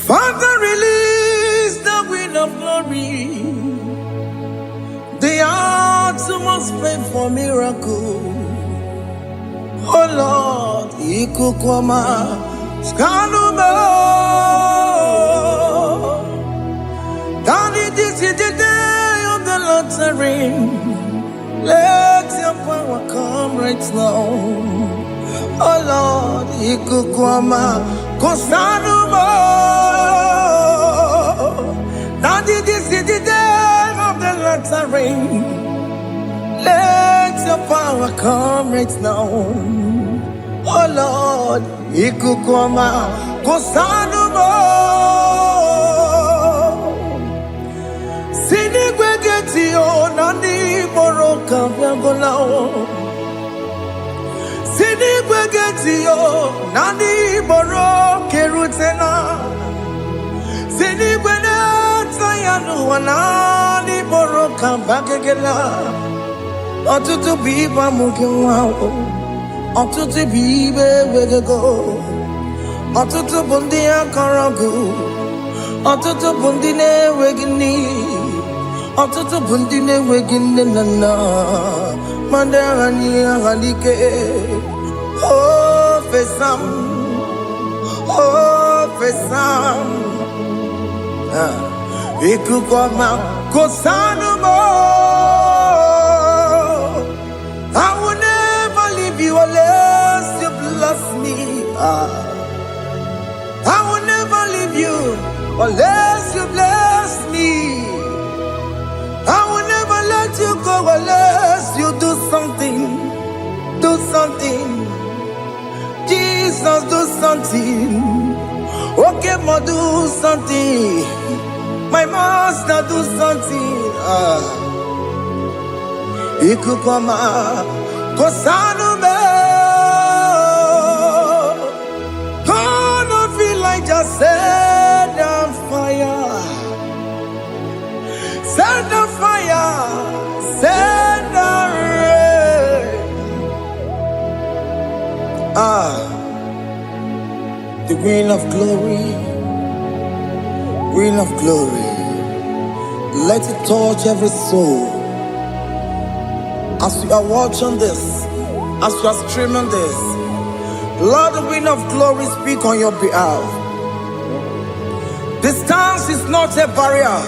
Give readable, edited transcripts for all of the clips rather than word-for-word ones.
Father, release the wind of glory. The hearts must pray for miracle. Oh Lord, Ikukwama, Skanuma. Daddy, this is the day of the Lord's reign. Let your power come right now. Oh Lord, Ikukwama, Kosanuma. Daddy, this is the day of the Lord's reign. Let your power come right now. Oh Lord, Ikukwama, Kosanuma. Sinigwegetio, Nani Moroka, Viagolao. Sinigwegetio, Nani Moroke Rutena. Sinigwena, Tayanu, Nani Moroka, Bagagela. Otutu biba mukiwao, otutu bibe wegego, otutu bundi akaragu, otutu bundi ne wegini, otutu bundi ne wegini nana, mandarani halike, oh fesam, Ikukwama kosanuma. I will never leave you unless you bless me. I will never leave you unless you bless me. I will never let you go unless you do something. Do something. Jesus, do something. Okay, ma, do something. My master, do something. Ikukwama, Kosanume. Gonna feel like just set on fire. Set on fire. Set on rain. The wind of glory. Wind of glory. Let it touch every soul. As you are watching this, as you are streaming this, Lord, the wind of glory speak on your behalf. Distance is not a barrier.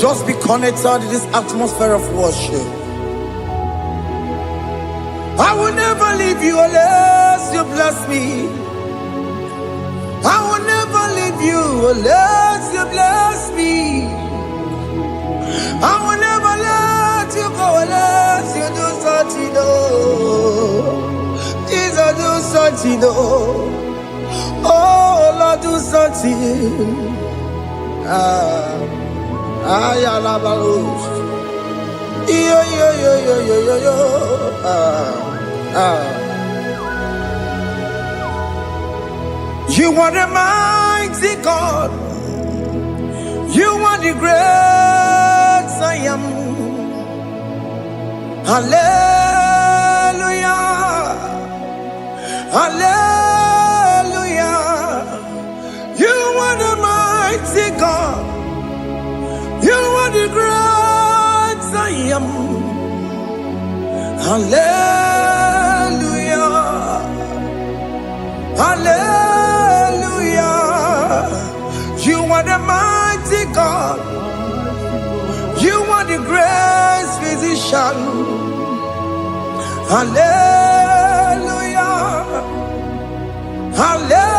Just be connected to this atmosphere of worship. I will never leave you unless you bless me. I will never leave you unless you bless me. I will never let you go unless you do something. Jesus, do something. Oh Lord, do something. Ayalabalos. Yo. You are the mighty God. You are the great I am. Hallelujah. Hallelujah. You are the mighty God. You are the great I am. Hallelujah. Hallelujah. You are the mighty God. You are the great physician. Hallelujah. Hallelujah.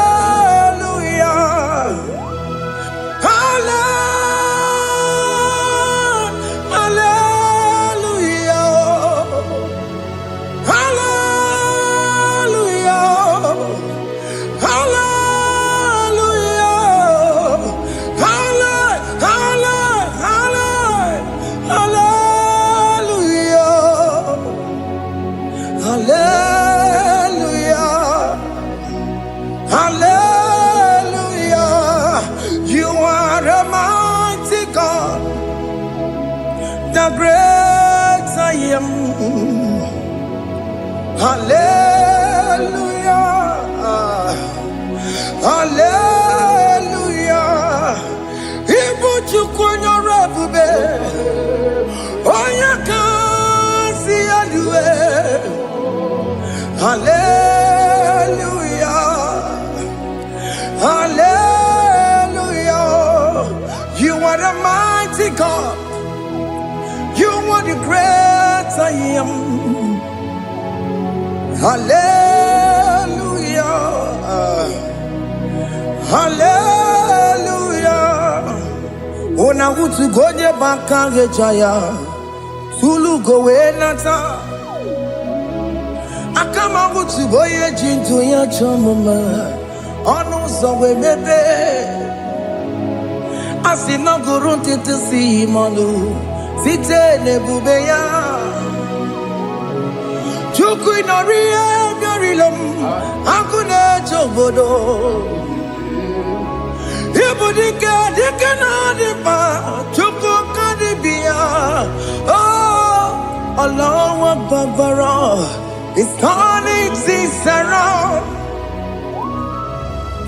The great I am. Hallelujah. Hallelujah. Hallelujah. Hallelujah. Ona utu goje bakange jaya. Tulu gowe nata. Akama utu boye jintu ya chomama. Onu zowe bebe. Asina gurun titi si manu. Site nebubeya. Chuku inoria garilum. Akune chobodo. Ibudika dikana dipa. Chuku kadibia. Oh, Allah Akbar. It's turning things around.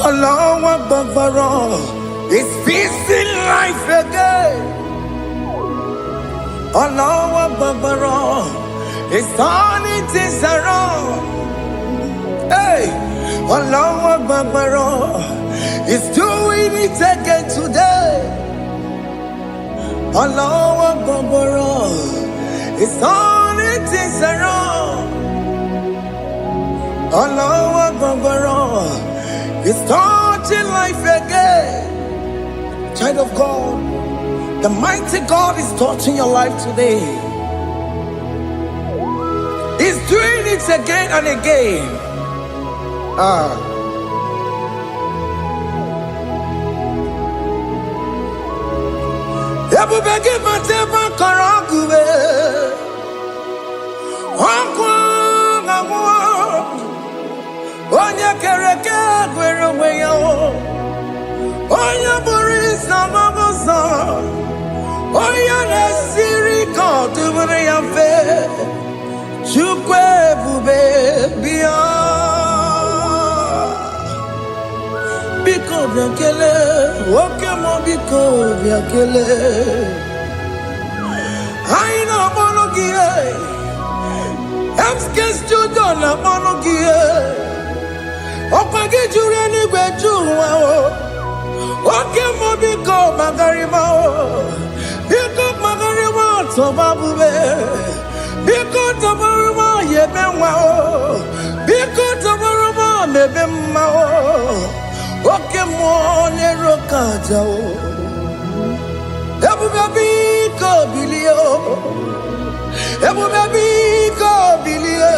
Allah Akbar. It's fixing life again. Allah Akbar. It's turning things around. Hey, Allah Akbar. It's doing it again today. Allah Akbar. It's turning things around. Allah Akbar. It's touching life again. Child of God, the mighty God is touching your life today. He's doing it again and again. Ebubege mateba karagube. Onya kereke gwerewe yo. Onya borisa mabosa. Onya nesiri kotubure yafe. Chukwe bube biya. Biko biakele. Oke mo biko biakele. Aina monogie. Emskes judona monogie. Opage jure ni gwejuwa o. Oke mo biko magarima o. Biko magarima toba bube. Biko tobaruma yebenwa o. Biko tobaruma mebemma o. Oke mo nero kaja o. Ebube biko bilio. Ebube biko bilie.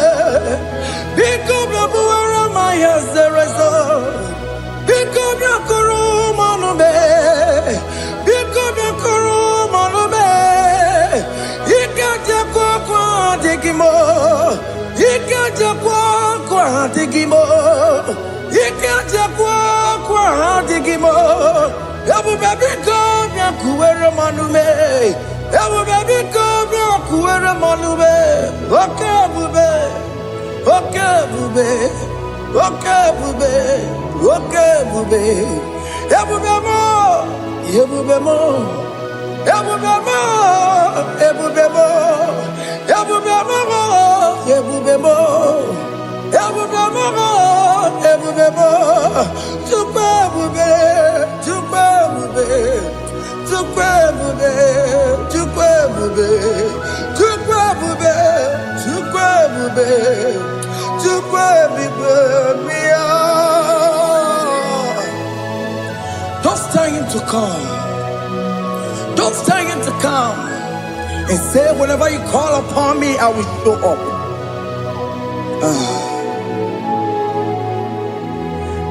Biko bebuara maya zerezo. Biko biakuru manube. Biko biakuru manube. Ikaja kwa digimo. Ikaja kwa digimo. Ikaja kwa digimo. Ebube biko biakuere manume. Ebube biko biakuere manume. Oke bube. Oke bube. Oke bube. Oke bube. Ebube mo. Ebube mo. Ebube mo. Ebube mo. Ebube mo. Ebube mo. Ebube mo. Ebube mo. Tukwe bube. Tukwe bube. Tukwe bube. Tukwe bube. Tukwe bube. Tukwe bube. Tukwe bube. Don't tell him to come. Don't tell him to come. And say, whenever you call upon me, I will show up.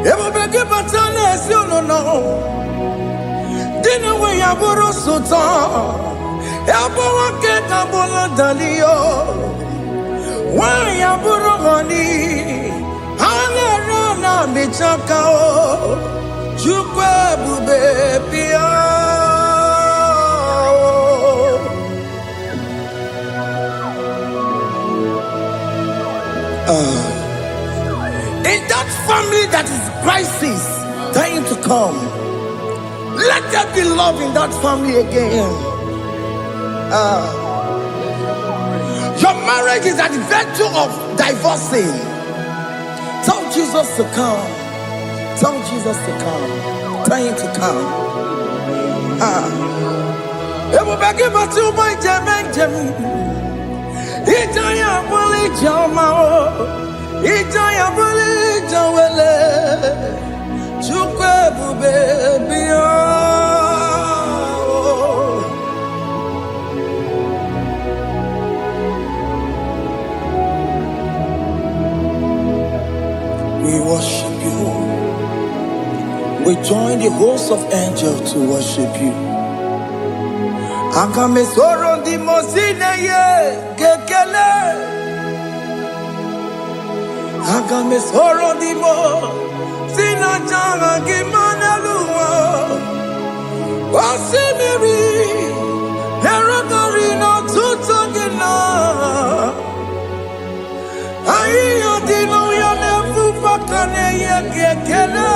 Everybody but honest, you don't know. Dinner way I borrow so tall. Elbow get a bola dalio. Why I borrow honey? Hana rana michakao. Chukwe bube pia. In that family that is crisis, time to come. Let there be love in that family again. Your marriage is at the verge of divorcing. Tell Jesus to come. Tell Jesus to come. Tell him to come. It will be given to my Jim. Itaya Bully Jama. Ijaya buli jawele, chukwe bube biya. We worship you. We join the host of angels to worship you. Akame soro di mosine ye kekele. Akame soro di mo sina changa kimana luwa. Wasimiri nerakari no tutogina. Ayo dino ya nefu fakane ye kekele.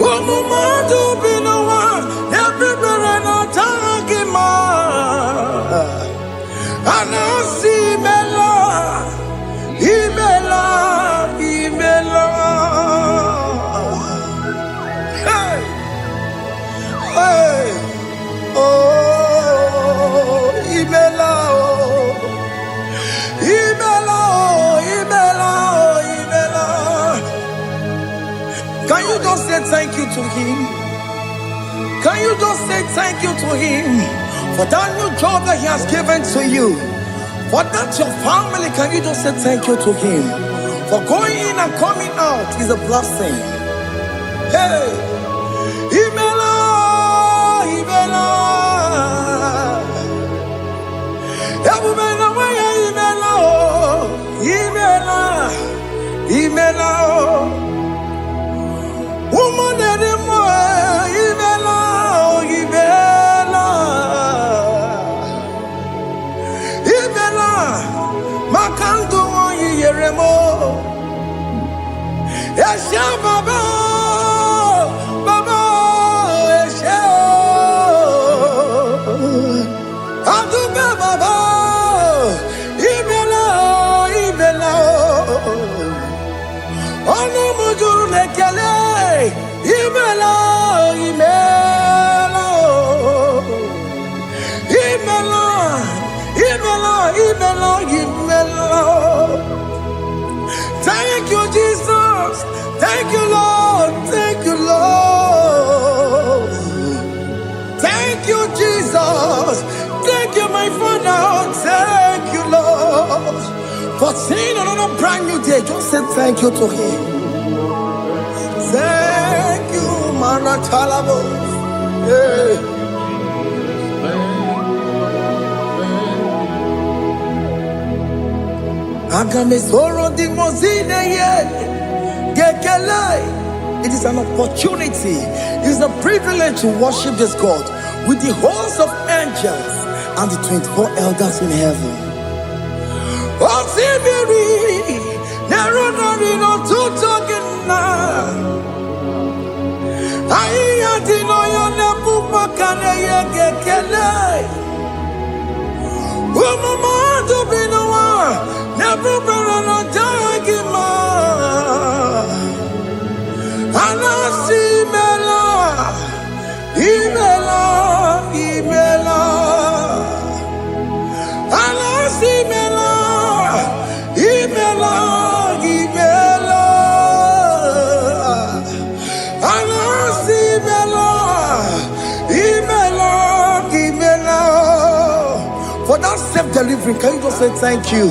Omumadu binowa everybody no tangima. Anasi mela, imela, imela. Hey, hey, oh, imela, oh, imela, oh, imela, oh, imela. Can you just say thank you to him? Can you just say thank you to him for that new job that he has given to you? For that your family, can you just say thank you to him? For going in and coming out is a blessing. Hey, Imela, Imela, Imela, Imela, Imela, woman anymore, Imela, Imela, Imela, Makandu Yeremo, Esha Baba, Baba, Esha, Aduba Baba, Imela, Imela. Ono mujuru lekele, imela, imela, imela, imela, imela, imela. Thank you, Jesus. Thank you, Lord. Thank you, Lord. Thank you, Jesus. Thank you, my Father. Thank you, Lord. For seeing another brand new day, just say thank you to him. Thank you, Manatalabo. Hey. Agame soro di mozine ye gekele. It is an opportunity. It is a privilege to worship this God with the host of angels and the 24 elders in heaven. Osimiri, nerunari no tutogina. Aiya dino yo nebu makane ye gekele. Umumadu binowa, nebu berano jagima. Anasi mela, imela, imela. Anasi mela. Imela, Imela, Anasi Imela, Imela, Imela. For that self-delivery, can you just say thank you?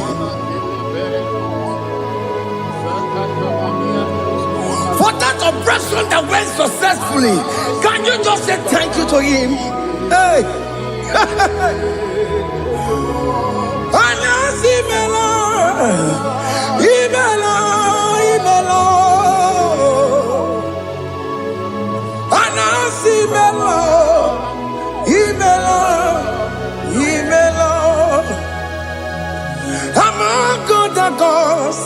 For that operation that went successfully, can you just say thank you to him? Hey. Anasi Imela. Imela, Imela, Anasi Imela, Imela, Imela. Among other gods,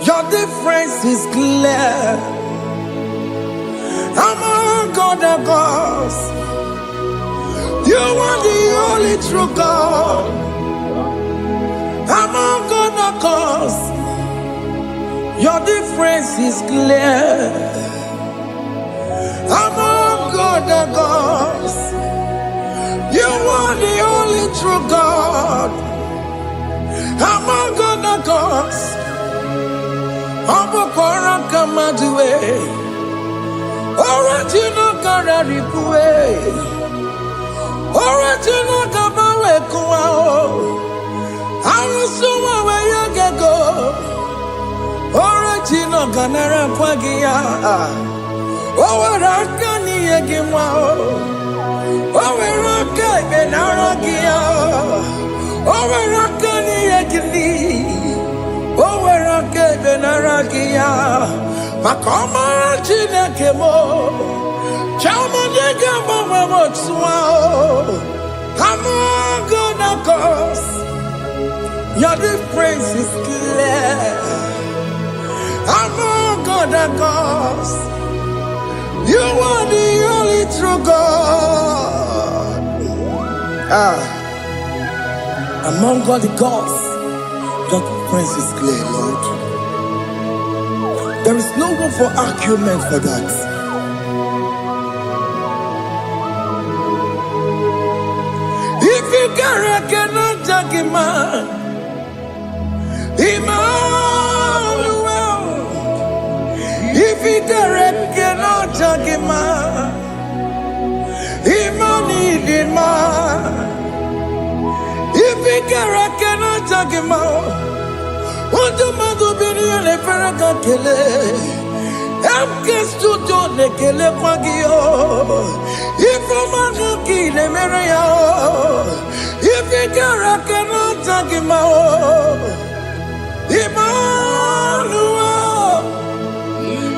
your difference is clear. Among other gods, you are the only true God. Among other gods, your difference is clear. Among other gods, you are the only true God. Among the cause. Abokora Kamadue. Original Kararipue. Original Kabawe Kuao. Arusuma where you can go. Original Ganara Kwagia. Owarakani Egimao. Owaraka Benaragia. Owarakani Egini. Owaraka Benaragia. Makoma Chinakemo. Chamanega Mamamotswao. I'm gonna cause. Your difference is clear. I'm gonna cause. You are the only true God. Among all the gods, your difference is clear, Lord. There is no room for argument for that. If you cannot judge him, Emmanuel. If you cannot judge him, Emmanuel. If you cannot judge him, what do you do? Le Ferraga Kele, Amkestu Done Kele Pagio, if a Manaki Le Mereo, if you cannot judge him, Emmanuel,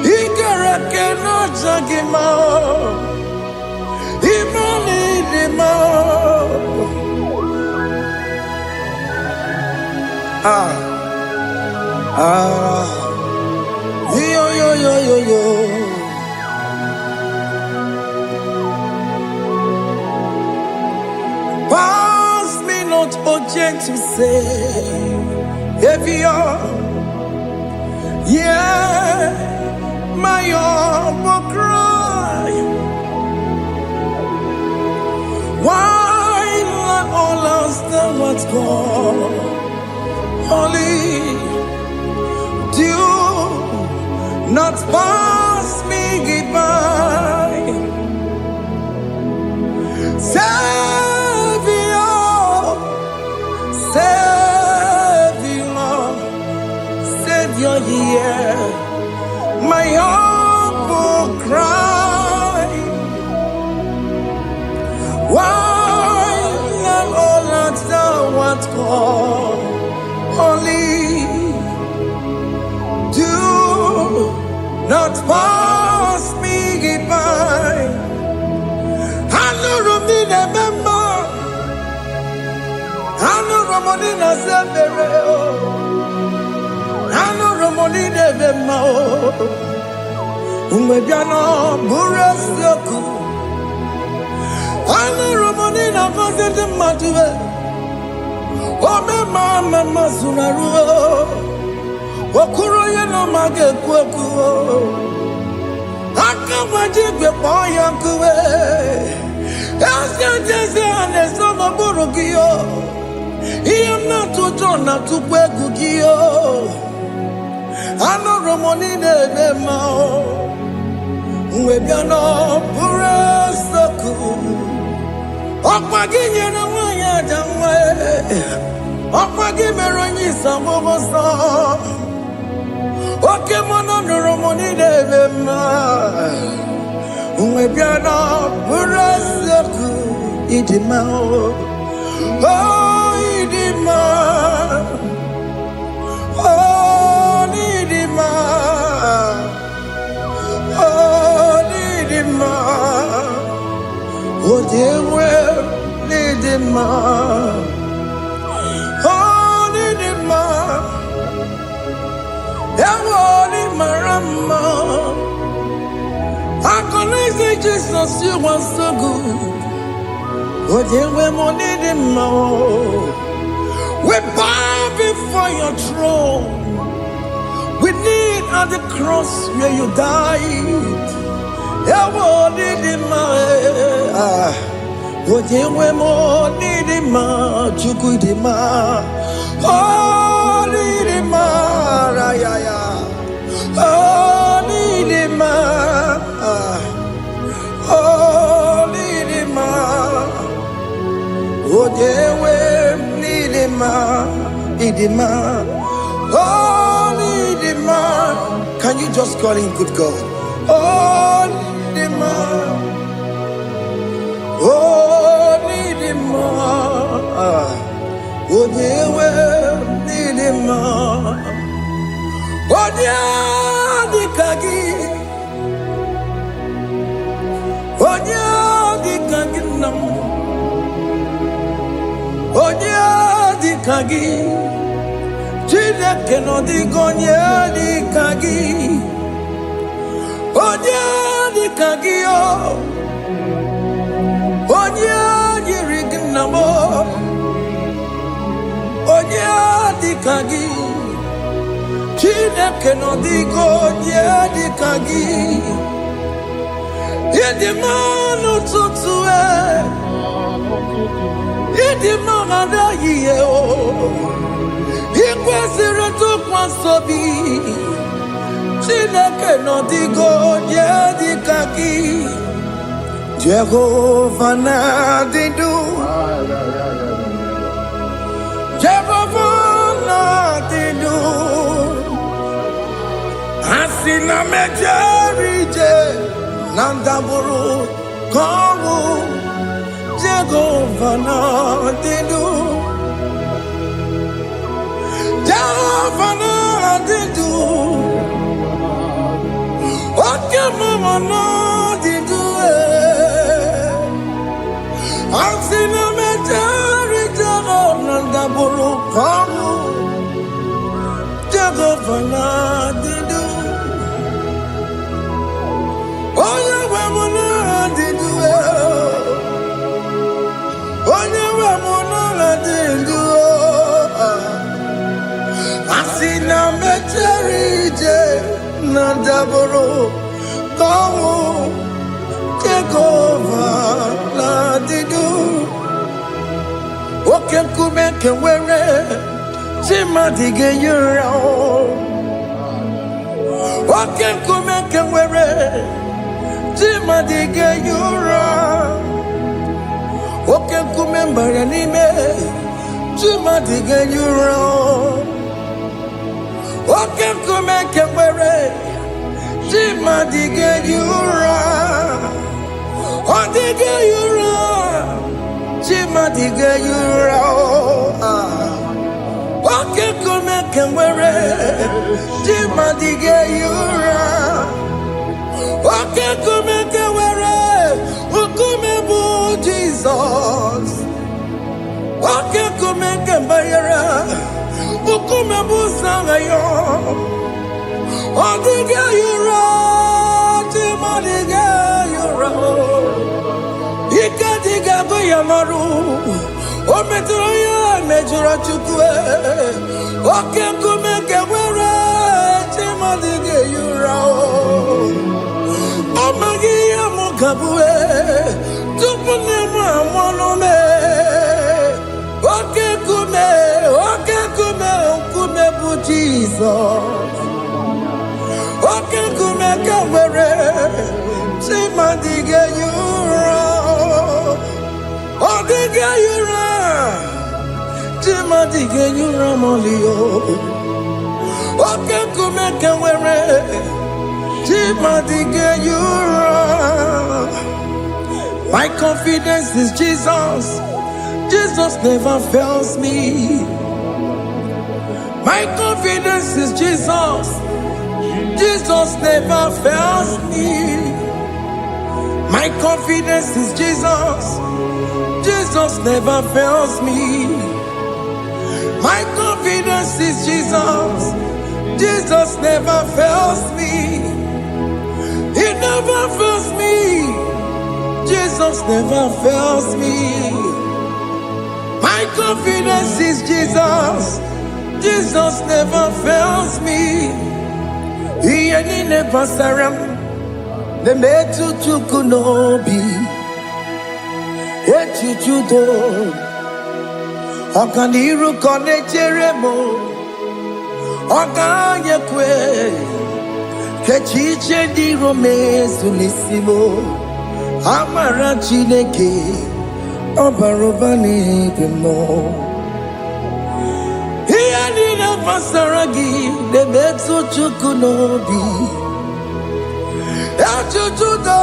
he cannot judge him, Yo. Pass me not, O gentle Savior. Yeah, my humble cry. Why let all us know what's gone? Holy, do not pass me by. Savior, hear my humble cry. Why not all that thou art called? Holy, do not pass me by. I know Romina member. I know Romonina Zembere. I know Romonina member. Umebiano Burasoku. I know Romonina Vazende Matue. Oh, mama Sunaru. Wakuro no mage kweku. Akamajigwe poyankuwe. Aska jese ane sono burugio. Iyam na tutona tukwegu gio. Ano Romonine mao. Uwebiano burasoku. Okwaginye na wanya jamwe. Okwagimeronyi samogosa. Oke mono Romoni devema. Uwebiana burasoku idimao. Oh idima. Oh idima. Oh idima. Oh dewe idima. Oh idima. Yawoni marama. I say Jesus, you are so good. Oh, dear, we need him more. We bow before your throne. We need at the cross where you died. Yeah, we need him more. Oh, dear, we need him more. Oh, Can you just call him good God? Oh, Chineke no di gonye di kagi. Onye di kagi o. Onye yiri gnamo. Onye di kagi. Chineke no di gonye di kagi. Yedi manu tutue. Yedi mangada yiye o. Ikwesịrị ntụkwasị obi Chineke nọ dịgo nye dịka gị Jehova na-adị ndụ Jehova na-adị ndụ Asị na mejere ije na ndagwurugwu ka ọnwụ Jehova na-adị ndụ Jehova na-adị ndụ Oke mama na-adị ndụ Asị na mejere Jehova na ndagwurugwu ka ọnwụ Jehova na-adị ndụ Onye nwe m na-adị ndụ Onye nwe m na-adị ndụ Asị na mejere ije na ndagwurugwu ka ọnwụ Jehova na-adị ndụ Oke nkume nke nwere chi mmadụ ga-eyi ụra Oke nkume nke nwere chi mmadụ ga-eyi ụra Oke nkume mbara n'ime chi mmadụ ga-eyi ụra Oke nkume nke nwere chi mmadụ ga-eyi ụra Ọ dịghị eyi ụra chi mmadụ ga-eyi ụra Oke nkume nke nwere chi mmadụ ga-eyi ụra Oke nkume nke nwere nkume bụ Jizọs Oke nkume nke mbara nkume bụ Sanayo Ọ dịghị eyi ụra chi mmadụ ga-eyi ụra Ike dịghị agụ ya n'ọrụ O metụrụ ya mejọrọ Chukwu Oke nkume nke nwere chi mmadụ ga-eyi ụra Ọ maghị ihe m ga-abụ tupu nne m amụọ m Oke nkume bụ Jizọs Oke nkume nke nwere chi mmadụ ga-eyi ụra Ọ dịghị eyi ụra chi mmadụ ga-eyi ụra m'ọlị Oke nkume nke nwere chi mmadụ ga-eyi ụra My confidence is Jesus Jesus never fails me My confidence is Jesus Jesus never fails me My confidence is Jesus Jesus never fails me My confidence is Jesus Jesus never fails me He never fails me Jesus never fails me My confidence is Jesus Jesus never fails me Ihe niile gbasara m na-emetụ Chukwu n'obi echiche udo ọganiru ka ọ na-echere m Oganye kwe kechiche di romezu nisimo amara Chineke obaroba n'ebe no ihe niile gbasara gị na-emetụ Chukwu n'obi echuchudo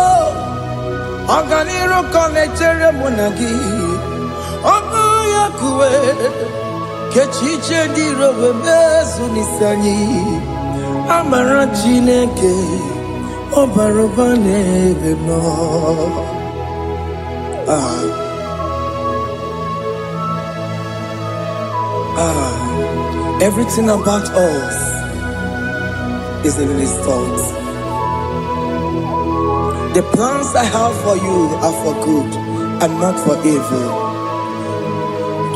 ọganiru ka ọ na-echere mụ na gị oganye kwe kechiche di romezu nisani amara Chineke obaroba n'ebe no. Everything about us is in His thoughts. The plans I have for you are for good and not for evil.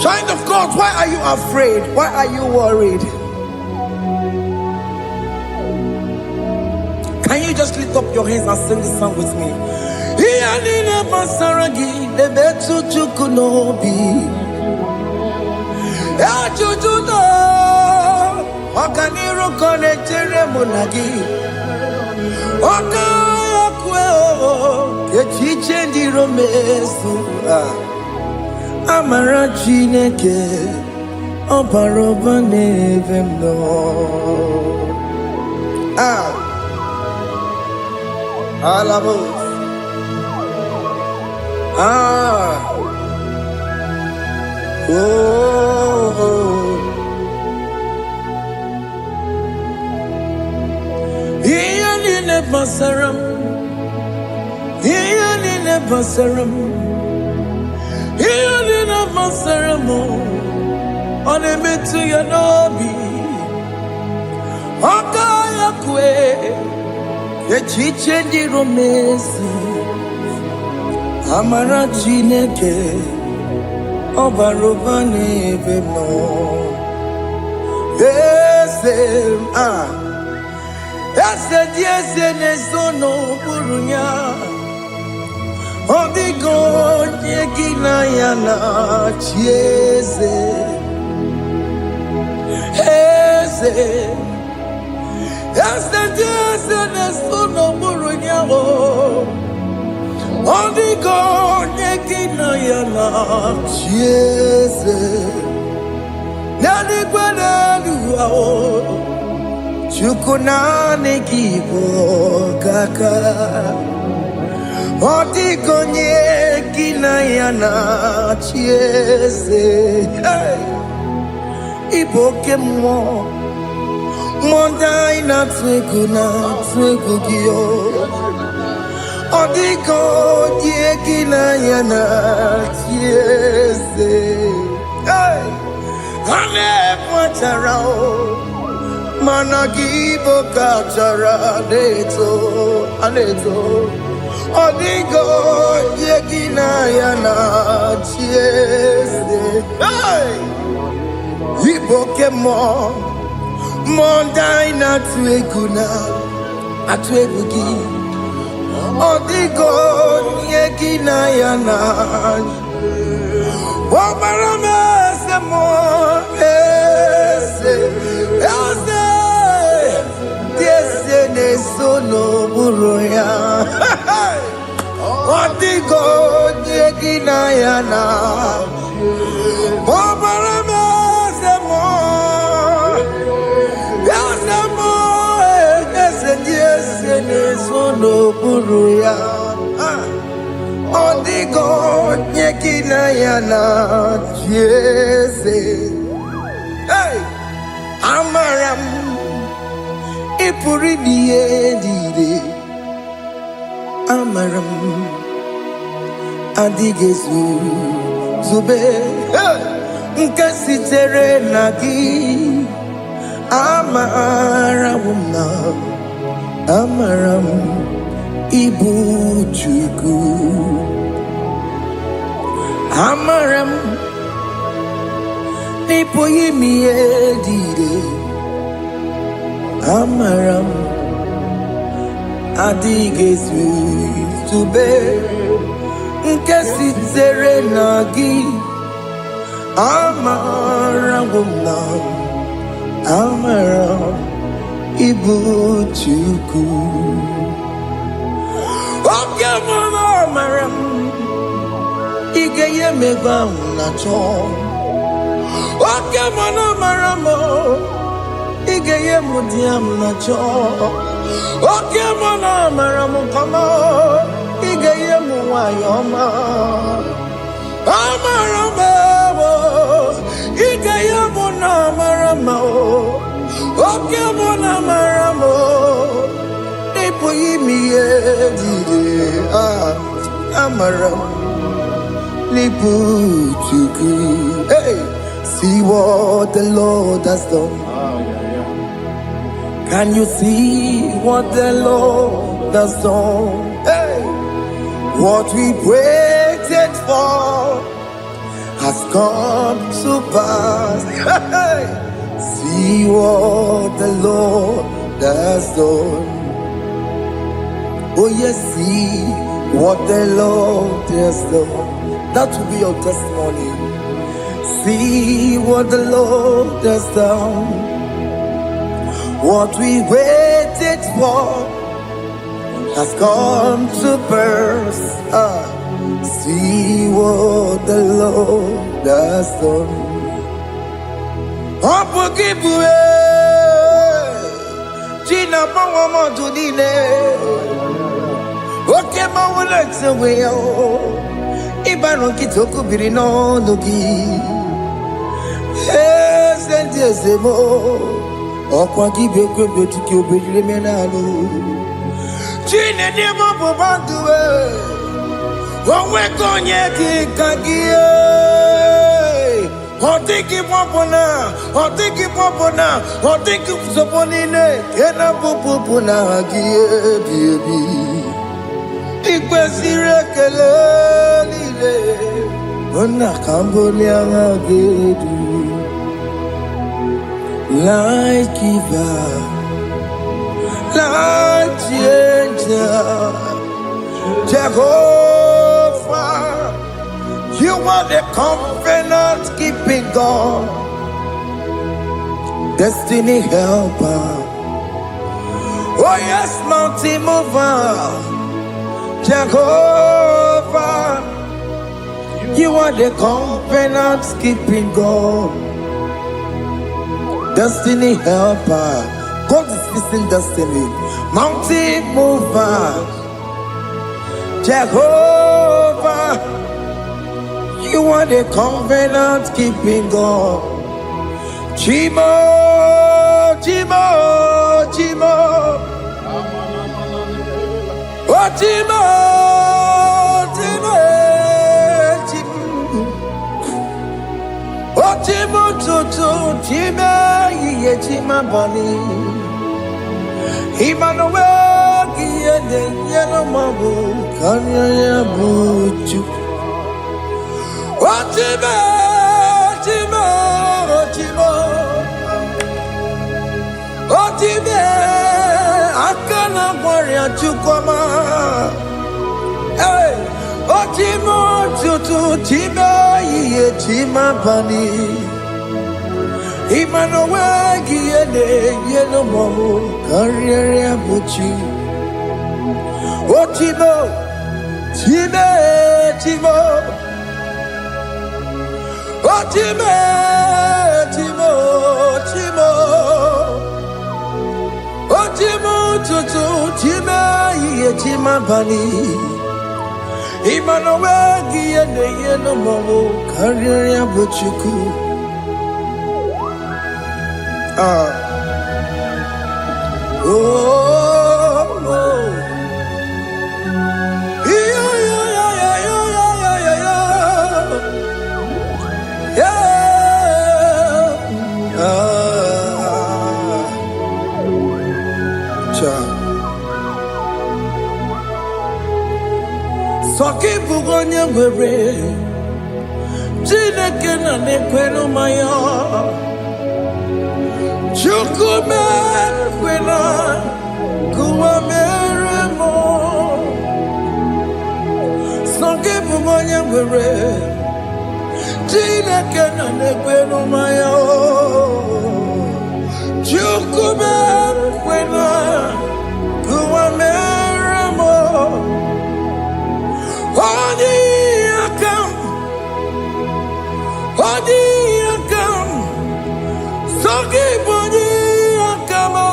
Child of God, why are you afraid? Why are you worried? Can you just lift up your hands and sing this song with me? Amara Chineke obaroba n'ebe no. Alabos. Iyalile basaram, iyalile basaram, iyalile basaram. Onemetu ya nobi, okaya kwe. Echiche di romesi amara Chineke obaroba n'ebe no. Eze di eze n'ezono burunya odigo onye gị na ya na chi eze. Yesterday, no more nyao. Only God, Nekina yana Jesus. Nani kwenu ao. Chukuna nekibo kaka. Only God, Nekina yana Jesus. Iboke mo. Mondai na twegu giyo. Odiko dieki na yana tiese. Ane mwacharao. Managibo kachara aneto. Odiko dieki na yana tiese. Iboke mo. Mondai na atwegu gi odigo yeki na yana omarame se mo ese ne sono buroya odigo yeki na yana omarame se mo no buruya odigo nyekina yana jese. Amaram ipuri diye amaram adigezu zube nkasitere nagi amaramuna amaram ibu Chukwu amaram nipo yimi edide amaram adigezu zube nkesitere nagi amaram amara ibu chuku. Oke mama amara ige ye megba na cho. Oke mama amara mo ige ye mudiam na cho. Oke mama amara mo kama ige ye muwayoma. Amara mo ige ye muna amara mo. Oke mama amara mo ipo yimi ye dide amara lipu chuku. Hey, see what the Lord has done. Can you see what the Lord has done? Hey, what we waited for has come to pass. Hey, see what the Lord has done. Oh yes, see what the Lord has done. That will be your testimony. See what the Lord has done. What we waited for has come to pass. See what the Lord has done. Gina Pawamo Tudine. Okay, my legs away. Ibano Kitoku Birino Nogi. Yes, and yes, more. Okwagi beke betiki obejire menalo. Chine de mobo banduwe. Owe konye ki kagie. Otiki popona, otiki popona, otiki soponine. Kena popona gie biebi. Ikwesire kele lile. Ona kambolia ngagedu. Light giver, light changer, Jehovah, you are the covenant keeping God, destiny helper. Oh yes, mountain mover, Jehovah, you are the covenant keeping God. Destiny helper, God is fixing destiny. Mountain mover, Jehovah, you are the covenant keeping God. Chimo, Chimo, Chimo, oh Chimo, Chimo, Chimo, oh Chimo, Chimo, Chimo. Chima bani Emmanuel Giyene Yeno Mabu Kanya Yabuchu Ochime Chimo Chimo Ochime Akana Warrior Chukwama Hey Ochimo Chutu Chime Ye Chima bani Emmanuel Giyene Yeno Mamu Karriere Buchi Oh Timo Time Timo Oh Time Timo Timo Oh Timo Tutu Time Ye Tima Bani Emmanuel Giyene Yeno Mamu Karriere Buchi oh, oh, yeah, yeah, yeah, yeah, yeah, yeah, yeah, yeah. Soki bugonye gwere, Chineke na nekweno maya. Chukume kwena kuwa meremo Songe bumonye gwere Chineke na nekweno maya Chukube kwena kuwameramo Odi akam Sogi boni akamo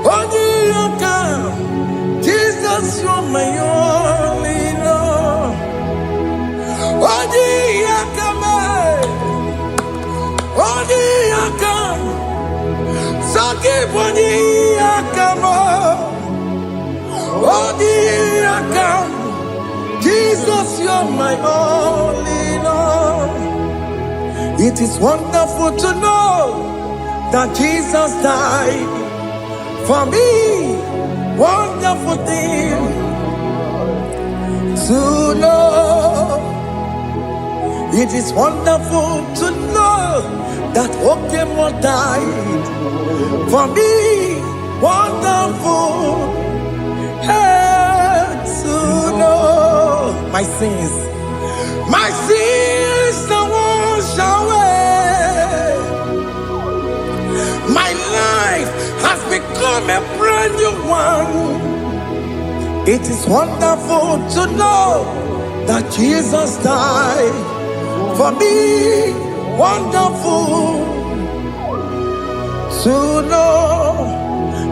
Odi akam Jesus, you're my only love. Odi akam Sogi boni akamo Odi akam Jesus, you're my only love. It is wonderful to know that Jesus died for me. Wonderful thing to know. It is wonderful to know that Okemo died for me. Wonderful to know. My sins are washed away. My life has become a brand new one. It is wonderful to know that Jesus died for me. Wonderful to know.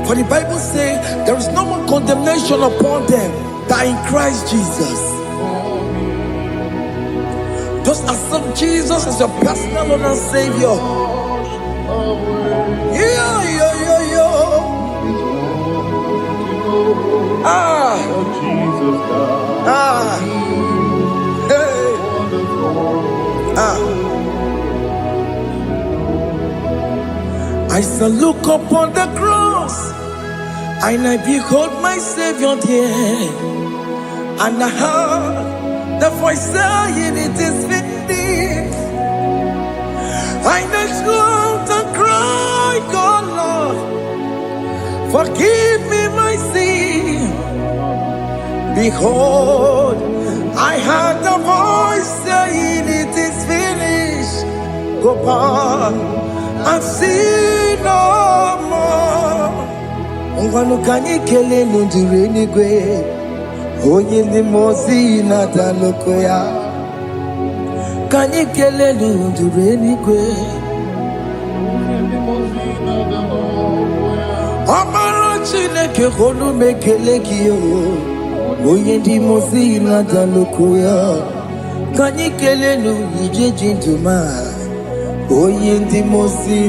For the Bible says there is no more condemnation upon them that in Christ Jesus. Just accept Jesus as your personal Lord and Savior. Yeah. I shall look upon the cross, and I behold my Savior there, and I heard the voice saying, "It is finished." I knelt and cried, "God, Lord, forgive me my sin." Behold, I heard the voice saying, "It is finished." Go back and sin no more. Ungwanu kanyi kele nundure nigwe, oye ni mozi na daloko ya. Kanyi kele nundure nigwe, Amara Chineke honu mekele kiyo, oye ni mozi na daloko ya. Kanyi kele nundure jintuma, oye ni mozi.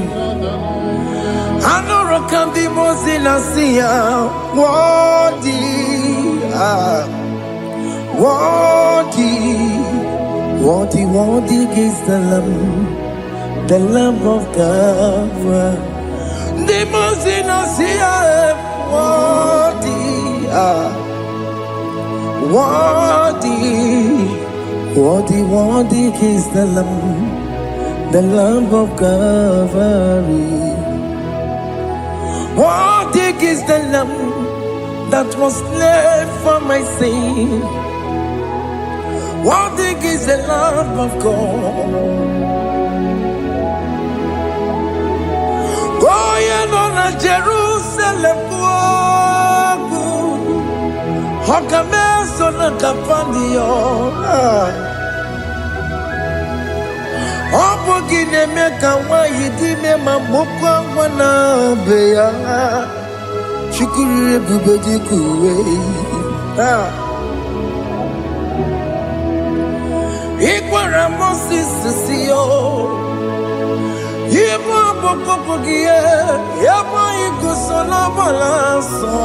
Anoro kandi mozi na siya, worthy is the Lamb of God. The mozi na siya, worthy is the Lamb of Calvary. Worthy is the Lamb that was slain for my sin. Worthy is the Lamb of God. Going on a Jerusalem walk, Hokames on a Capandio. Opogine meka wa yidime mamokwa wana beya. Shukuru bubedi kuwe. Ikwara Moses siyo. Yebo bokopogie. Yebo igusola balanso.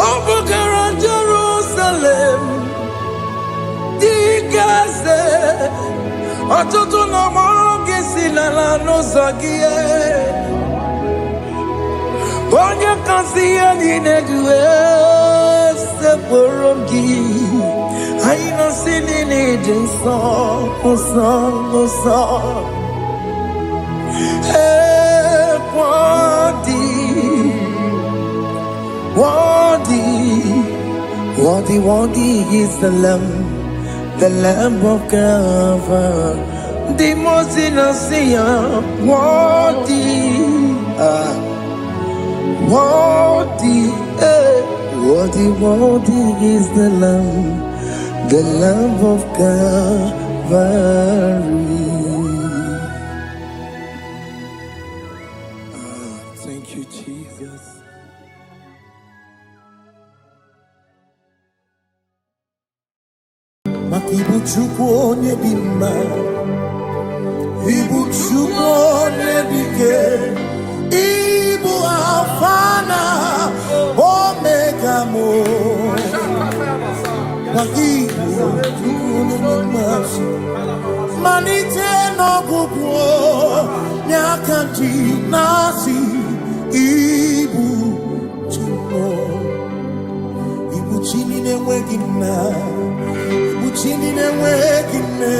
Opogara Jerusalem. Digaze. Atutu na mogi silala no zagie. Bonya kansiya ninedue seporongi. Aina sinini jinso song. Hey, worthy is the Lamb of God. the most innocent, worthy, worthy, worthy is the Lamb of Calvary. Thank you, Jesus. Ibu Chukwu onye dị mma, Ibu Chukwu onye dị ike, Ibu Alfa na Omega mo. Ibu Chukwu onye dị mma, malite n'ọgwụgwụ n'aka ndị na-asị Ibu Chukwu, Ibu Chi na-enweghị nna. Chini na-enweghị nne,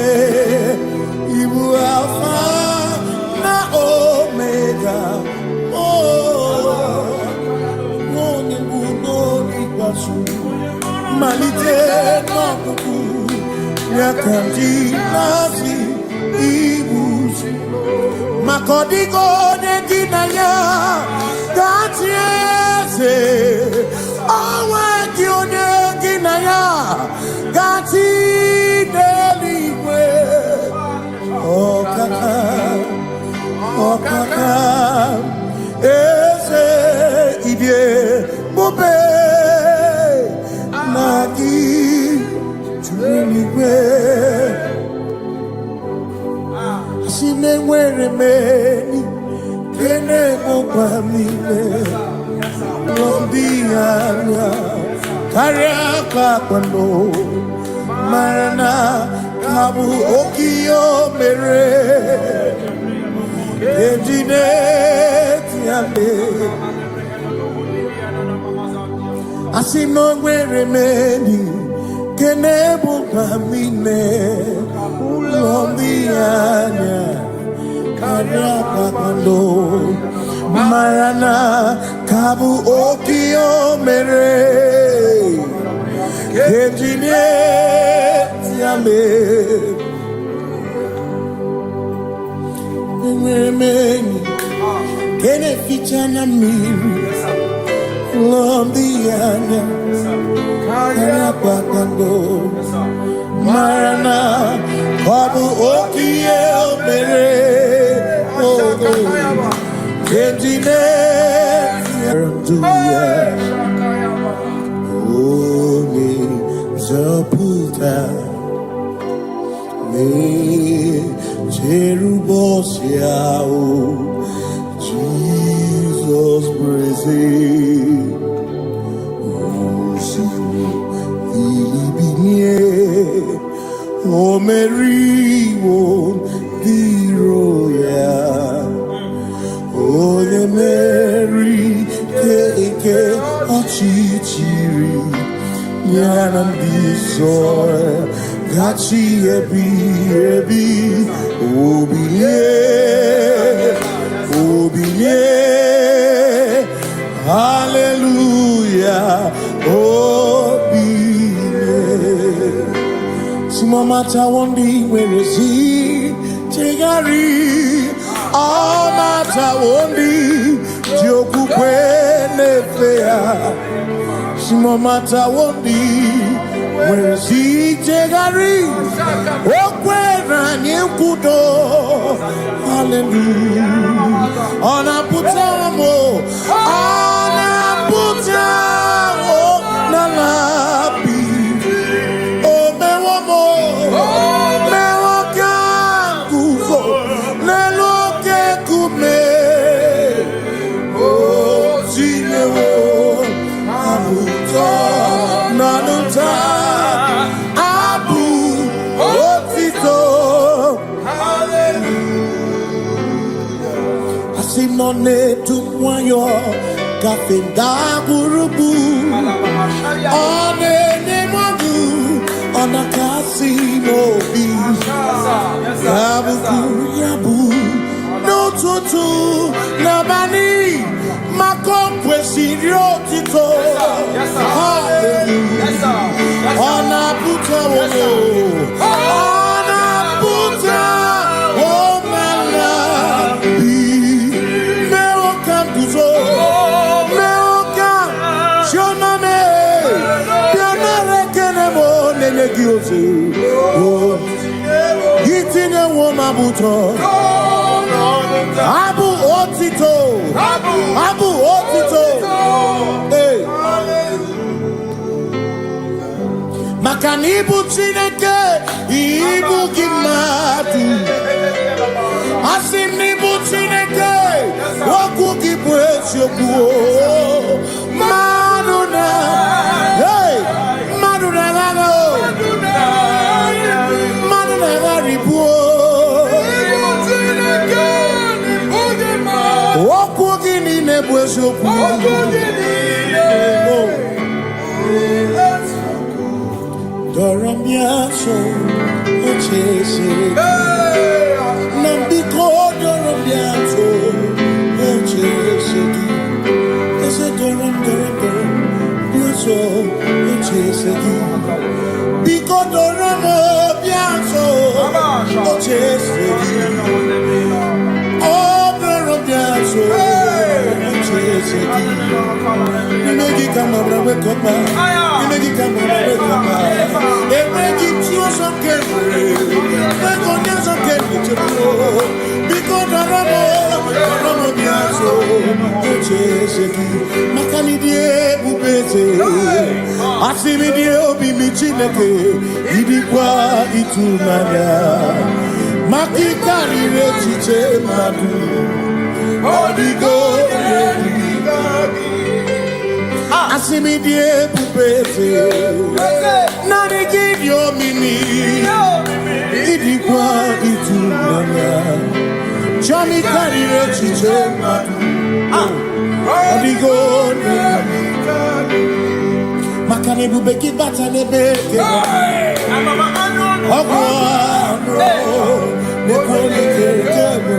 Ibu Alfa na Omega, onye mbụ n'oge ikpeazụ, malite n'ọgwụgwụ n'aka ndị na-asị Ibu maka ọ dịghị onye gị na ya ga-achị eze, o nweghị onye gị na ya gati n'eluigwe. Ọkaka eze ibie bube na gị juru n'igwe. Si na-enwere meni kene mụkwa n'ime n'obi anya karịa ka kwano marana kabu okiyo mere ejine tiame asino nwere meni kene buka mine ulombi anya karịa ka kwano marana kabu okiyo mere ejine tiame meni kene fichana miri lombi anya karịa ka kwano marana kabu okiyo mere ejine Zaputa me Jerubosia Jesus praise Ilibinye O Mary won Diroya O the Mary Keke Achichiri Yanam Bisoy Gachi Ebi Obiye Hallelujah Obiye Simamata Wondi where is he Tegari Amata Wondi Joku Nefea Simamata Wondi where is he Tegari Okwera Nyekudo Hallelujah Ona Putamo Ona Putamo Nalabi O Mewamo Mewakan Kuzo Neloke Kume O Zinewo Abuto Nanuta Abu Otito Hallelujah Asinone Tumwayo Kafenda Gurubu One Nemadu Ona Kasimo Bi Yabu Yabu No Tutu Nabani Makompwe Sirio Tito Hallelujah Ona Puta Wono Ona Puta Kiosu. Eating a woman buto. Abu Otito. Abu Otito. Hey. Makanibu Chineke. Ibu Kimatu. Asinibu Chineke. Waku Kibwesyoku. Maduna. Hey. Maduna Gano. Maduna Garibu. Waku Gini Nebwesyoku. Doramiaso, Ochese. Nambiko Doramiaso, Ochese. Ese Doramiaso, Ochese. Biko Doramiaso, Ochese. Oh, Doramiaso, Ochese. Nimegi kamera wekoma. Nimegi kamera wekoma. Emegi tioso kemre. Mekonyaso kemre chebo. Biko doramo biaso. Ocheseki. Makani die bubete. Asimi die obi michineke. Idikwa itunanya. Makikari rechiche madu. Odigo Asimi die pupete Nani gidio mimi Idikwa itunanya Chami karire chiche madu Odigo Makane bubeki bata nebeke Ogwano Nekone kekebe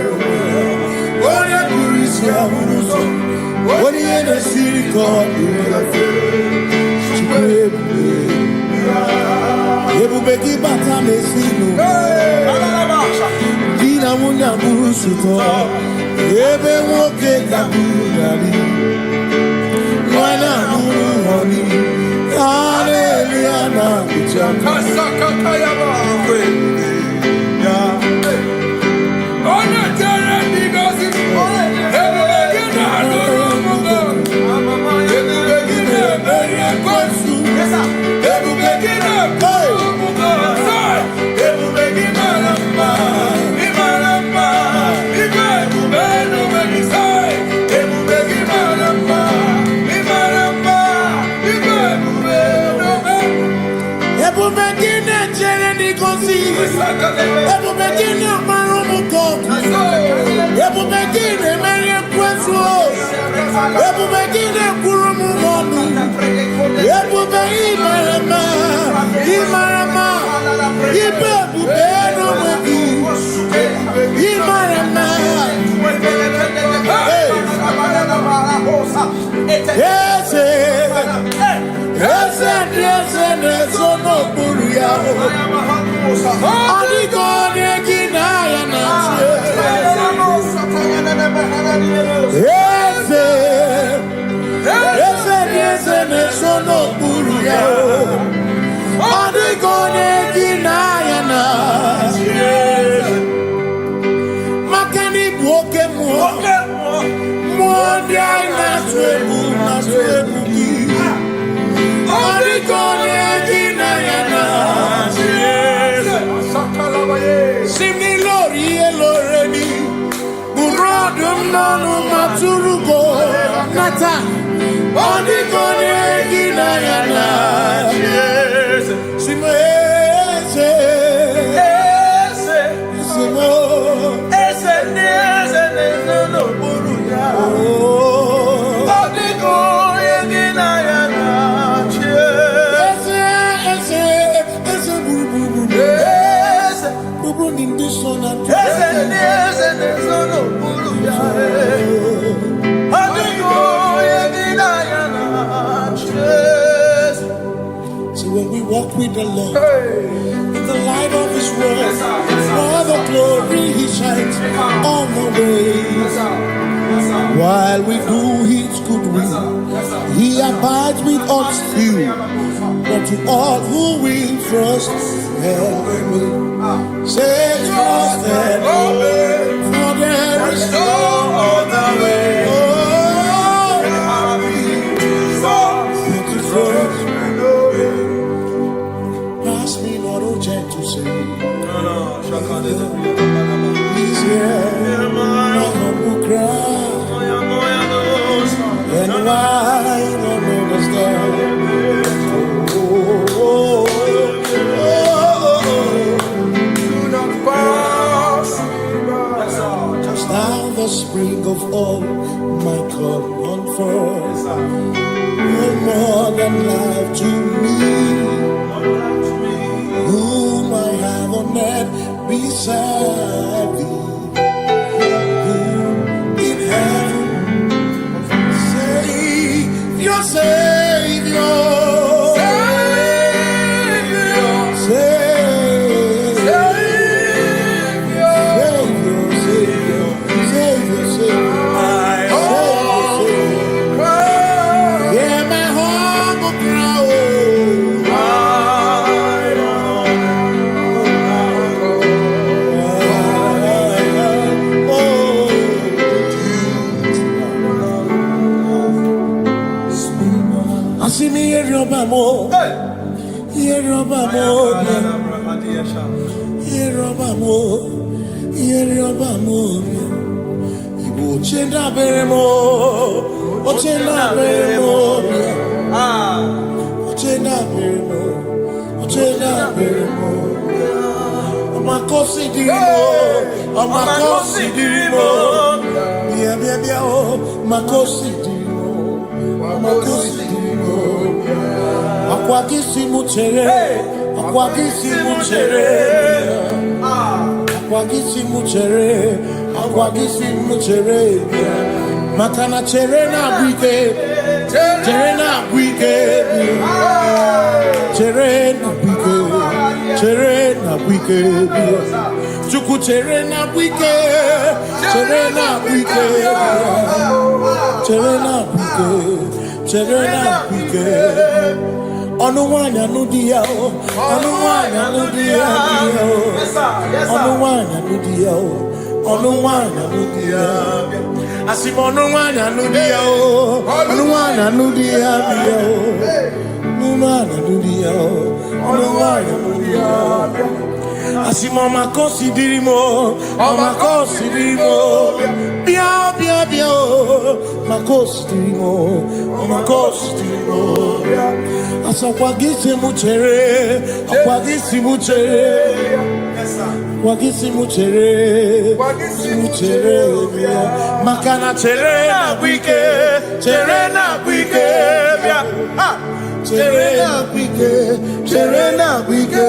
Oye kurisi amuruzo Oye nesiriko Chikwebu Ebubeki bata mesinu Dina muna musuto Ebe woke kabunari Wana muru honi Aleliana Bichaka Kasaka kayaba With the Lord, in the light of His word, for the glory He shines on the way. while we do His good will. He abides with us still, but to all who will trust and believe. Say trust and believe, for there is no other way. Pass me not, oh gentle Savior. He's here, my humble cry, and why don't understand. Just now the spring of all my cup on forth. No more than life to me, whom I have on earth beside thee. In heaven, Savior, Savior, Makana cherena bwike, cherena bwike, cherena bwike, cherena bwike, chuku cherena bwike, cherena bwike, cherena bwike, cherena bwike. Onuwanya nudia, onuwanya nudia, onuwanya nudia, onuwanya nudia. Asim onuwanya nudia, onuwanya nudia, onuwanya nudia, onuwanya nudia. Asim omakosi dirimo, omakosi dirimo, bia bia bia, makosi dirimo, omakosi dirimo. Asakwagisi muchere, akwagisi muchere, akwagisi muchere, muchere. Makana chere na bwike, chere na bwike, chere na bwike, chere na bwike.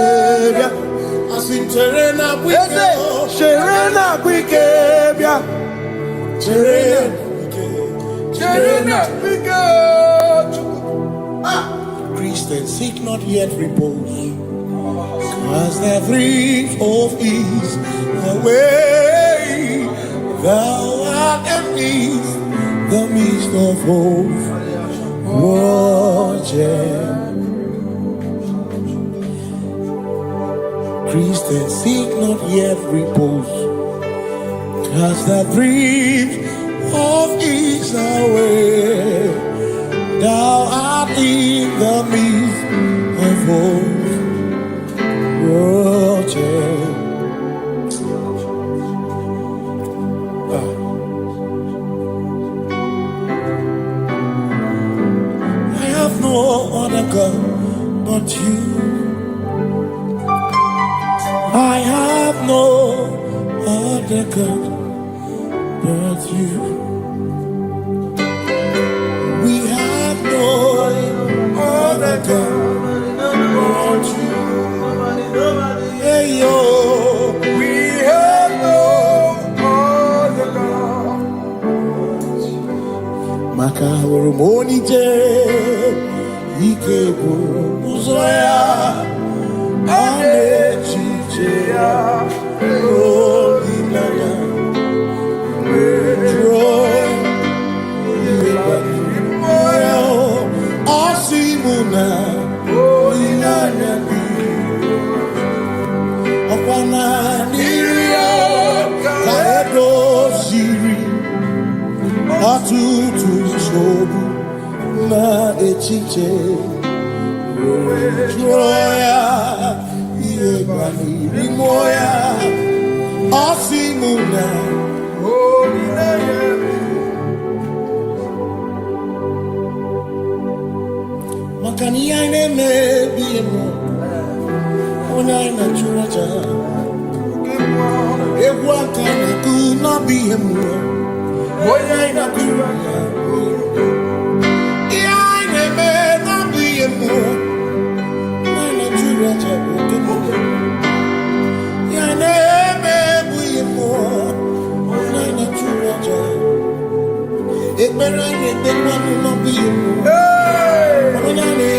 Asim chere na bwike, chere na bwike, chere na bwike, chere na bwike. Christians seek not yet repose, cause they're free of ease. The way thou art empties the midst of hope. Christians seek not yet repose, cause the dreams of ease away. Thou art in the midst of hope. I have no other God but you. I have no other God but you. We have no other God but you. Hey yo, we have no other God. Makahuru monite, ikebu uzoya, anechicheya, rolilaya, joy, butu isobu na echiche joya iebani rimoya osimuna makani ine mebi mo ona ina churaja ewa kana ku na bi mo ona ina churaja ine me na bi mo ona churaja ine me bi mo ona ina churaja ekbere ni ekbere no bi mo ona ni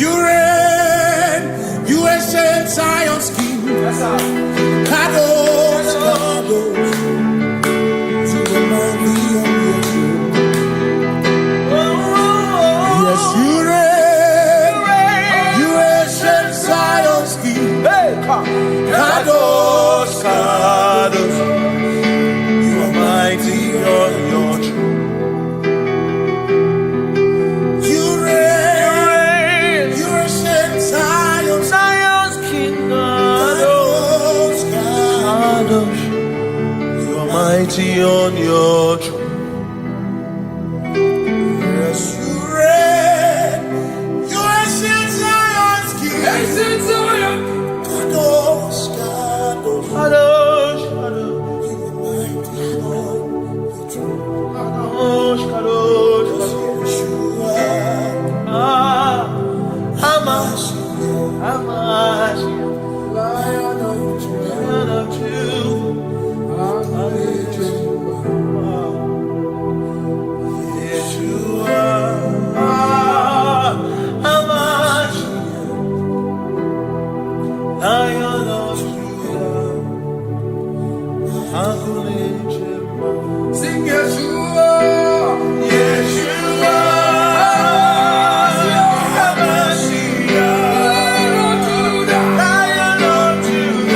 You reign, you ancient Zion's Kadosh, Kadosh, you are mighty on your throne. Yes, you reign, you ancient Zion's King. Kadosh, Kadosh, you are mighty on your throne. You reign, you ancient Zion's King. Kadosh, Kadosh, you are mighty on your throne. Yes, you reign, you ancient Zion's King. Ancient Zion. Kadosh, Kadosh, Kadosh, Kadosh, you are mighty on your throne. Kadosh, Kadosh, Yeshua, Hamash, Lion of Yeshua, Hamash, Lion of Judah, sing Yeshua, Yeshua, Hamashiach, Lion of Judah,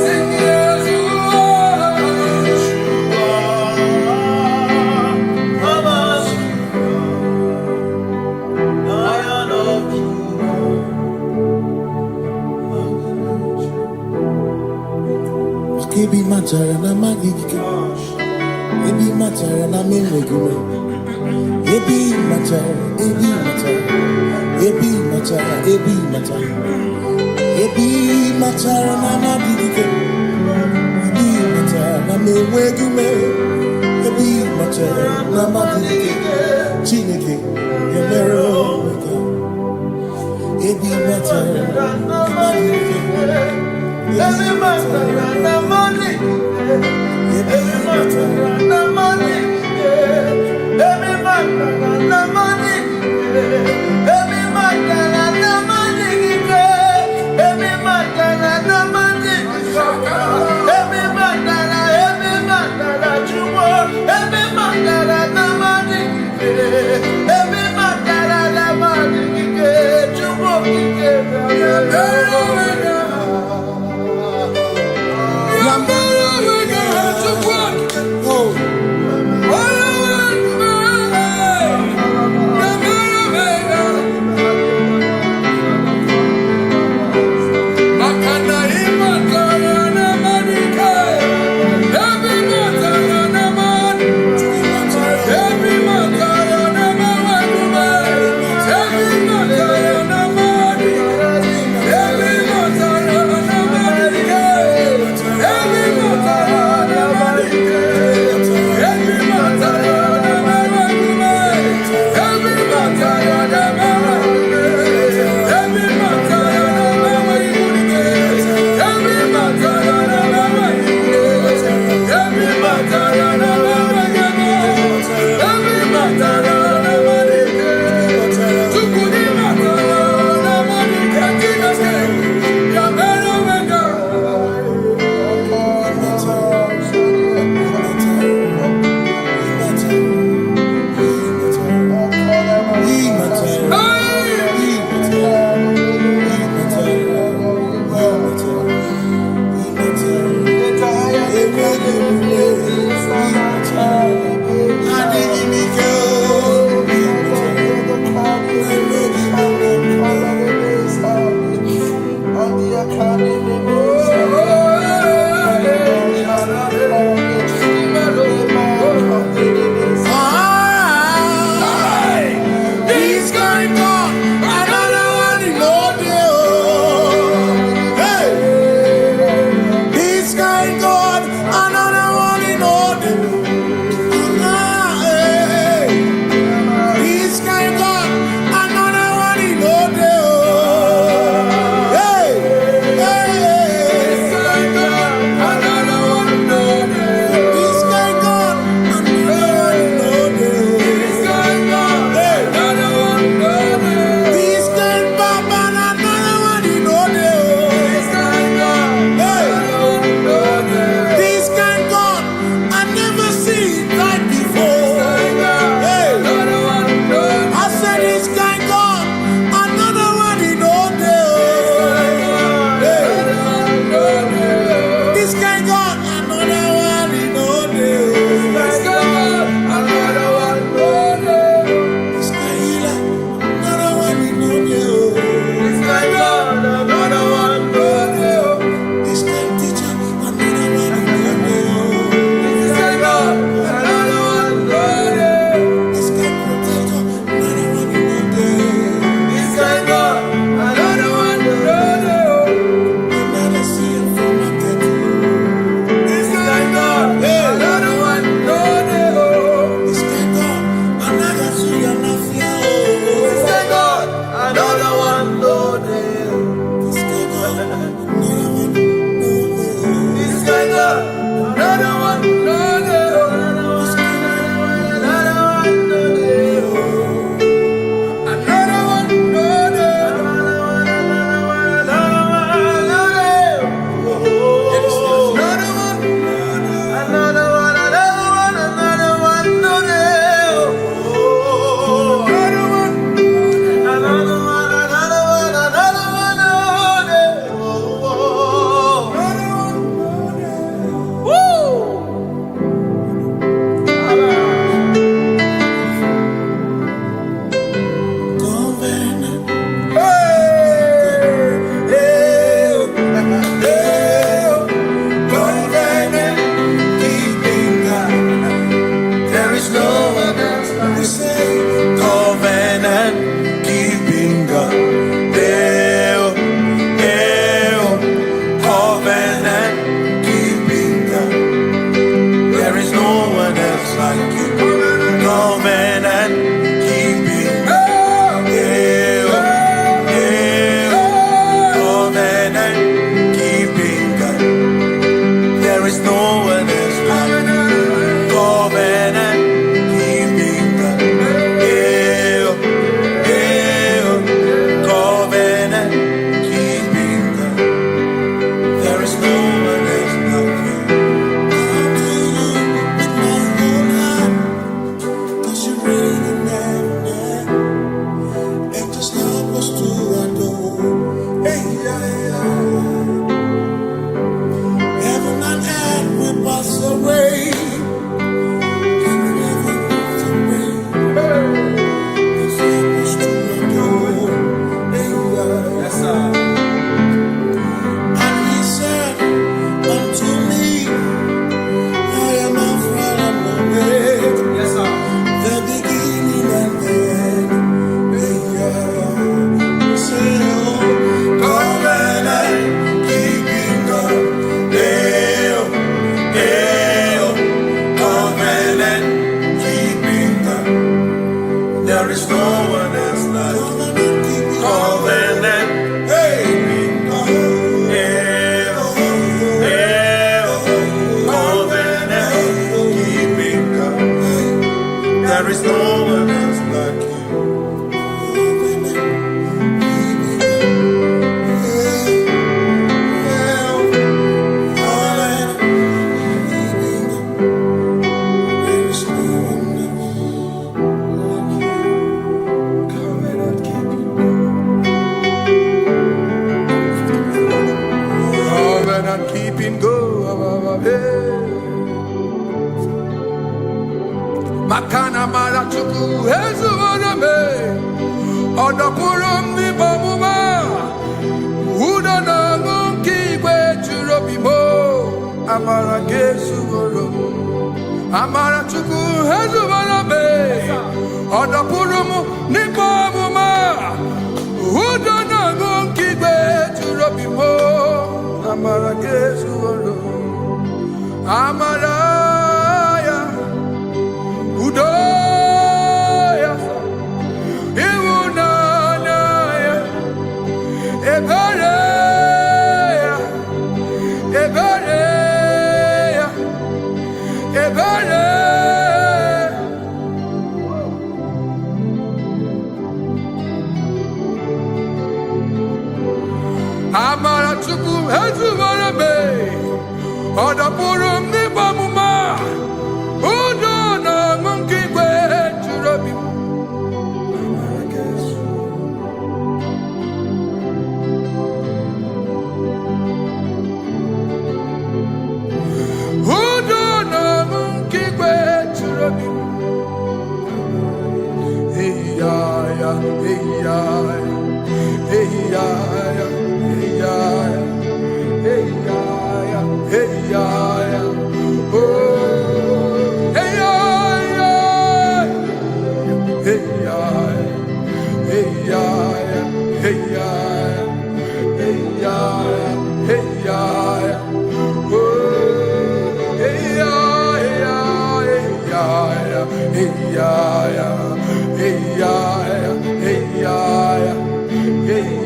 sing Yeshua, Hamashiach, Lion of Judah. Kebi matara na magigike, ebi matara na menwegume, ebi matara, ebi matara, ebi matara, ebi matara, ebi matara na magigike, ebi matara na menwegume, ebi matara na magigike, Chineke yemero wega, ebi matara na magigike. Every matter na money, every matter na money, every matter na money, every matter na money, every matter na money, every matter na chuo, every matter na money, every matter na money, chuo oh. Makana mara chuku hezu waname Odopurum di bamuma Uda na ngunki kwe churobimo Amara gesu woro Amara chuku hezu waname Odopurum di bamuma Uda na ngunki kwe churobimo Amara gesu woro Amara Udoya, Iwunanaya, Ebereya, Ebereya, Ebereya. Amara chuku hezu warame, Odapurum ni bamuma. Hey,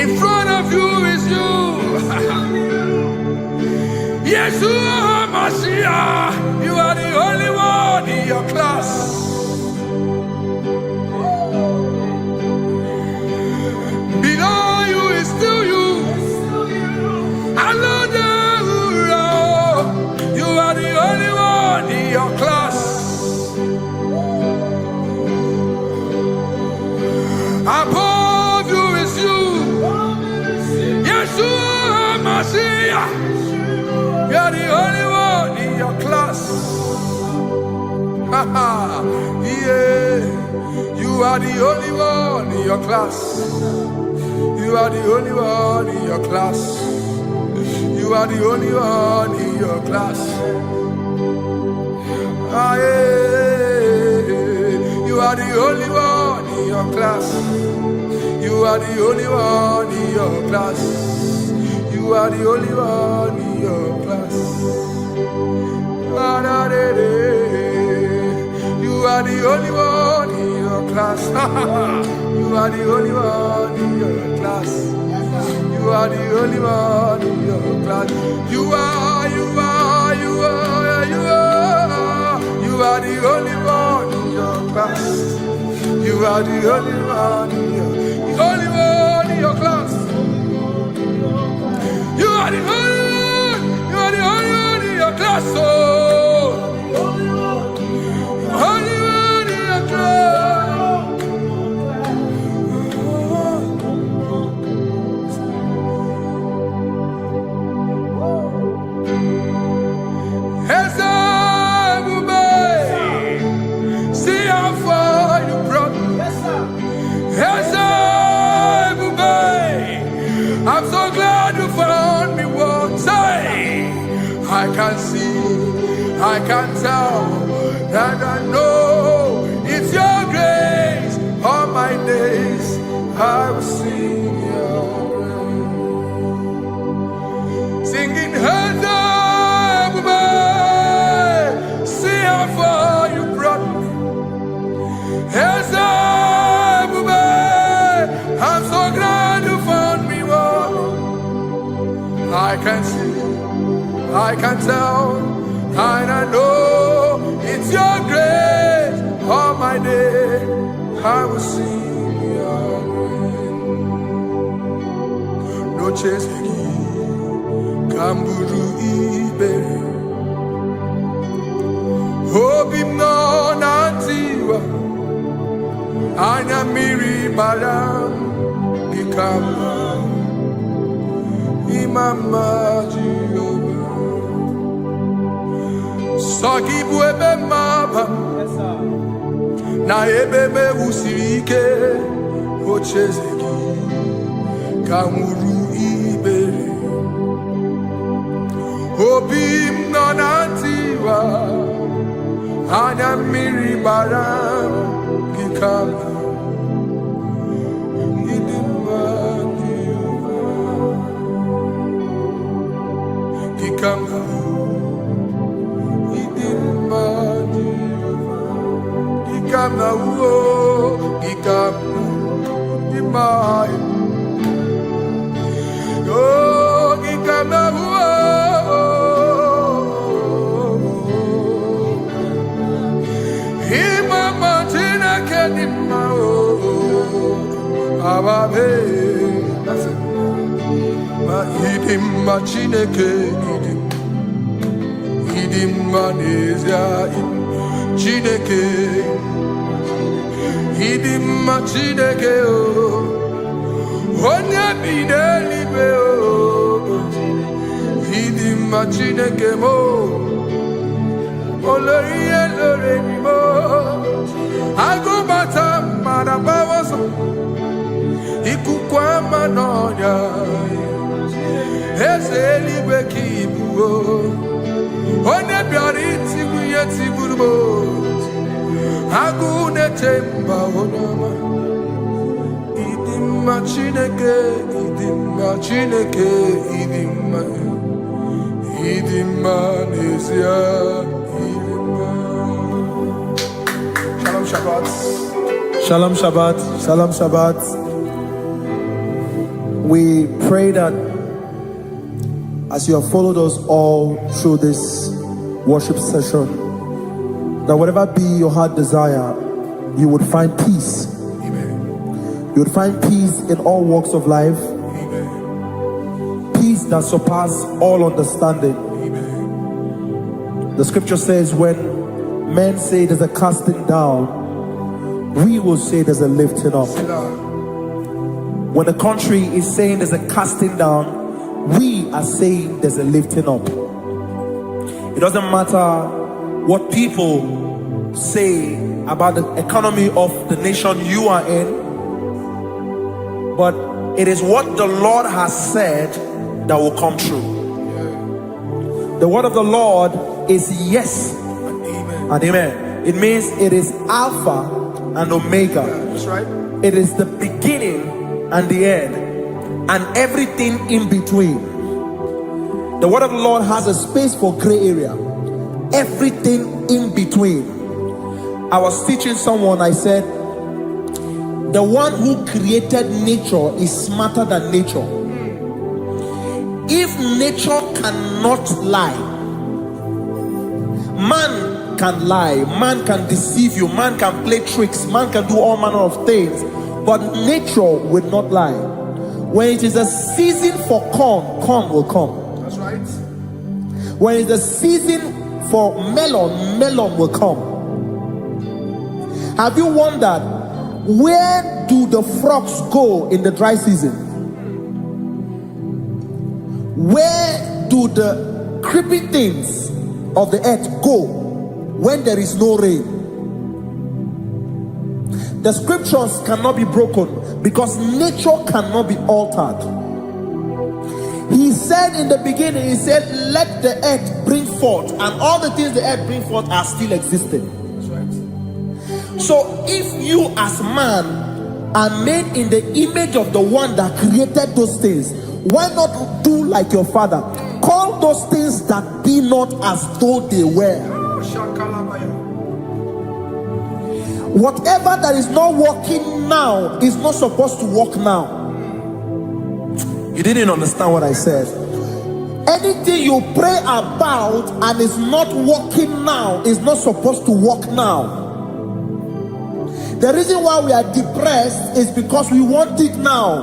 In front of you is you. Yeshua Mashiach, you are the only one in your class. Below you is still you. You are the only one in your class. Above you is you. Yeshua Mashiach, you are the only one in your class. Yeah, you are the only one in your class. You are the only one in your class. You are the only one in your class. Ah, yeah. You are the only one in your class. You are the only one in your class. You are the only one in your class. You are the only one in your class. You are the only one in your class. You are the only one in your class. You are the only one in your class. You are the only one in your class. You are the only one in your class. Oh, only one in your class. See how far you brought me. I'm so glad you found me once. I can see, I can tell, and I know it's your grace. All my days I will sing your praise. Singing, see how far you brought me. I'm so glad you found me one. I can see, I can tell, and I know it's your grace. All my day I will sing your praise. No chase again, Kamburu Iberi. Hope him no nantiwa. Anya miri baram ikama imama Jehovah. Soki buebe maba na ebebe usirike ochezeki kamuru ibere. Obim no nantiwa. Anya miri baram ikama idima Jehovah. Ikama idima Jehovah. Ikama uo ikama my. Oh, Gikamawa. Imama Tina Kenima. Ababe. That's it. Ma idim ma chineke idim. Idim ma nezia chineke. Idim ma chineke o. Onya bideli be o. Idim ma chineke mo. Oloriye lore ni mo. Agubata marabawaso. Ikukwa manonya. Ezeli bekibu. Onya biari tibu yetibu mo. Agune temba onama. Idimma chineke, idimma chineke, idimma nezia, idimma. Shalom Shabbat. Shalom Shabbat. Shalom Shabbat. We pray that as you have followed us all through this worship session, that whatever be your heart desire, you would find peace. Amen. You would find peace in all walks of life. Amen. Peace that surpasses all understanding. Amen. The scripture says when men say there's a casting down, we will say there's a lifting up. When the country is saying there's a casting down, we are saying there's a lifting up. It doesn't matter what people say about the economy of the nation you are in, but it is what the Lord has said that will come true. The word of the Lord is yes and amen. It means it is Alpha and Omega. That's right. It is the beginning and the end, and everything in between. The word of the Lord has a space for gray area. Everything in between. I was teaching someone, I said, the one who created nature is smarter than nature. If nature cannot lie, man can lie, man can deceive you, man can play tricks, man can do all manner of things, but nature will not lie. When it is a season for corn, corn will come. That's right. When it's a season for melon, melon will come. Have you wondered, where do the frogs go in the dry season? Where do the creepy things of the earth go when there is no rain? The scriptures cannot be broken because nature cannot be altered. He said in the beginning, he said, let the earth bring forth, and all the things the earth bring forth are still existing. That's right. So if you as man are made in the image of the one that created those things, why not do like your father? Call those things that be not as though they were. Whatever that is not working now is not supposed to work now. You didn't understand what I said. Anything you pray about and is not working now is not supposed to work now. The reason why we are depressed is because we want it now,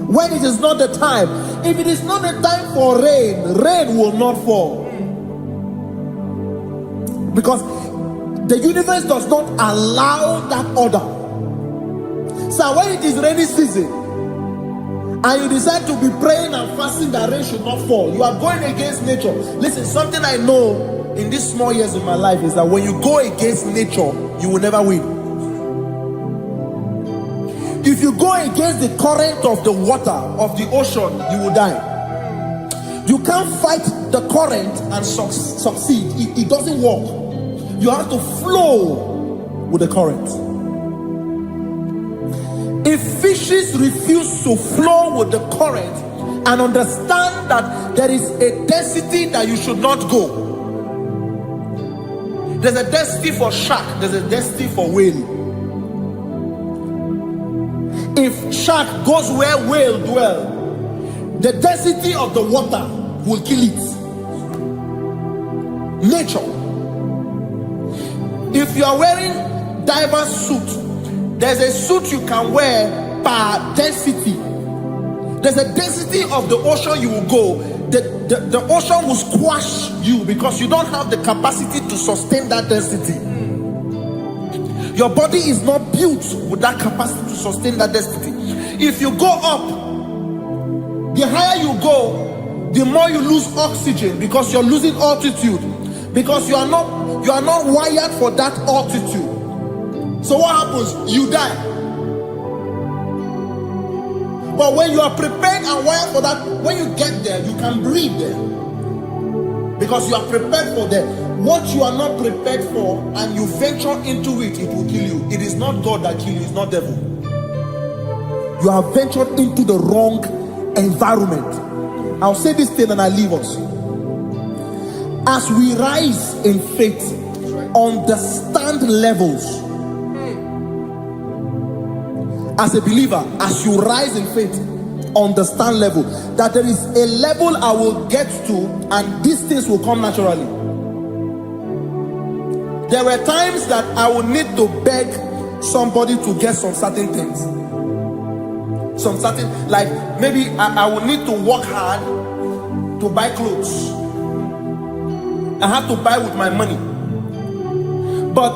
when it is not the time. If it is not the time for rain, rain will not fall, because the universe does not allow that order. So when it is rainy season and you decide to be praying and fasting that rain should not fall, you are going against nature. Listen, something I know in these small years of my life is that when you go against nature, you will never win. If you go against the current of the water of the ocean, you will die. You can't fight the current and succeed. It doesn't work. You have to flow with the current. If fishes refuse to flow with the current and understand that there is a density that you should not go, there's a density for shark, there's a density for whale. If shark goes where whale dwell, the density of the water will kill it. Nature. If you are wearing diver's suit, there's a suit you can wear per density. There's a density of the ocean you will go. The ocean will squash you because you don't have the capacity to sustain that density. Your body is not built with that capacity to sustain that density. If you go up, the higher you go, the more you lose oxygen because you're losing altitude, because you are not wired for that altitude. So what happens? You die. But when you are prepared and wired for that, when you get there, you can breathe there because you are prepared for that. What you are not prepared for and you venture into it, it will kill you. It is not God that kills you, it's not devil. You have ventured into the wrong environment. I'll say this thing and I leave us. As we rise in faith, understand levels. As a believer, as you rise in faith, understand level. That there is a level I will get to and these things will come naturally. There were times that I would need to beg somebody to get some certain things. Some certain, like maybe I would need to work hard to buy clothes. I have to buy with my money. But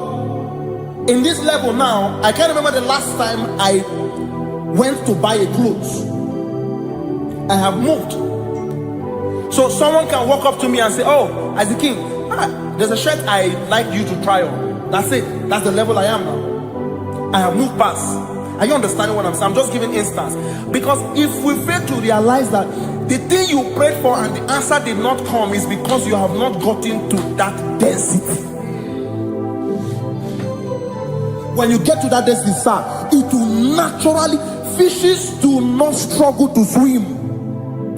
in this level now, I can't remember the last time I went to buy a clothes. I have moved. So someone can walk up to me and say, "Oh, Isaac King, there's a shirt I like you to try on." That's it. That's the level I am now. I have moved past. Are you understanding what I'm saying? I'm just giving instance. Because if we fail to realize that the thing you prayed for and the answer did not come is because you have not gotten to that density. When you get to that density, sir, it will naturally, fishes do not struggle to swim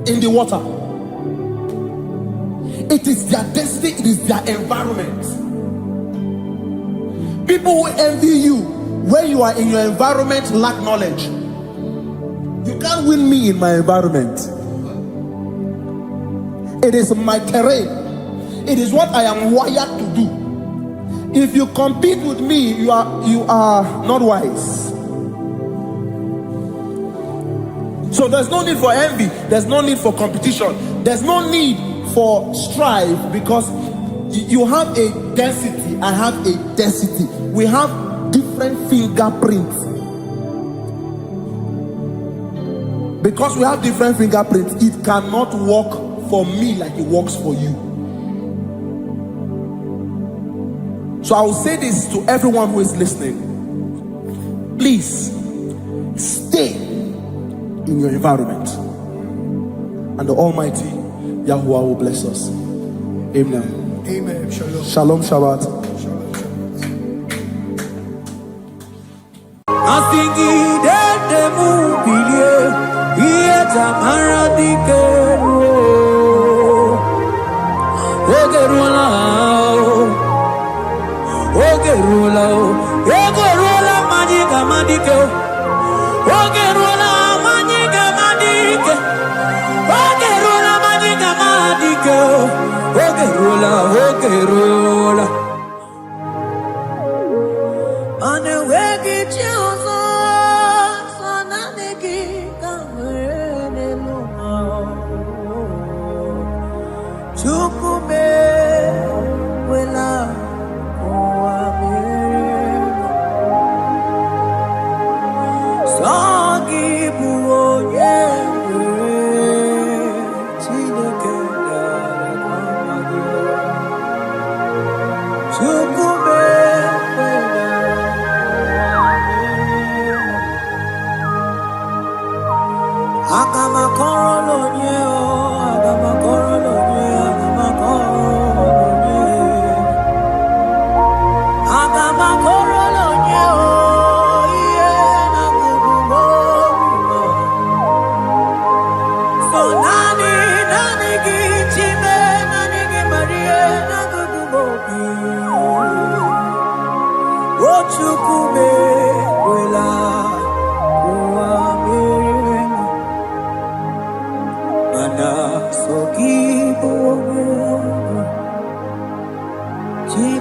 in the water. It is their destiny, it is their environment. People who envy you when you are in your environment lack knowledge. You can't win me in my environment. It is my terrain. It is what I am wired to do. If you compete with me, you are not wise. So there's no need for envy. There's no need for competition. There's no need for strife because you have a density. I have a density. We have different fingerprints. Because we have different fingerprints, it cannot work for me like it works for you. So I will say this to everyone who is listening. Please stay in your environment, and the Almighty Yahuwah will bless us. Amen. Amen. Shalom. Shalom Shabbat.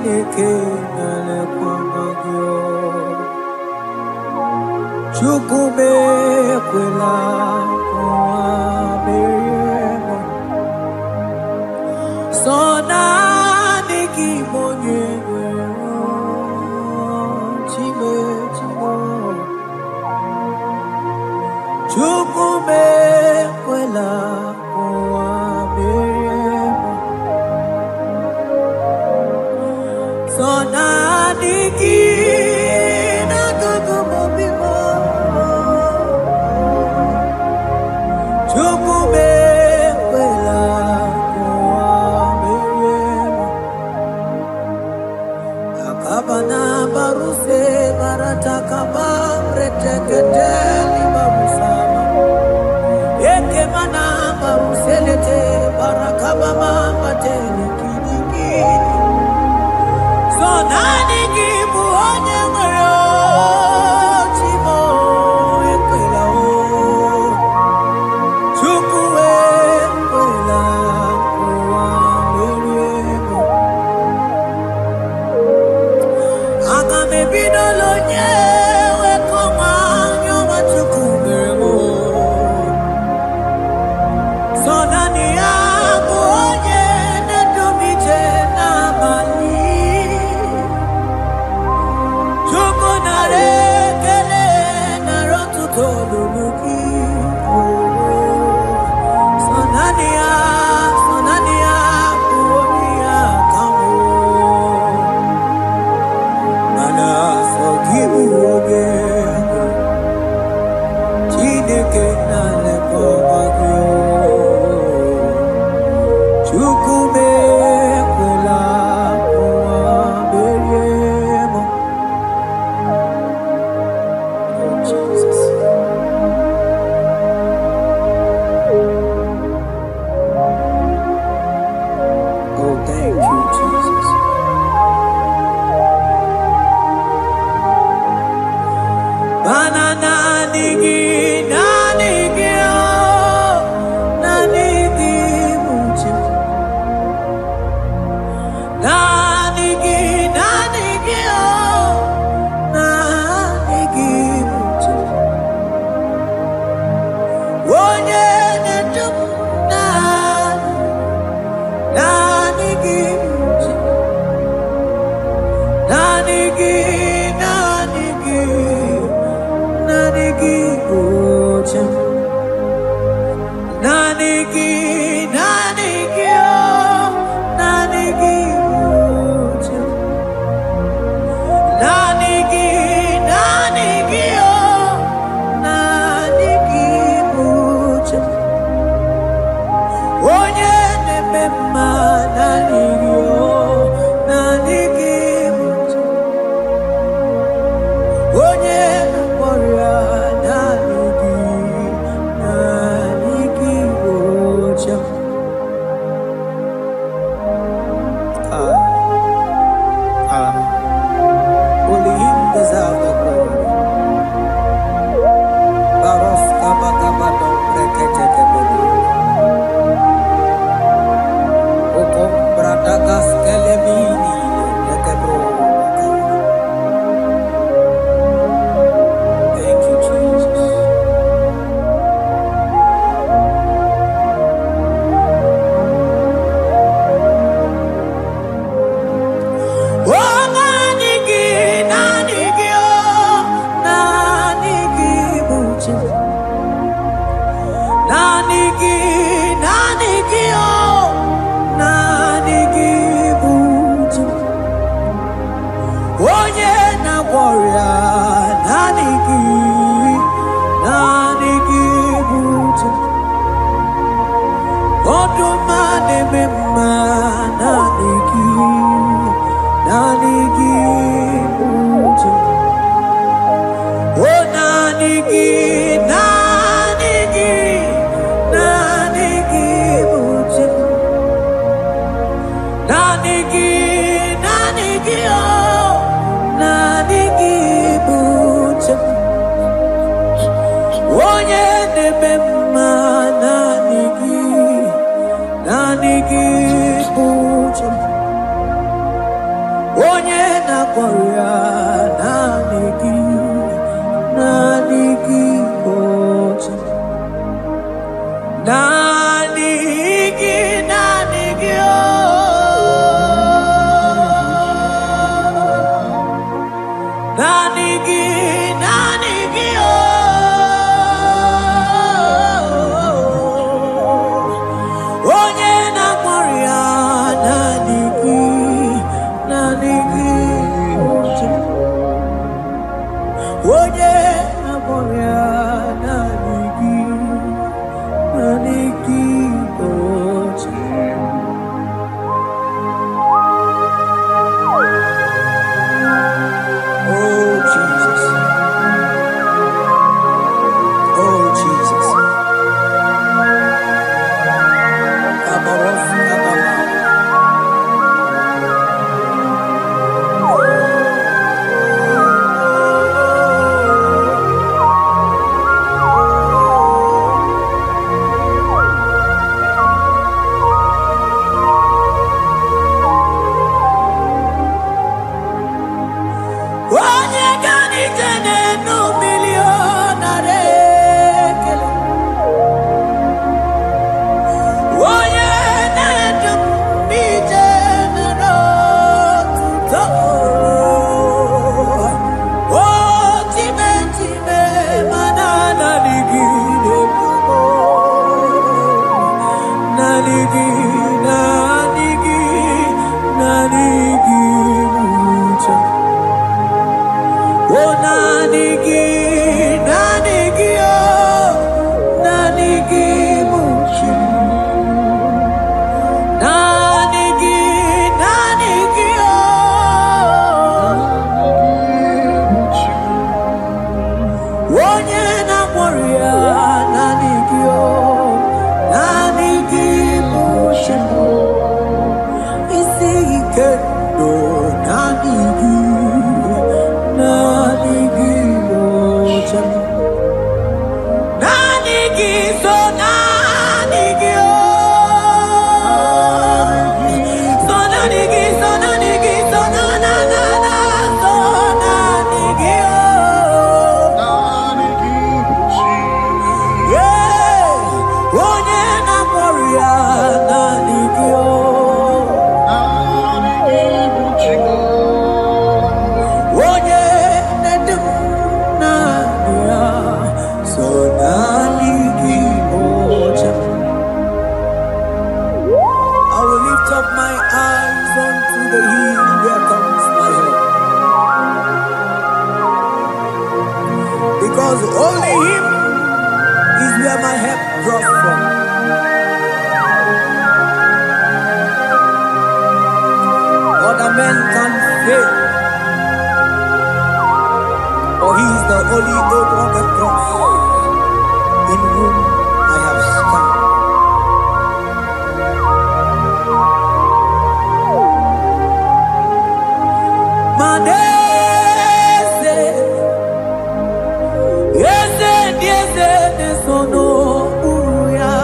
Chineke na-elekwa gị. Chukwu ekwela ụwa merie m. Sọ naanị gị bụ onye nwere Chimo. Chukwu ekwela ụwa merie m. Sọ naanị gị na-agụgụ m obi m. Chukwu ekwela ụwa merie m. Akabana baruse baratakaba retekete libabusama. Ekemana baruselete barakaba mamatele kidikidi. So nani gị bụ onye nwere Chimo ekwela o. Chukwu ekwela ụwa merie m. Aga m ebido lonye wekọma nyọma Chukwu mere m. So nani ya bụ onye na-edumije n'abalị. Chukwu nara ekele nara ọtụtụ olulu gị. So naanị ya bụ onye ya ka m hụ. Mana sọ gị bụ oge Chineke na-elekọta gị. Chukwu ekwela ụwa merie m. Oh, Jesus. Oh, thank you, Jesus. Banana nigi, oh, nanigi mucho. Nanigi, oh, nanigi mucho. Onye netum nanigi mucho. Nanigi mucho. Nanigi, oh, nanigi mucho. Nanigi, oh, nanigi mucho. Onye na-eme mma nanigi, oh, nanigi mucho. Onye na-akpọrọ nanigi mucho. Only him deserves the glory. Baros kabakabado breketekebebe. Okom bradagas kelemini lekebro. Thank you, Jesus. Oh, nanigi, oh, nanigi mucho. Nanigi, oh, nanigi mucho. Onye na-agwọrịa nanigi mucho. Ọdụma na-eme mma nanigi mucho. Oh, nanigi mucho. Nanigi, oh, nanigi mucho. Onye na-eme mma nanigi mucho. Gloria, Naniki, Ocha. Naniki, oh. Naniki, oh. Onye na Gloria, Naniki, Ocha. Onye na Gloria, Naniki, Ocha. Oh Jesus. Oh Jesus. Abarof, Abama. Onye gani jene no millionare kele. Onye nedum mi jene no tuto. Oh time manana nigi nebumo. Nanigi mucha. Oh, Naniki, oh, Naniki, muchi. Naniki, oh. Onye na Gloria, Naniki, oh, Naniki, muchi. Isi kendo, Naniki. Naniki, so Naniki, oh. So Naniki, so Naniki, so so Naniki, oh. Yeah, onye na Gloria, Naniki, oh. Onye nedum nania, so Naniki, Ocha. I will lift up my eyes unto the hill where comes my help, because only Him is where my help draws from. Other men can fail, for He is the only hope of the cross, in whom I have stand. Manese, yese, nesono uya.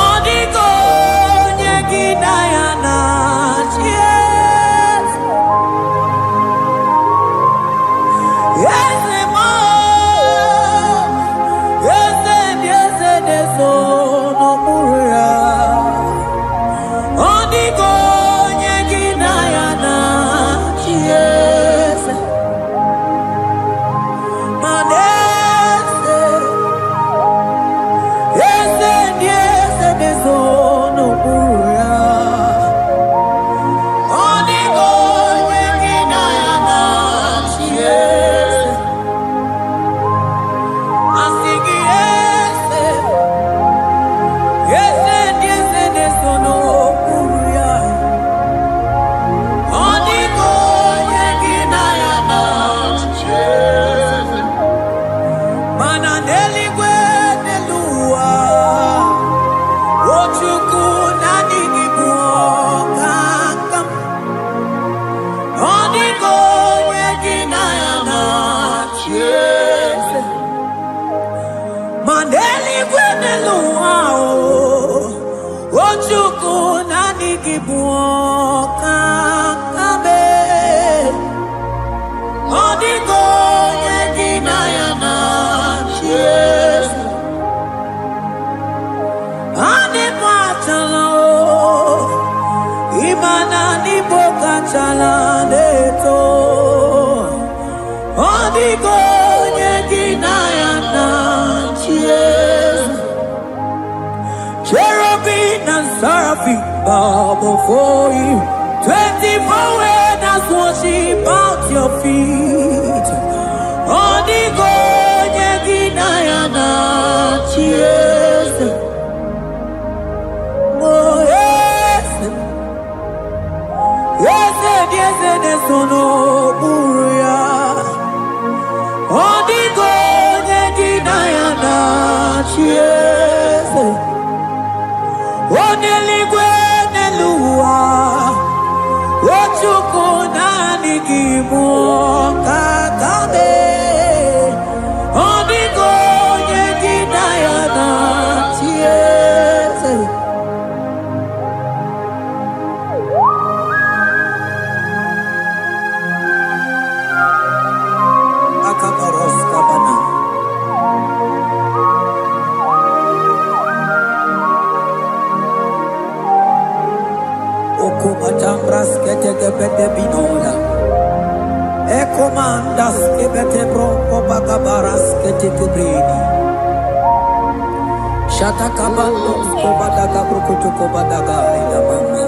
Odiko nyekina yana chies. Yese mo, yese, nesono uya. Odiko nyekina yana chies. Manese, yese, nesono uya. Odiko nyekina yana chies. Asigi yese, nesono uya. Odiko nyekina yana chies. Mananeli gwenelua, ochuku nanigi buokakam. Odiko nyekina yana chies. Maneli gwenelua, ochuku nanigi buokakam. chalaneto Odigo Yeginayana Cheers Cherubim and seraphim bow before you 24 elders worship at your feet Odigo Yeginayana Cheers Oh yes Yes, yes, yes, no buria. Odigo Yeginayana Cheers. Oneligwe Nelua. Ochuko Nanigimu Kakabe. Odigo Yeginayana Cheers. Okubachambras ketegepete binola. Ekomandas kebete bronco bagabaras ketekebrini. Shatakabandos kobadaga brukutu kobadaga ilamama.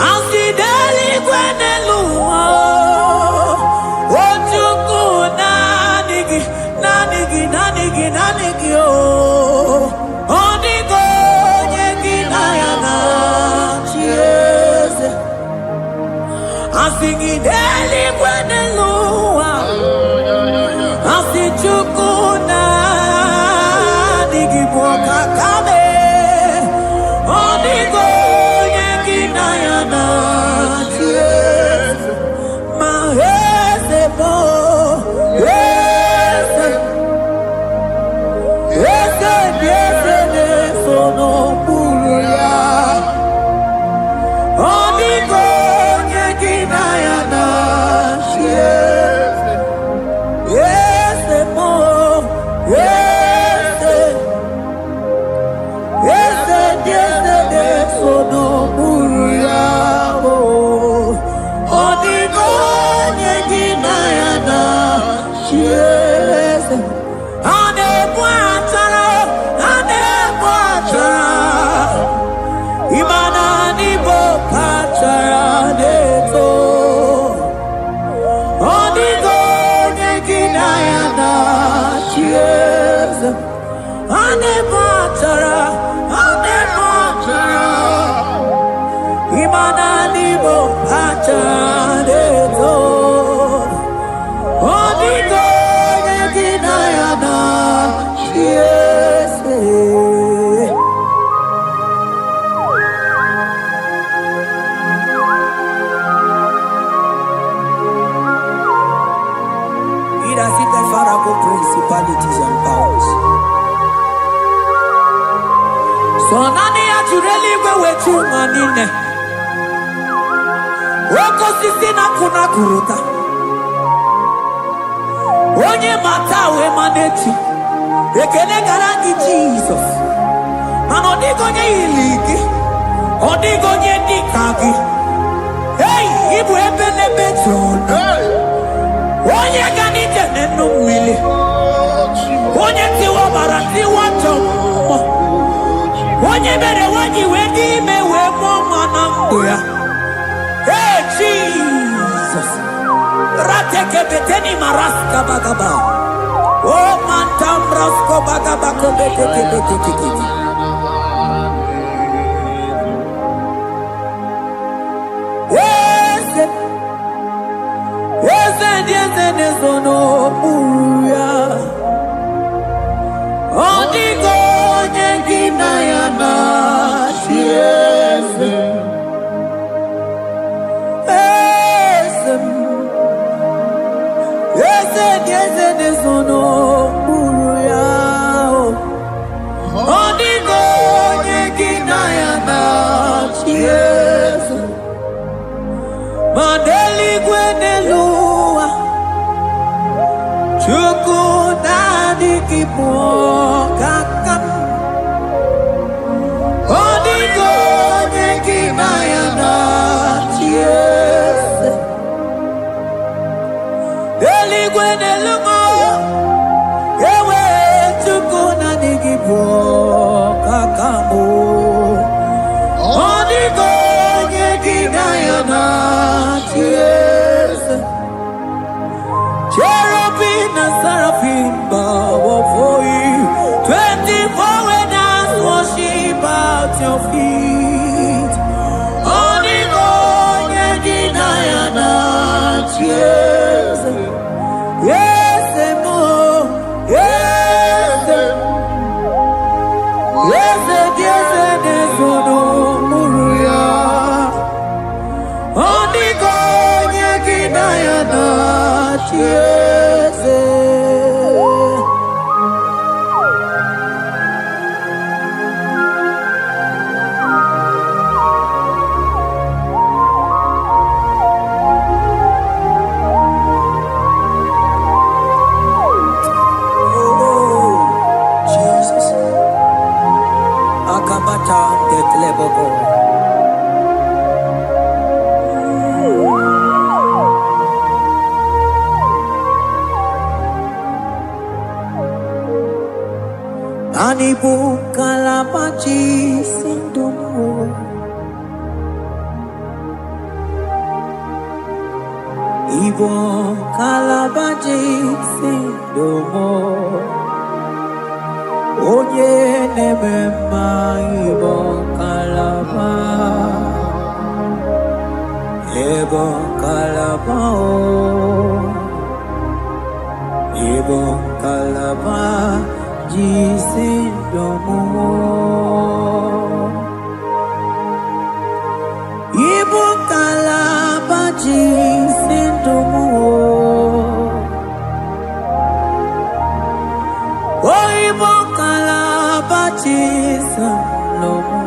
Asideli kwenelua. Ochuku nanigi, nanigi, nanigi, nanigi oh. Odigo Yeginayana Cheers. Asigideli kwenelua. Asichuku nanigi bwakakabe. Odigo Yeginayana Cheers. Mahese bo. Principalities and powers. So nani actually go with you manine. Woko sisi na kuna kuruta. Onye matawe maneti. Ekene garangi Jesus. Mano digo nye iligi. Odigo nye dikagi. Hey, ibu ebele beton. Onye ganite nenu mili. Onye tiwa barati wachomo. Onye bere wanyi wedi mewe mwana mbuya. Hey Jesus. Rateke beteni maraska bagaba. Oh mantambrasko bagaba kobeteke beteke. Yes, no buya. Odigo Yeginayana Cheers. Yes, no buya. Odigo Yeginayana Cheers. Mandeli Gwenelua. Chuku nadi kipo kakam. Odigo Yeginayana eligwe n'elumo ewe Chukwu na gị bụ ọkaka m ọ dịghị onye gị na ya na-achị eze cherubim and seraphim bow before you 24 elders worship at your feet ọ dịghị onye gị na ya na-achị eze eze m eze eze gị eze na-ezo n'okpuru ya ọ dịghị onye gị na ya na-achị eze Jesus akabata dekleboko Anibu kalabachi sindomo Ibo kalabachi sindomo Oye nemema ibo kalaba Ibo kalaba Ibo kalaba Jisindomo Ibo kalaba jisindomo Oh Ibo kalaba jisindomo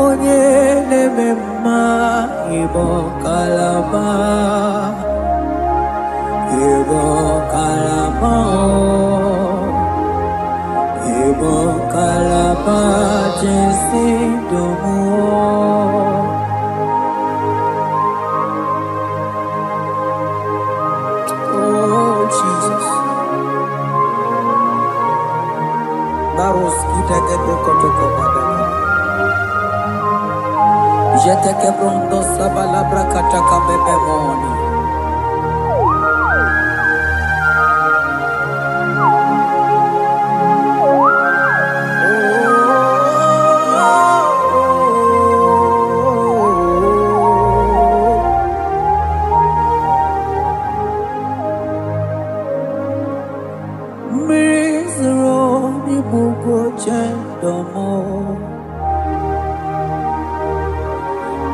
Onye nemema Ibo kalaba Ibo kalaba Ibo kalaba jisindomo Oh Jesus Baros kitake brokotoko badana Jeteke brondo sabala brakataka bebemoni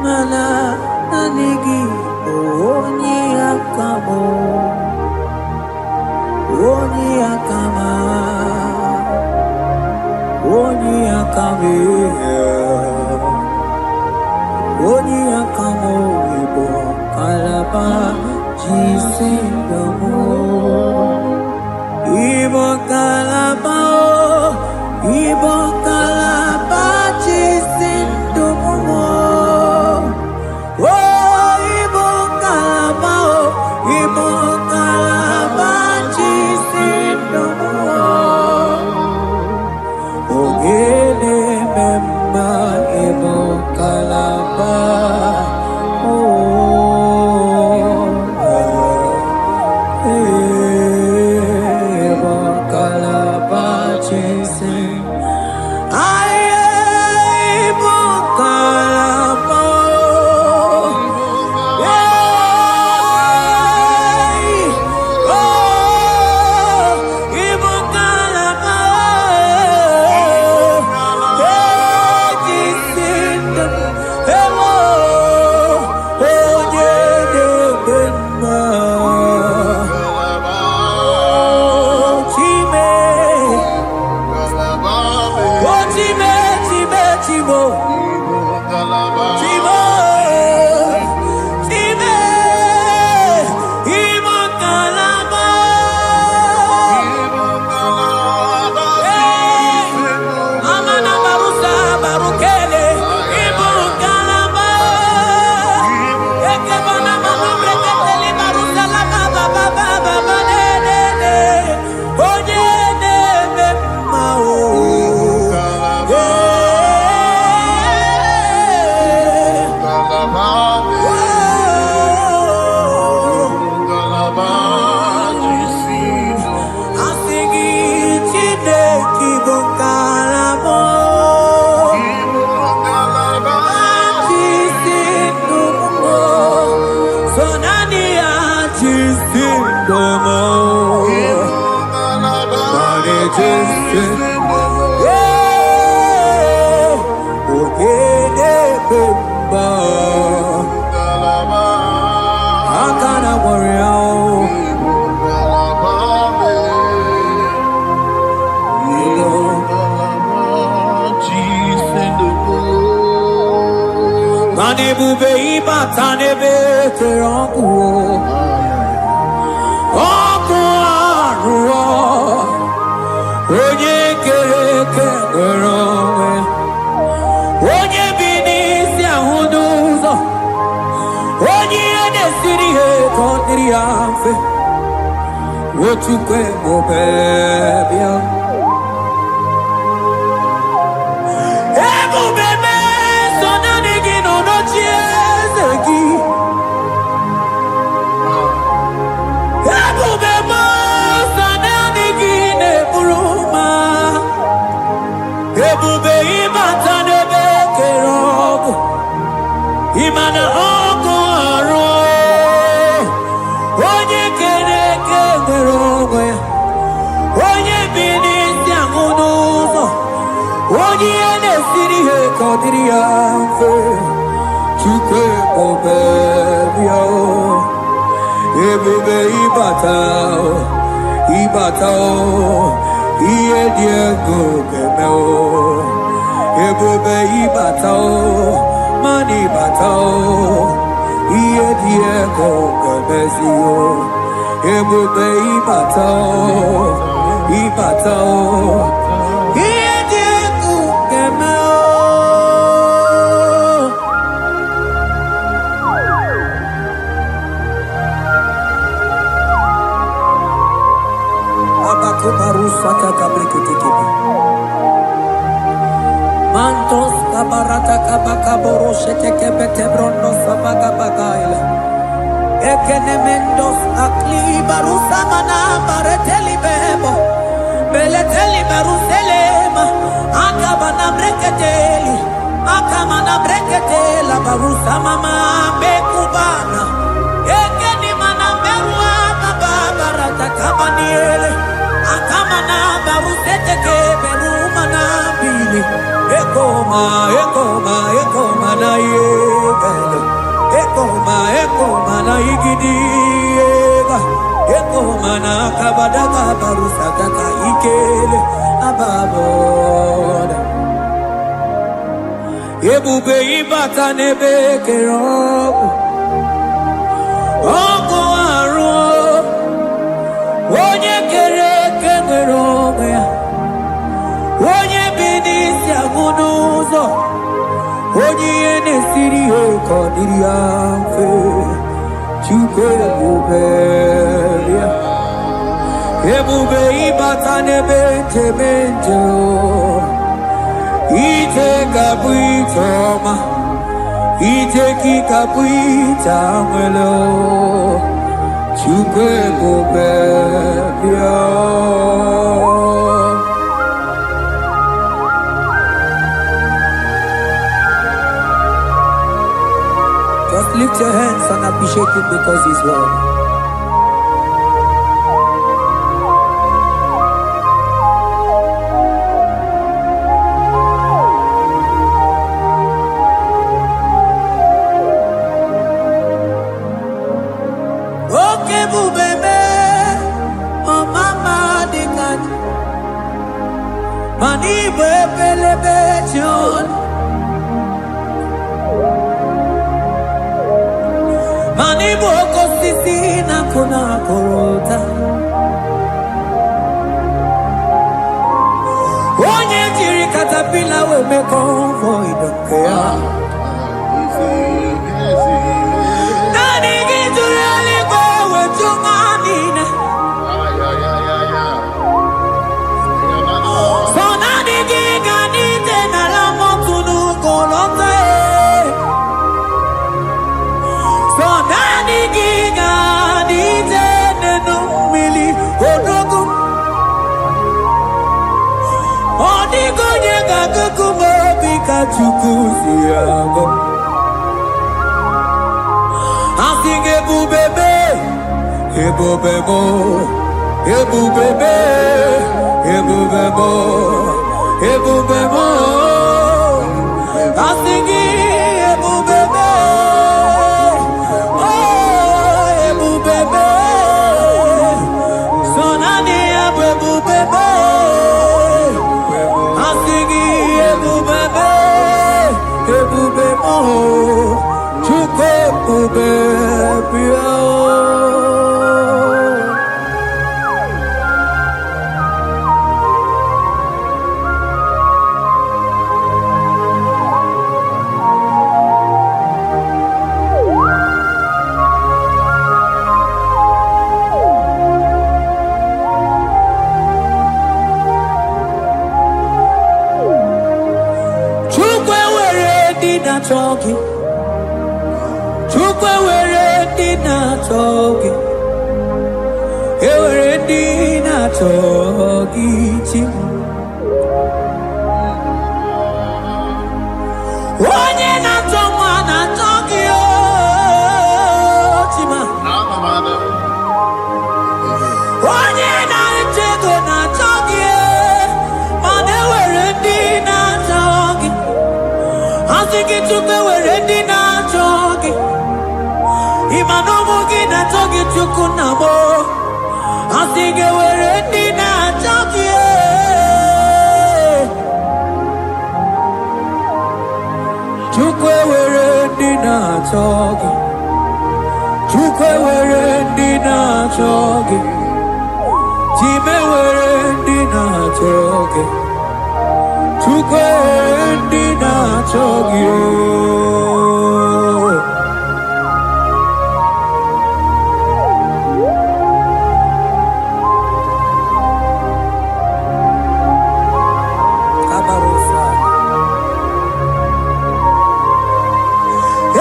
Mana nanigi onye akamo onye akama onye akame onye akamo ibo kalaba jisindomo ibo kalaba jisindomo What you can go, baby? Ebo bebe, so na nigi no no chiezegi. Ebo bebe, so na nigi ne buruma. Ebo be imata ne be kerogo, imana ogo aro. Onye kere kerogo ya, onye bini siamunuzo. Onye ene siri he kodiri amfe, chukwe obebio, ebube ibatao, iye diego kemeo, ebube ibatao, mani batao, iye diego kemezio, ebube ibatao. Mantos kabarata kabakaboro sheteke betebrondo sabaga bagaila. Ekenemendos akli barusa mana bareteli bebo. Beleteli baruselema. Akabana breketeli. Akamana breketela barusa mama bekubana. Ekeni mana berua babarata kabaniele. Akamana baruseteke berumana bili. Ekoma na yegale. Ekoma na igidiega. Ekoma na kabadaga barusataka ikele ababoda. Ebube ibata nebe kerogo. Oko aro. Onye kere kerogo ya. Onye binisi agunuzo. Onye ene siri he kodiri amfe. Chukwe bubelia. Ebube ibata nebe temenjo. Ite kabuitoma. Ite kikabuita mwelo. Chukwe bubelia. Just lift your hands and appreciate him because he's worthy. Okay, bubebe, oh mama dikat, mani bebelebe John. Mani boko sisi na kuna korota. Onye jiri katapila we me convoy don't care. Nani gidurali go we jumanina. So nani gigani te na la motunu kolota. So nani gigani te no mili odogu. Odigo nyega kukumo bika chukusiago. Asinge bubebe, ebubebo, ebubebe, ebubebo, ebubebo. I sing ebubebe, oh ebubebe, sonani ebubebe. I sing ebubebe, ebubebo, chukwe ebubebe. Talking, Chukwe we're talking, we're talking. One in a tongue, a talking, Chima. One in a chicken, a talking, and we're talking. I think it took away ready now talking. Imanomogi na talking to Kunamo. I think we're ready now talking. Took away ready now talking. Took away ready now talking. Time we're ready now talking. Tukwendi na chogio. Kabarusa.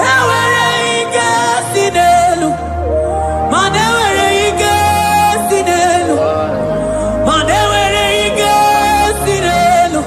Ewere ike sinelu, manewere ike sinelu, manewere ike sinelu.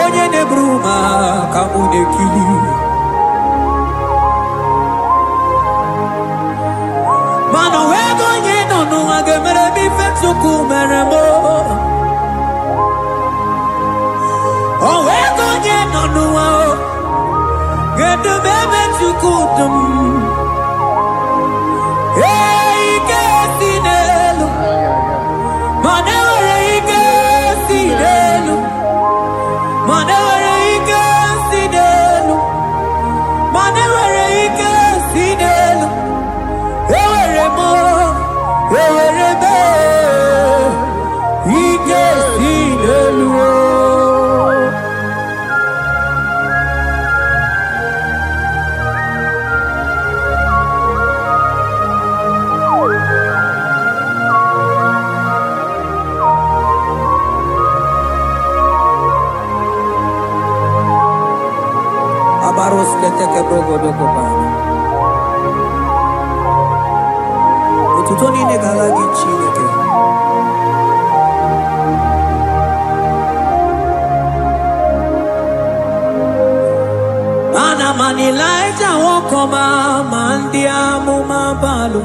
Onye ne bruma kamune kili. Mano wego nye no no agemere mi fetsu kumere mo. Oh wego Get the baby to cook them. Hey, get in it. Manera, get in it. Manera, get in it. Manera, get in it. Hey, more. Hey, bear. He gets in it. Abaros que te quebró godo copano. Ututoni negala gichine ke. Ana manilaita wokoma mandia mumabalo.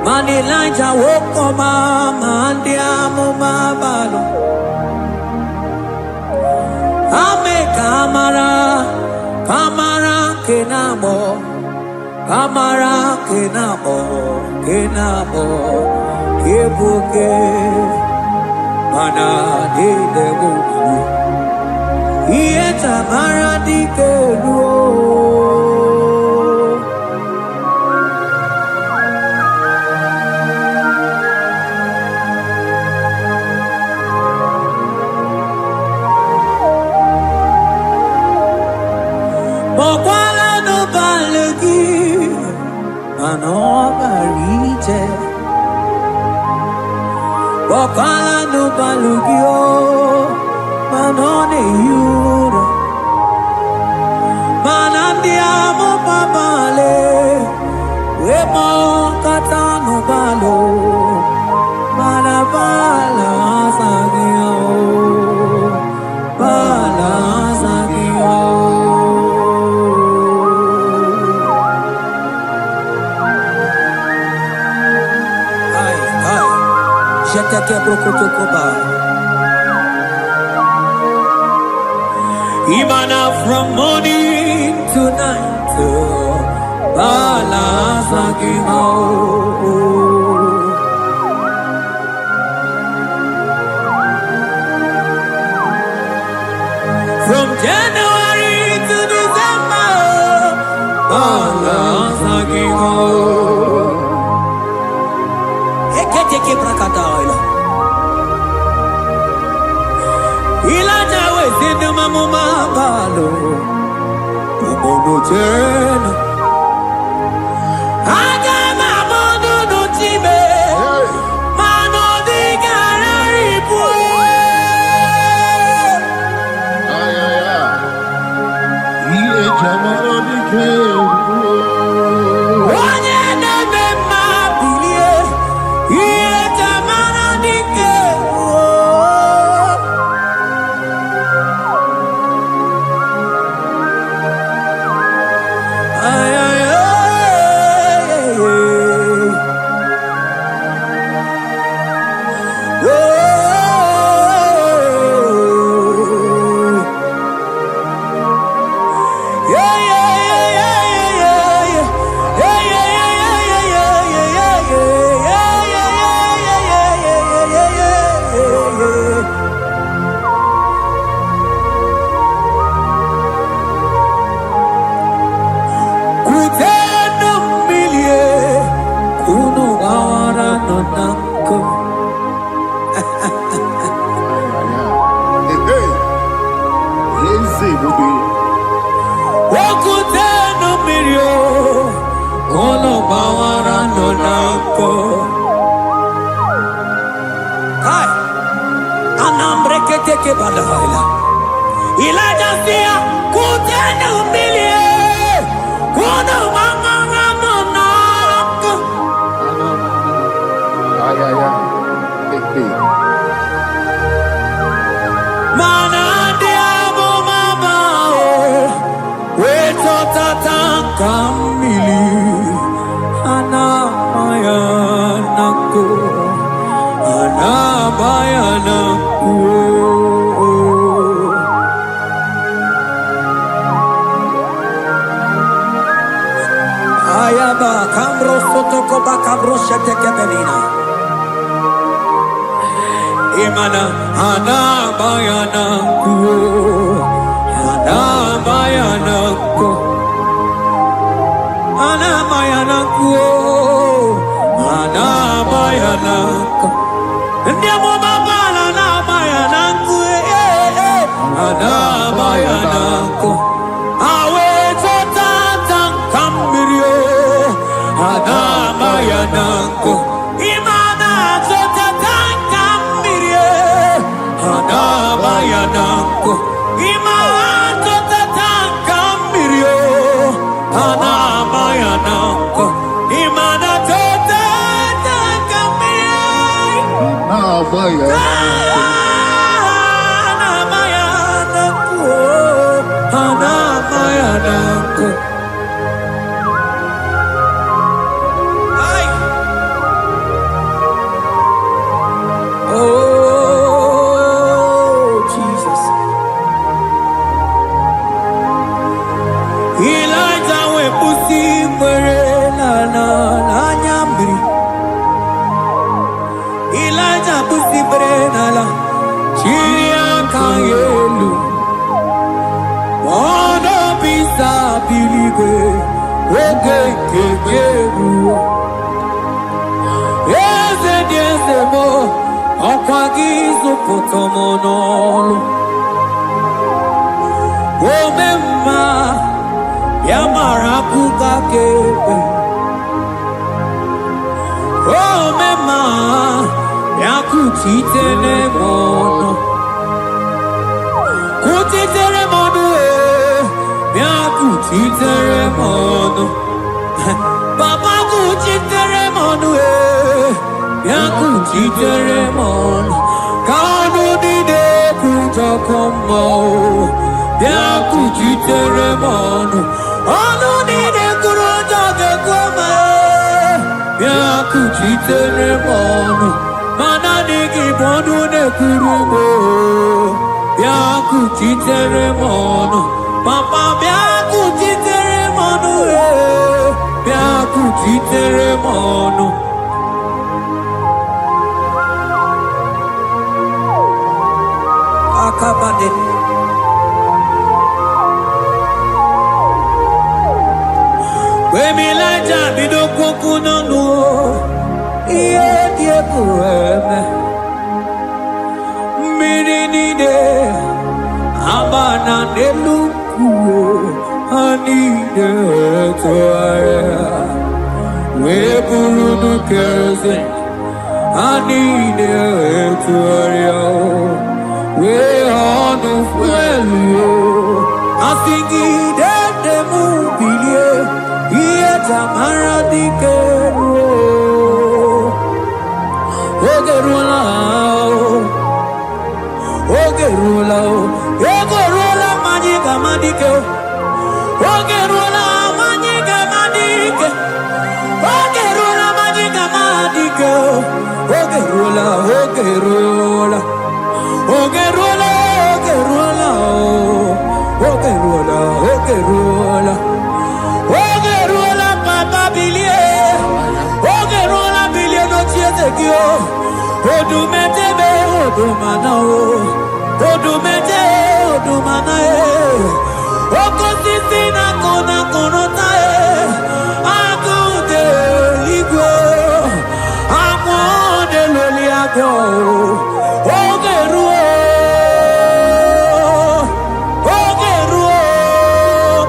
Manilaita wokoma mandia mumabalo. Ame kamara, kamara kenamo, kamara kenamo, kenamo, kebuke, mana di debuku, iye tamara di keluo. Mokwala no balegi, mano barite. Mokwala no balugio, mano ne yura. Manandiamo babale, wemo katano balo, manabala sagio, bala sagio. Jeteke brokotokoba. Imana from morning to night, bala sagimo. From January to December, bala sagimo. Eketeke brakadaila. Ilaja wezinu mamuma balo. Umono tena. Aga mamono no time. Mano di gararipue. Iye jamaro di kebu. Onye neme mabilie. Iye jamaro di kebu. Ay, ay, ay, ay, ay. Take balaila. Ilaja sia kutena umilie. Kuno mama nak. Mana dia mo mama. Weto tata kamili. Ana maya nakku. Ana maya nakku. kabrosha tekebelina. Imana ana bayana ku, ana bayana ku, ana bayana ku, ana bayana ku. Ndiamo baba ana bayana ku, ana bayana ku. Awe tata kambirio, ana bayana ku. Imana tata kambirio, ana bayana ku. Imana tata kambirio, ana bayana ku. Imana tata kambirio, ana bayana ku, ana bayana ku. Ay. Oh, Jesus. Elijah we pusi mwere na nyambri. Elijah pusi mwere na la chiria kayelu. Mono bisa biligwe oge kejeru. Eze diese mo okwagizu potomonolo. Omemma yamara kukakebe. Omemma yakutitene mono. Kutitere mono yakutitere mono. Baba kutitere mono yakutitere mono. Kanu dide kutokomo yakutitere mono. Anu dide kurotoke kome yakutitere mono. Mana digi bodu ne kurumo yakutitere mono. Papa yakutitere mono yakutitere mono. Akabade. Wemilaja bidoko no iye die kueme mirinide abana neluku anide toaya we burudu kerze anide toaya we honu fuelio asingi de mubilie iye tamara dikero. Ogerula magiga madike. Ogerula magiga madike. Ogerula magiga madike. Ogerula. Ogerula papa bilie. Ogerula bilie no chiezekio. Odumetebe odumana o. Odumete odumana e. Okosisi na kona konota e. Akude ligwe. Akwode loli akwo. Ogeruo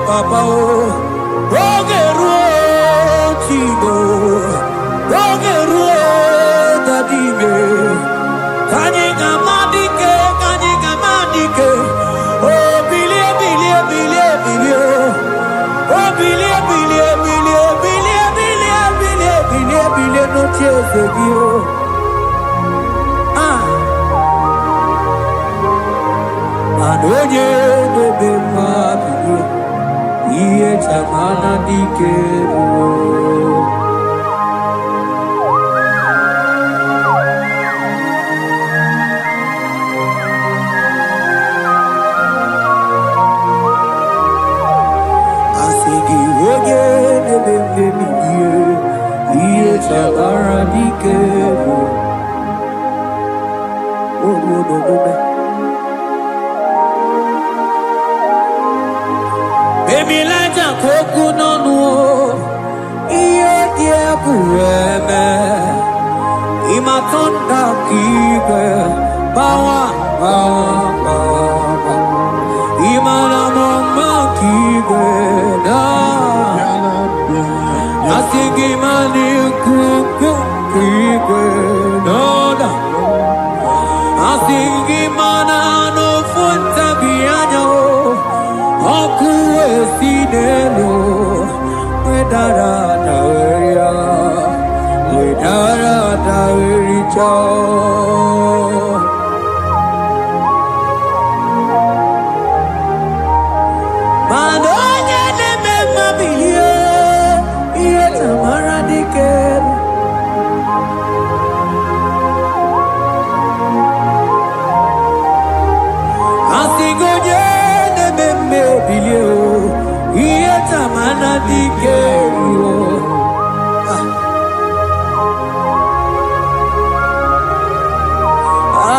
papa o. Ogeruo chigo. Ogeruo dadime. Kanyika madike. Oh, bilie. Oh, bilie, no tears of you. Manonye bebe mabili. Iye chamana dikeru. Iye chamana Emilaja koku nonu iye die kueme imatonda kibe bawa imana mama kibe na asigi mani kuku kibe na asigi mana no funta bianyo Okuwe sinelo, wedara taweria, wedara tawericha. Madonya neme mabiye, iye tamara dikel. Asigoje neme bilio, iye tamara dikel.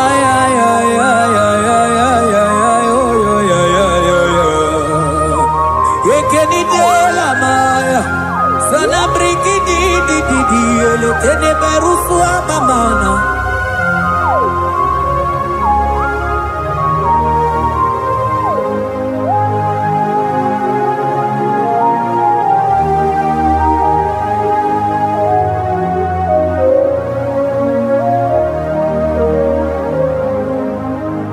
Ay ay ay ay ay ay ay ay oh yo yo yo yo yo. Yekeni de la maya, sana briki di ele tene berusu amamana.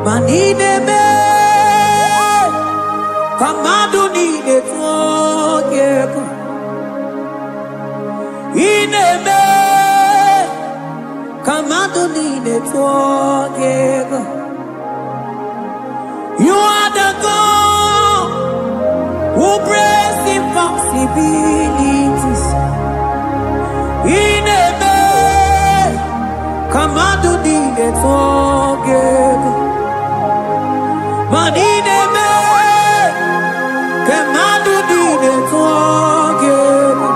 Manine me, kamadu ni de tuogeko. Ine me, kamadu ni de tuogeko. You are the God who breaks impossibilities. Ine me, kamadu ni de tuogeko. Manine me, kemadu dine tuogeko.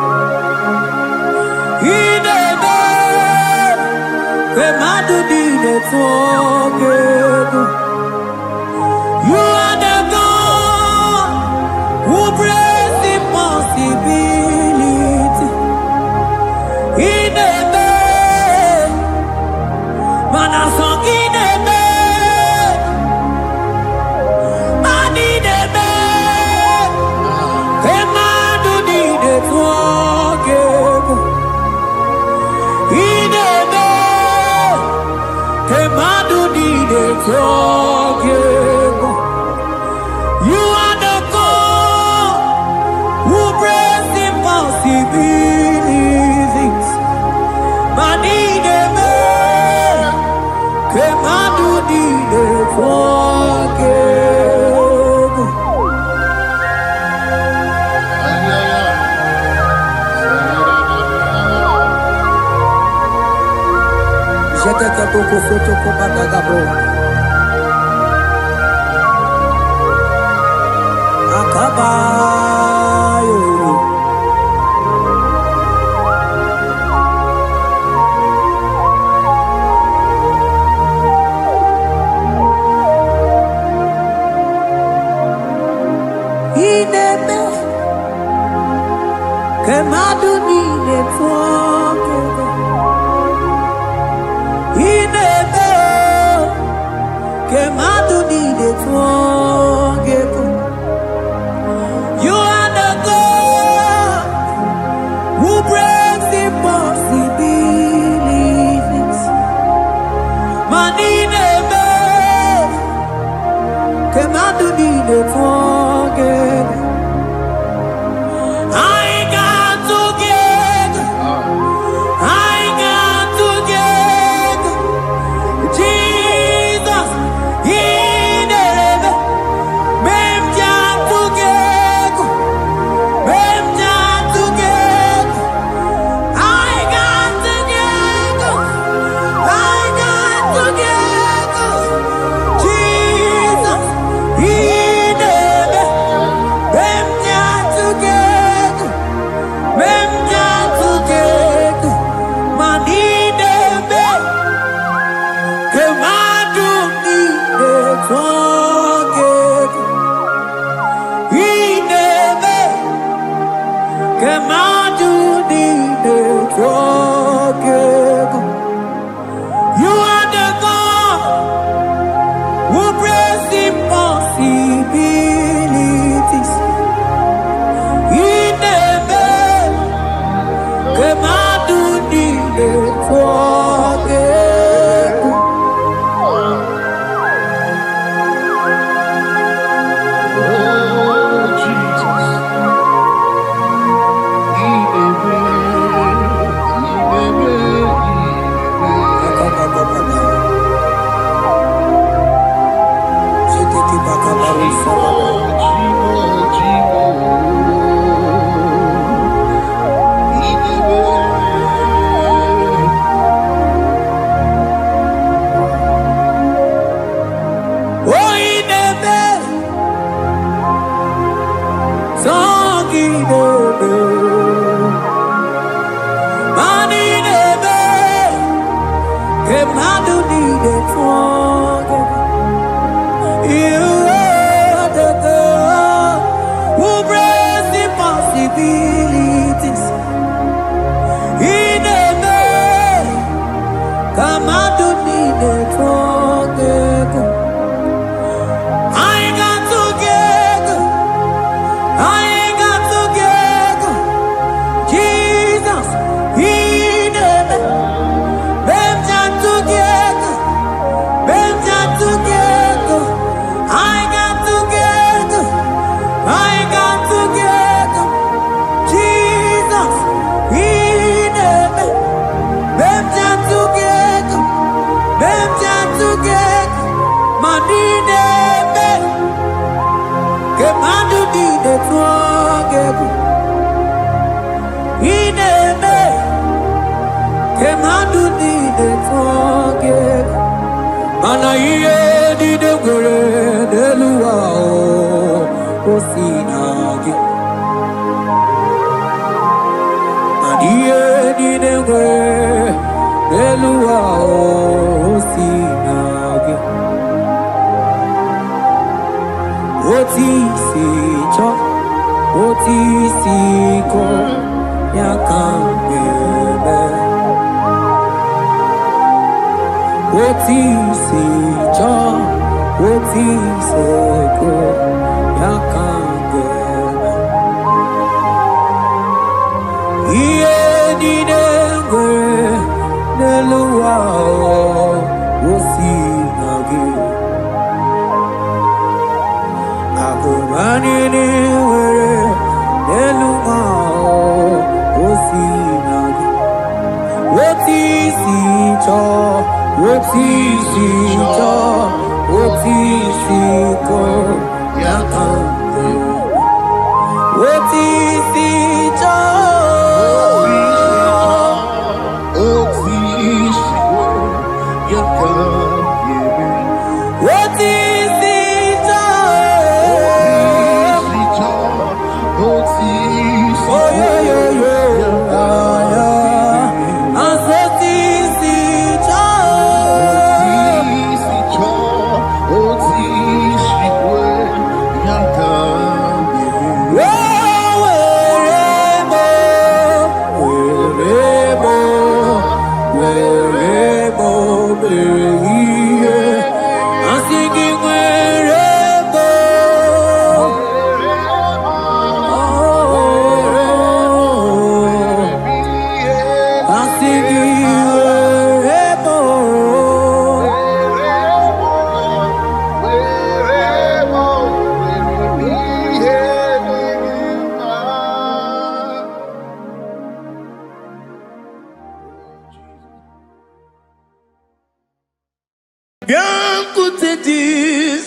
Ine me, kemadu dine tuogeko. You are the God who breaks impossibility. Ine me, manasong ine me. You are the God who breaks impossibilities. Manine me, kemadu dide tuogeko. Jete ke boko soto ko badagabo. Akabayo. Ineme kemadu dine tuogeko. Ineme kemadu dine tuogeko. You are the God who breaks impossibilities. Manine me, kemadu dine tuogeko. I got together forget. You are the God who brings impossibilities. In the bed, come out to the forget.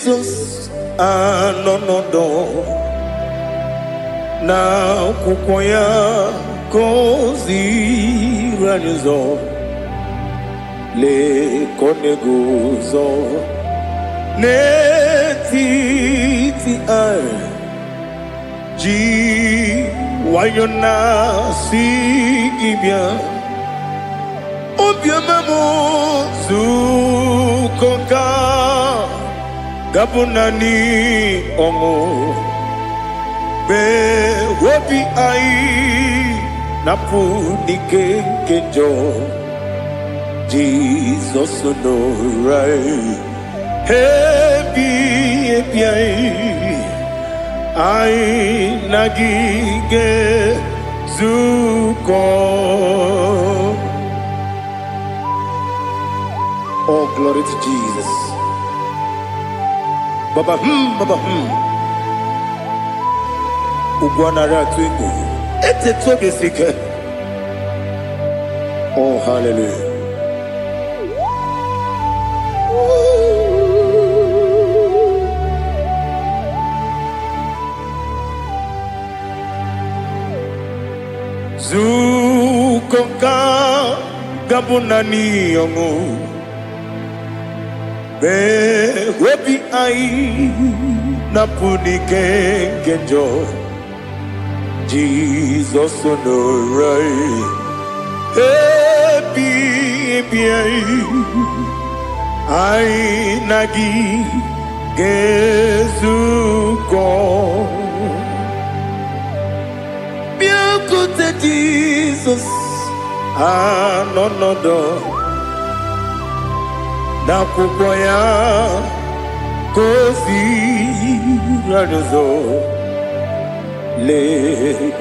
Jesus, na kukwaya kozi ranizo le koneguzo ne titi ai ji wayona sigibia obiamamu zukoka gabunani omo be wobi ai napu dike kejo Jesus no right happy I nagige zuko. Oh, glory to Jesus. Baba Ugwanara twingu. Ete tobe sike. Oh, hallelujah. Zukoka gabunani yongu be webi ai napuni kenjo Jesus no right happy ai nagi gezuko Jesus, no na kukoya kosi radozo le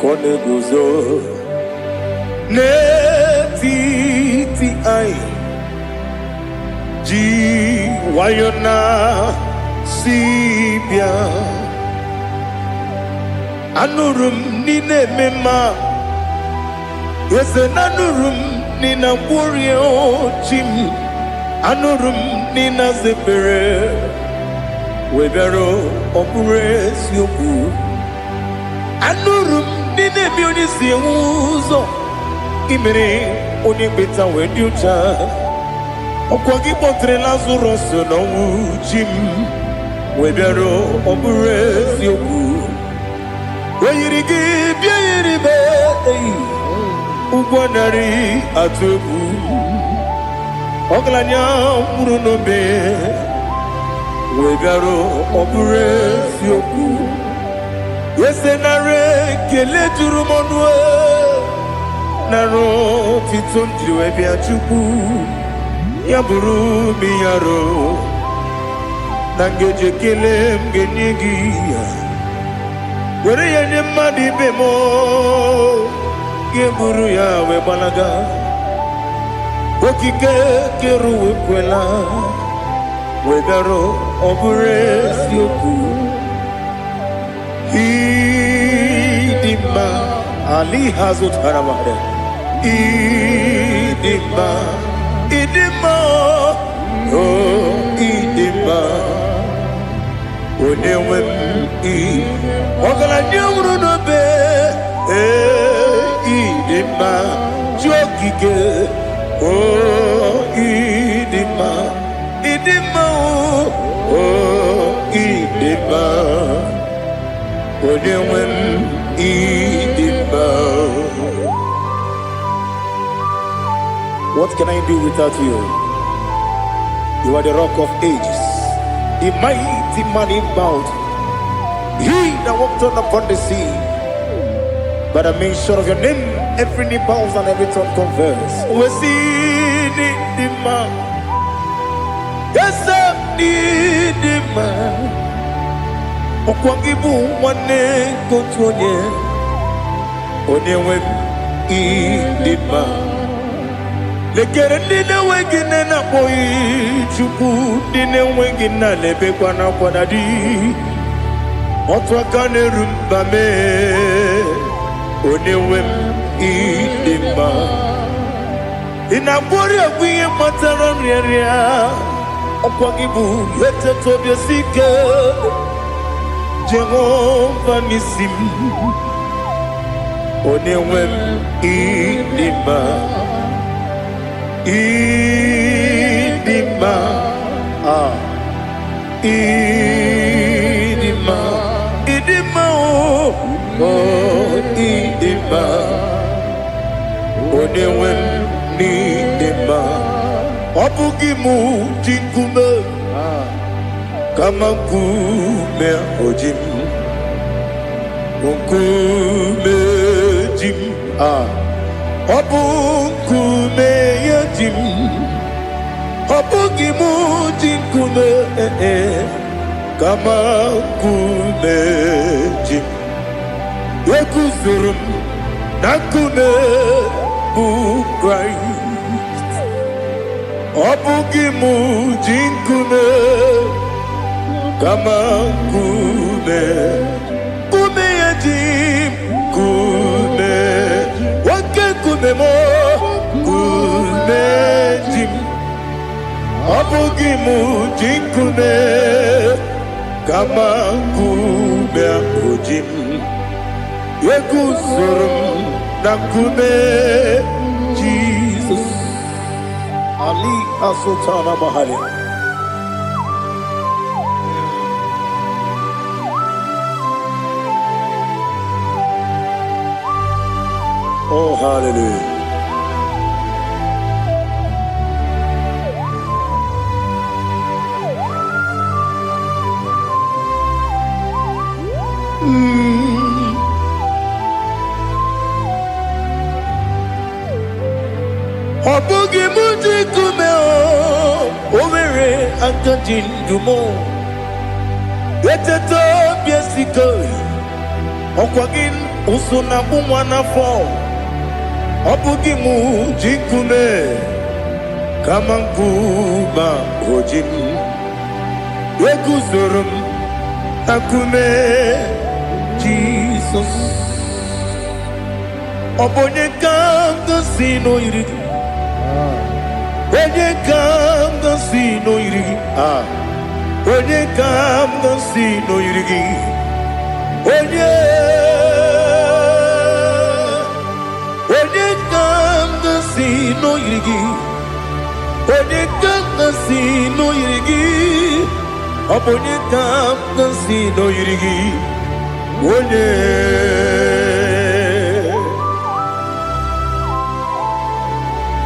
kone guzo ne titi ai ji wayona sibia anurum nine mema yese nanurum nina warrior chim anurum nina zepere webero opures yoku anurum nine bionisi uzo imere oni beta wediucha okwagi potre lazarus no chim webero opures yoku weyirigi biayiribe Ugwanari atubu Oglanya murunobe Wegaro obure sioku Yesenare kele turumonwe Naro titondi webia chuku Yaburu miyaro Nangeje kele mgenyigia Were yenye madi bemo Geburu ya we balaga Okike keru we kwela Wegaro obure sioku Idima Ali hazut haramare Idima Oh idima Onewem Ogala nyamuru no be Idima Jokike Oh Idima Oh Idima Onewem Idima. What can I do without you? You are the rock of ages, the mighty man in mountain. He that walked upon the sea. By the mention of your name, every knee bows and every tongue confess. We see the man. Yes, I need the man. Okwangibu wane kotonye. Onewe the man. Lekere nina wengine na boy chuku nina wengine lebe kwa na kwa nadi. Otwa kane rumba me. Onewem idima inabori agwiye matara nyeria okwagibu yete tobye sike Jehova nisim Onewem idima idima idima oh idima Onewem idima Obugimu jinkume kama kume ojim Unkume jim Obu nkume ya jim, obu gimu jinkume kama nkume jim. Yekuzurum nakume bu Christ. Obu gimu jinkume kama nkume ya jim kume. Kumemo kumejim abugimu jikume kama kume kujim yekuzurum na kume Jesus Ali Asultana Mahali. Oh, hallelujah. Obugi muji kume overe antanjin dumo. Eteto biesiko okwagin usuna umwana fo. Obugi muji kume kama nkuma hojim. Yekuzurum akume Jesus. Obonye kanga sino irigi. Onye kanga sino irigi. Onye kanga sino irigi. Onye kanga sino irigi. Onye kanga sino irigi. Onye kanga sino irigi. Onye.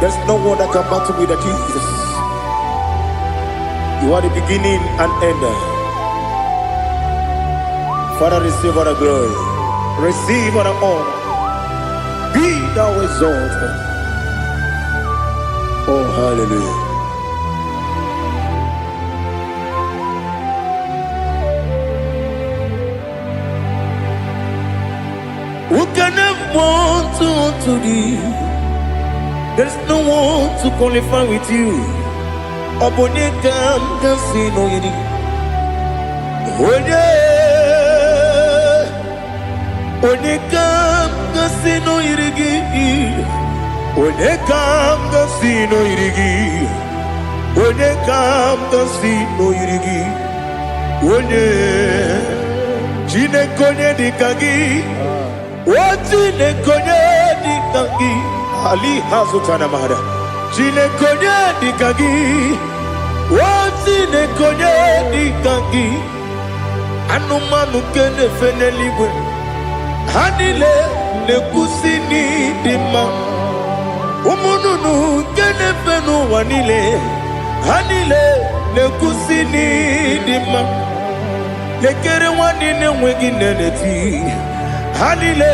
There's no one that can battle with Jesus. You are the beginning and end. Father, receive all the glory. Receive all the honor. Be thou exalted. Oh, hallelujah. Who can have one to thee? There's no one to qualify with you. Obonye kam kasino yidi. Onye kam kasino yidi. Onye kam kasino yidi. Onye kam kasino yidi. Onye chine konye dikagi. Chine konye dikagi. Ali Hazutana Mahada. Chine konye dikagi. Chine konye dikagi. Anumanu kene feneligwe. Hanile ne kusini dima. Umununu kene fenu wanile. Hanile ne kusini dima. Nekere wanine mwegi neneti. Hanile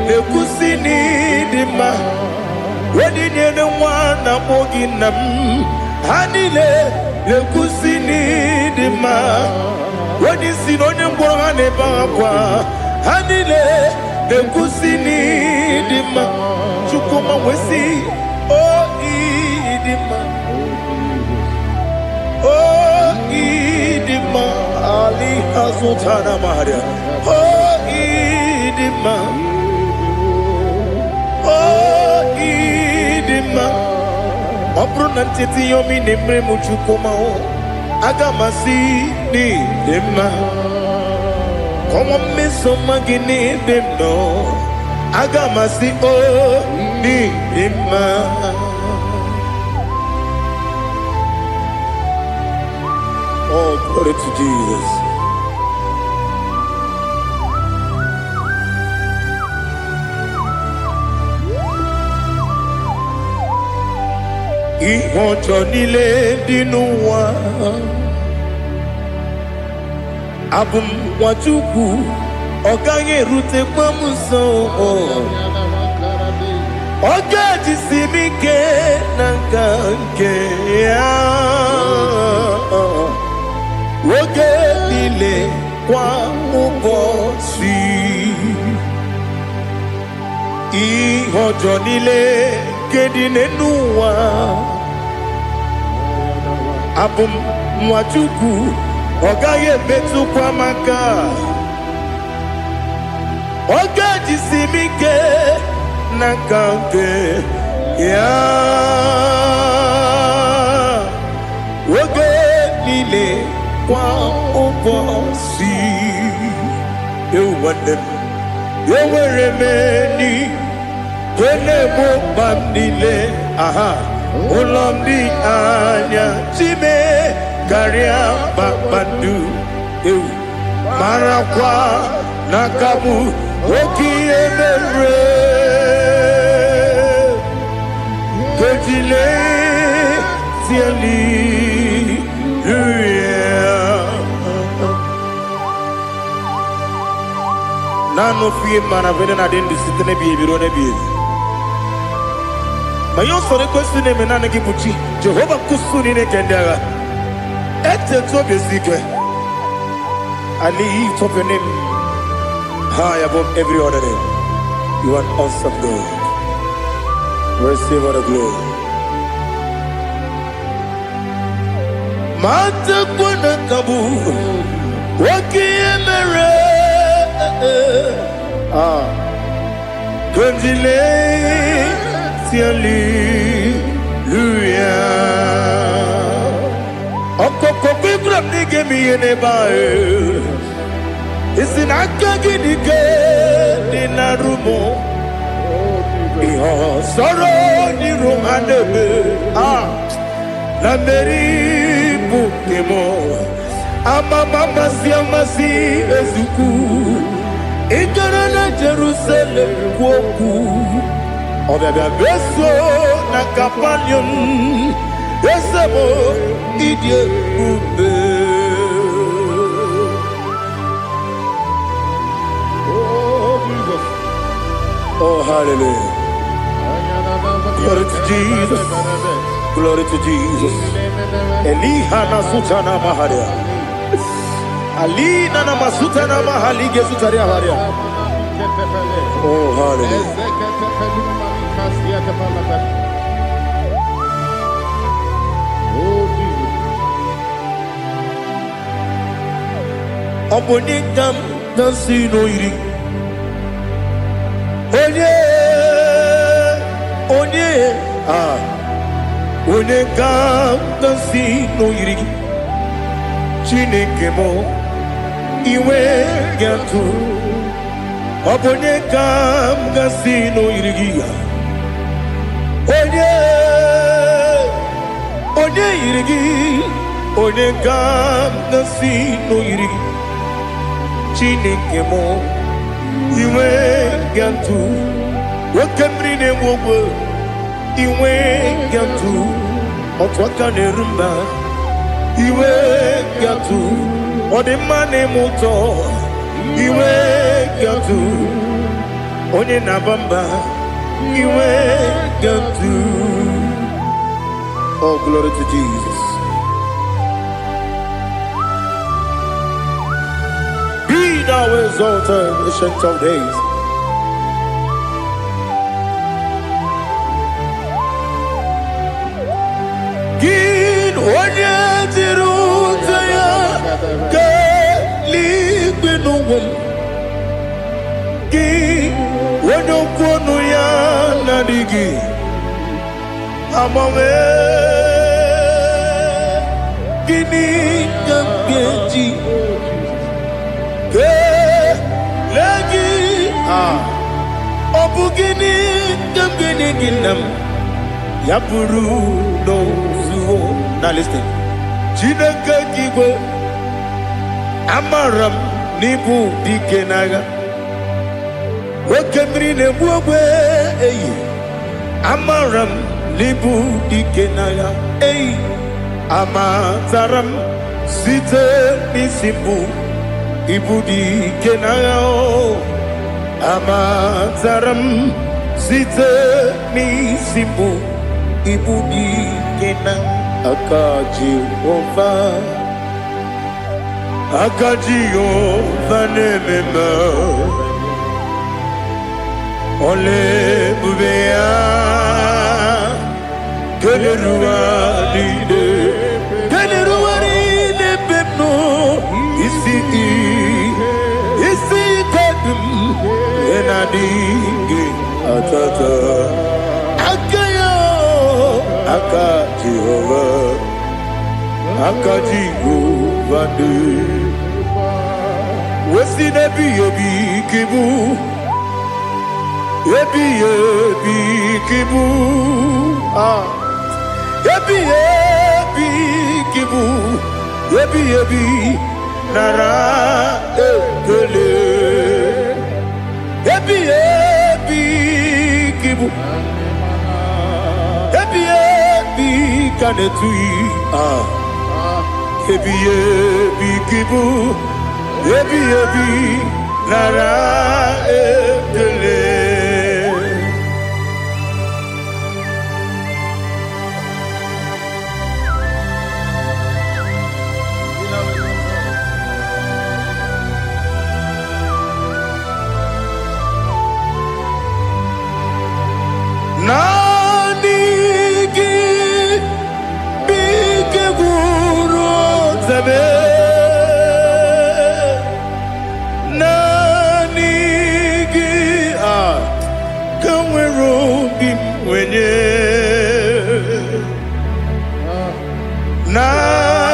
ne kusini dima. Wedi nyene wana mogi nam. Hanile ne kusini dima. Wedi sinonye mbora ne bakwa. Hanile ne kusini dima. Chukuma wesi oh idima. Oh idima. Ali Hazutana Maria. Oh idima. Oh idima. Obru nantiti yomi nemre muchukuma o. Agamasi ni dima. Como me soma gini demno. Agamasi o ni dima. Oh, glory to Jesus. Ihojo nile dinuwa abum wajuku oganye rute kwamuso Oge jisimike n'aka nke ya oge niile kwa ụbọchị ihe ọjọọ niile nke dị n'ụwa abụ m nwa Chukwu ọ gaghị emetụkwa m aka oge jisimike n'aka nke ya oge niile kwa ụbọchị nwanne m enwere m enyi na-egbo mkpa m niile ụlọ m dị anya chime karịa kpakpando marakwa n'aka m oke ihe mere Gojile tieli Nano fie mana vene na dendi sitene bi ebiro ne bi ma yo sore kwesi ne mena ne gibuchi Jehovah kusuni ne kendaga ete to besike I lift up your name high above every other name. You are awesome God. Receive all the glory. Mata kuna kabu wakiemere Kundile tiali luya Okoko kikram nige miyene bae Isinaka ginike dinarumo Iho soro ni rumanebe La meri bukemo Ama mama si ezuku Ikara na Jerusalem kwoku Obebe beso na kapanion Esebo idye ube Oh, hallelujah. Glory to Jesus. Glory to Jesus. Elihana sutana maharia. Alina na masutana mahalige sutaria haria. Oh, hallelujah. Obonikam nasino iri. Onye ka nasi n'oyiri gị Chineke mụ iwe ga-atụ ọ bụ onye ka m gasị n'oyiri gị onye yiri gị onye ka m gasị n'oyiri gị Chineke mụ iwe ga-atụ nwoke mmiri na-enwe ogwe iwe ga-atụ otu aka na-eru mba iwe ga-atụ ọ dị mma na-eme ụtọ iwe ga-atụ onye na-aba mba iwe ga-atụ Oh, glory to Jesus. Be thou exalted, ancient of days. Onye jiri ụzọ ya ga-eligwe n'ụwa gị onye okwu ọnụ ya na-adịghị agbanwe gịnị ka m ga-eji kelee gị ọ bụ gịnị ka m ga-enye gị nna m ya bụrụ n'ozuo Now listen. Chineke kigwe amaram n'ibu dike n'agha nwoke mmiri na-egbu ogwe eyi amaram n'ibu dike n'agha eyi amatara m site n'isi mbụ ibu dike n'agha amatara m site n'isimu ibu ike na aka Jehova na-ememe ole ebube ya keleruwa niile bemno isi kedum enadinge atata aka Jehova de wesi nebi kibu ebi kibu kibu ebi nara ekele ebi kibu ebi kanetui ebi kibu ebi nara ekele. Nanigi bige guru zabe nanigi kamweru bimwenye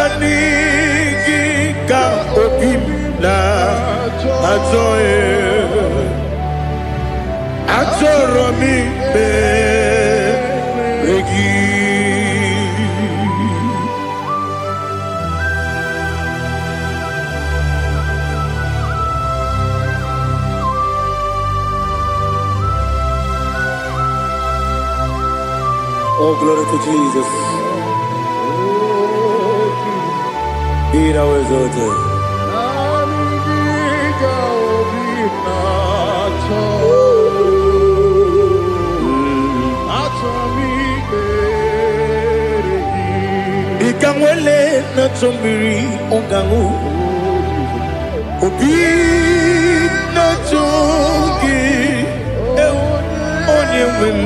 nanigi ka obim na atoe atoromi regi oh glory to Jesus. Be thou exalted. Ikamwele na chombiri ongangu obi na chongi onye wem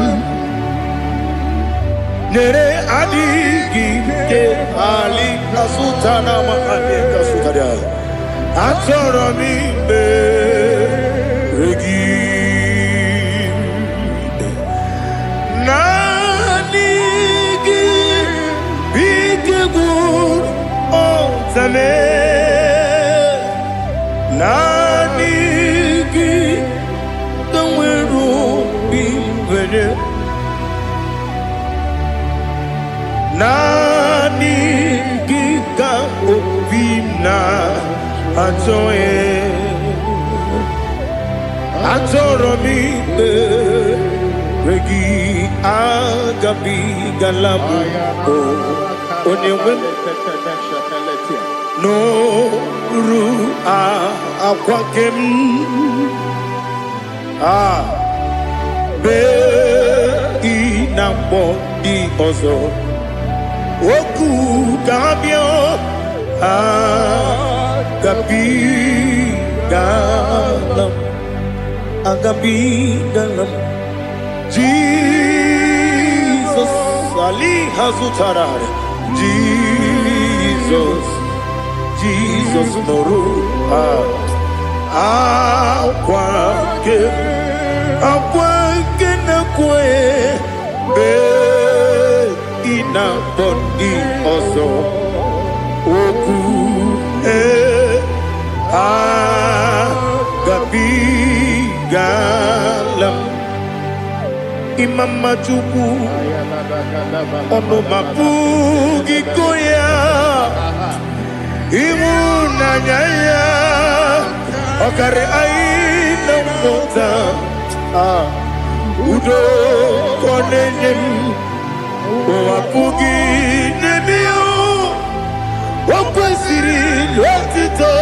nere adigi ke ali kasutana ma ali kasutaria atoro mi be regi nanigi kamweru bimwenye nanigi ka obimna atoe atoromi regi agabi galabu onyewe no ru akwakem be inambo di ozo oku kabio agabi galam Jesus ali hazutarare Jesus noru akwake na kwe be ina bondi ozo oku gabi galam imama chuku ono mapugi koya imu nanyaya okare aina mota udo konenyem wapugi nemio wakwesiri otito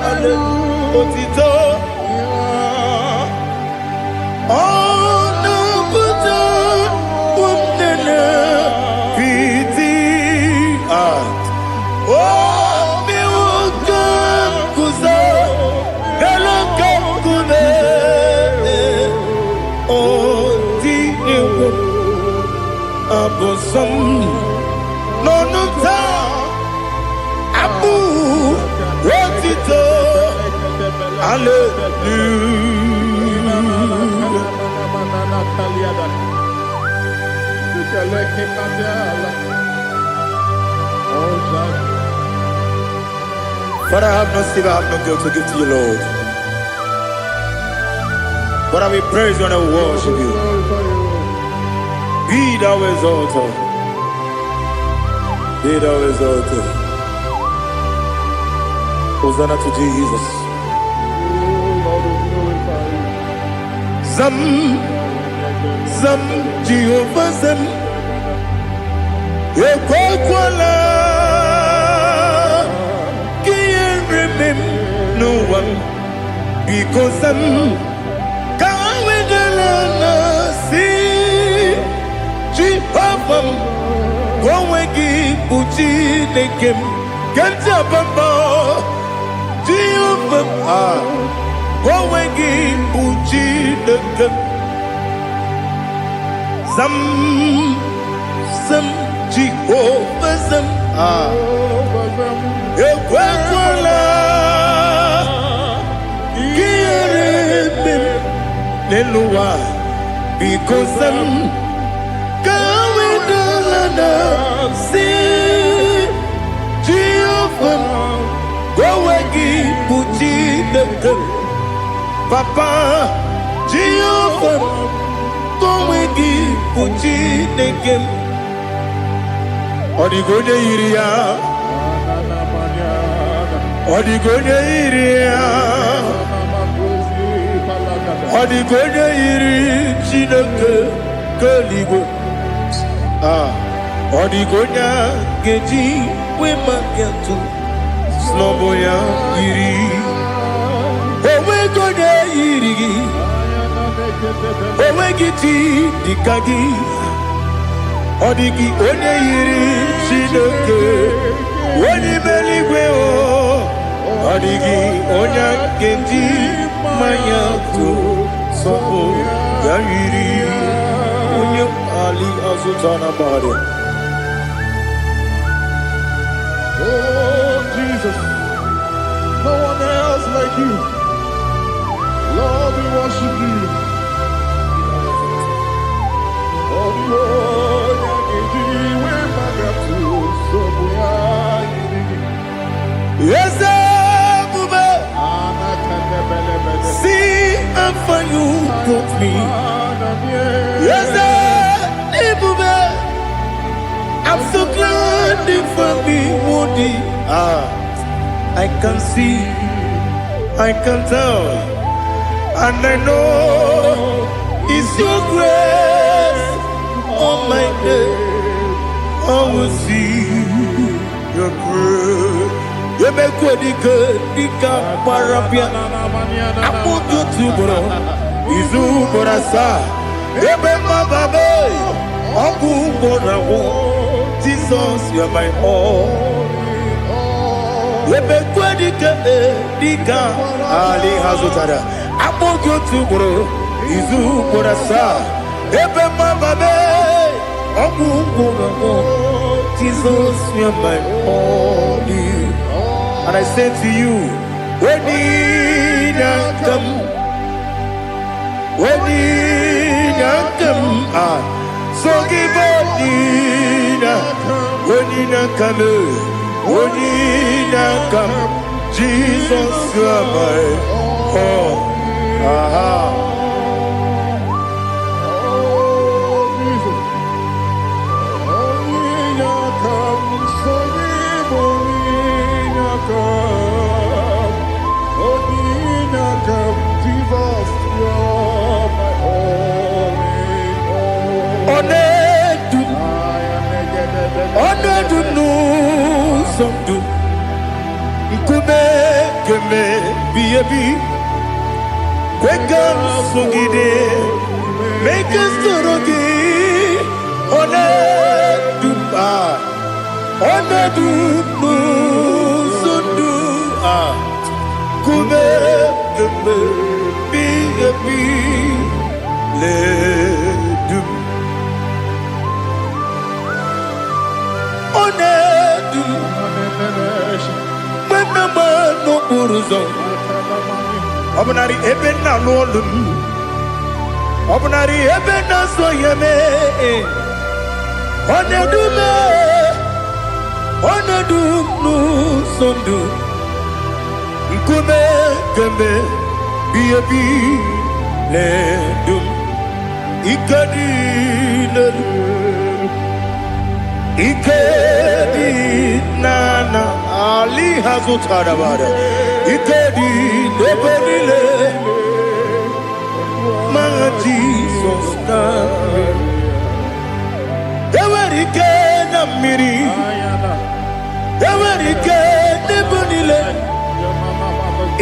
ale otito some no no ta abu wotito Father, I have no silver, I have no gold to give to you, Lord. But I will praise you and I will worship you. Be thou exalted. Be thou exalted. Hosanna to Jesus. Zam, Zam, Jehovah Zam. Ekwakwala. Can't remember no one. Because I'm Gowegi Buchi Nekem Ganja Bamba Jehovah Gowegi Buchi Nekem Zam Jehovah Zam Ekwakwala Kieremem Neluwa Because I'm see Jehovah Gowegi Buchi Nekem Papa Jehovah Gowegi Buchi Nekem Odigonya Iria Odigonya Iria Odigonya Iri Chineke Keligo Odigonya Geji Wemakiatu Sloboya Iri Owegonya Iri Owegiti Dikagi Odigi Onye Iri Chinoke Wani Meligwe Odigi Onya Geji Mayatu Sobo Yairi Onye Ali Azutana Bari. Oh, Jesus, no one else like you. Lord, we worship you. Yes, see how far you brought me. Yes, I'm so glad for me, Woody. I can see, I can tell, and I know it's your grace. On my day, I will see your grace. You make good, Dika Parapia. I put you to bro. Izu Borasa. You make my baby. Aku Borawo. Jesus, you are my all. You make good, Dika Ali Hazutara. I put you to bro. Izu Borasa. You make my baby. Aku Borawo. Jesus, you are my all. And I say to you, when you come, so give up, when you come, Jesus, you are my all. Make us Manama no Uruzo. Obnari Ebena Lolum. Obnari Ebena Soyame. Onedume. Onedunu Sondu. Nkume Kembe. Biabi Ledum. Ikadi Ikedi Nana Ali Hazutarabada Ikedi Debenile My Jesus Ewerike Namiri Ewerike Debenile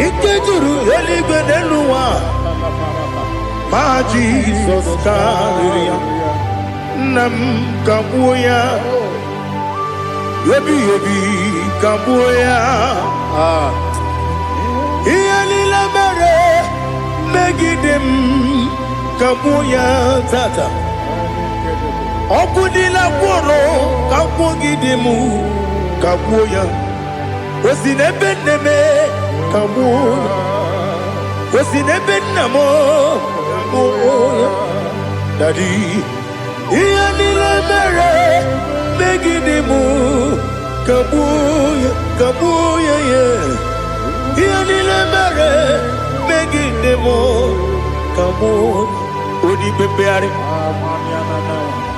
Ikeduru Elibeneluwa My Jesus Nam Kabuya Yebi Kabuya Iyalila Mere Megidem Kabuya Tata Okudila Kworo Kabugidemu Kabuya Osinebeneme Kabuya Osinebenamo Kabuya Daddy Iyanila Mere Megidemu Kabuya Kabuya yeah Iyanila Mere Megidemu Kabuya Odi bebeari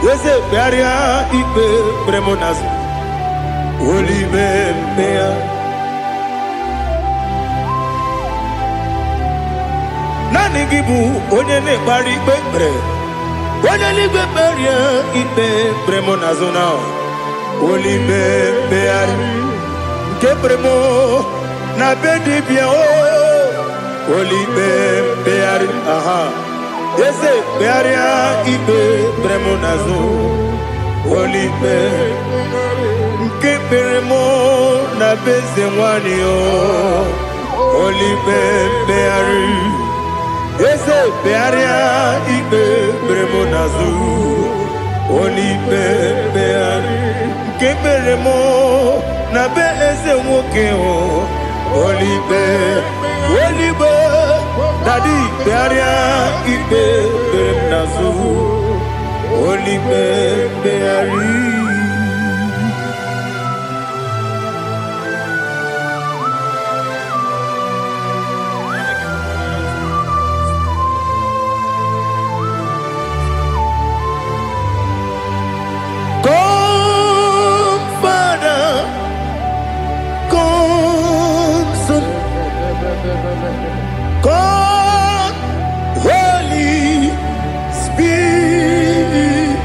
Yese bearia Ibe Bremonas Oli bebea Nani gibu Onye ne bari bebre Wanalibe beria ibe bremonazona Olibe beari Ke bremo na bedi bia o Olibe beari aha Yese bearia ibe bremonazo Olibe Ke bremo na beze wani o Olibe beari Ese bearia ibe bremonazu Oli beari Keberemo na be ese woke o Oli be Daddy bearia ibe bremonazu Oli beari God, Holy Spirit,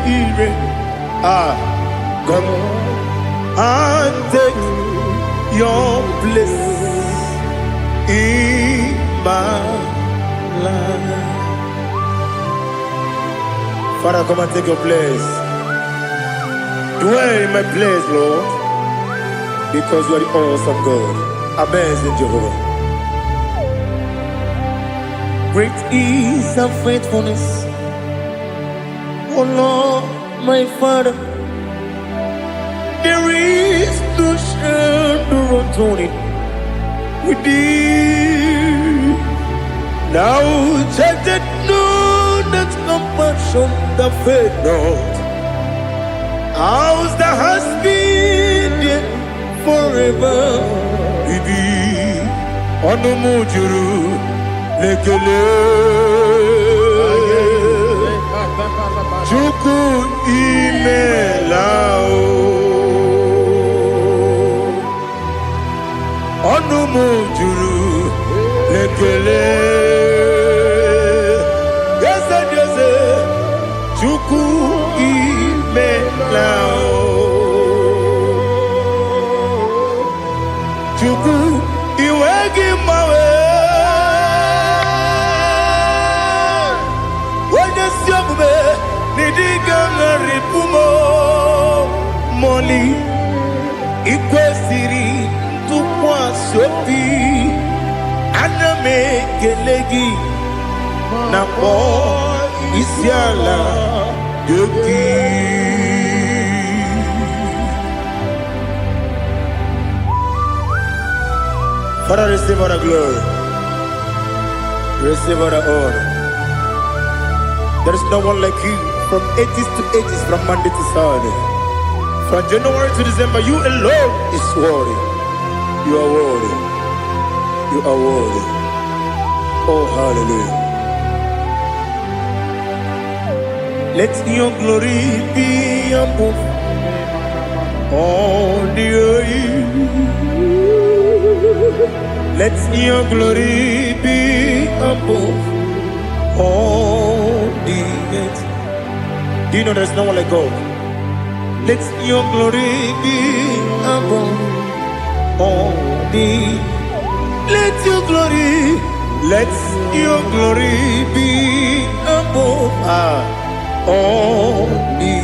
come and take your place in my life. Father, come and take your place. Dwell in my place, Lord, because you are the awesome God. Amazing Jehovah. Great is thy faithfulness, oh Lord, my Father. There is no shadow of turning with thee. Now check that know that compassion that faith not. Ours that has been there forever with thee. On the mujuru. Lekele Chuku imelao Onu mujuru Lekele Yese Chuku imelao Chuku iwegi mawe Moli ikwesiri tukwasopi aname kelegi na po isiala yoki Father, receive all the glory. Receive all the honor. There is no one like you from ages to ages, from Monday to Saturday. From January to December, you alone is worthy. You are worthy. You are worthy. Oh, hallelujah. Let your glory be above all the earth. Let your glory be above all the earth. Do you know there's no one like God? Let your glory be above all the earth. Let your glory be above all the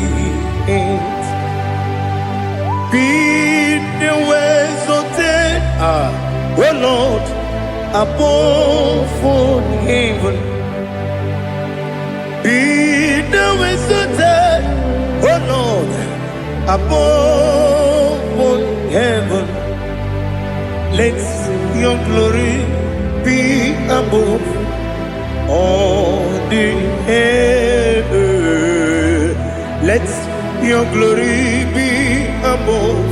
earth. Be the ways of death, oh Lord, above all heaven. Be the ways of death, oh Lord, above all heaven. Let your glory be above all the earth. Let your glory be above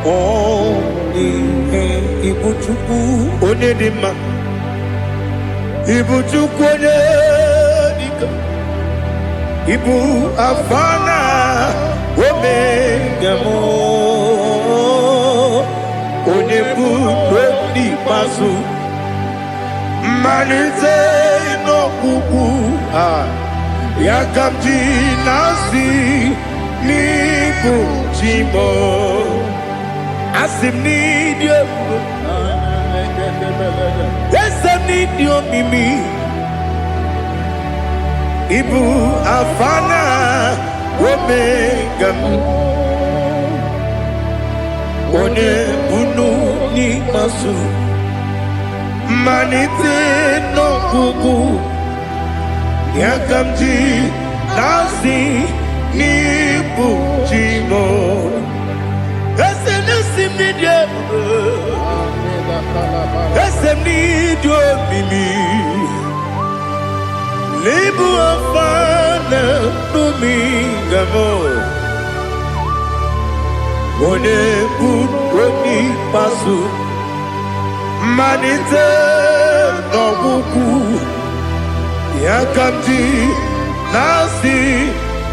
all the earth. Ibuchuku onedima, Ibuchuku onedika, Ibu afana omega mo, onebu oni pasu. Manite no kuku yakamji nasi niku chimo asim nidio esem nidio mimi ibu afana omega one bunu ni masu. Manite no kuku yakamji nasi nipu chimo ese nasi media ese nidio mimi libu afana numingamo one buoni pasu. Manite no kuku yakamji nasi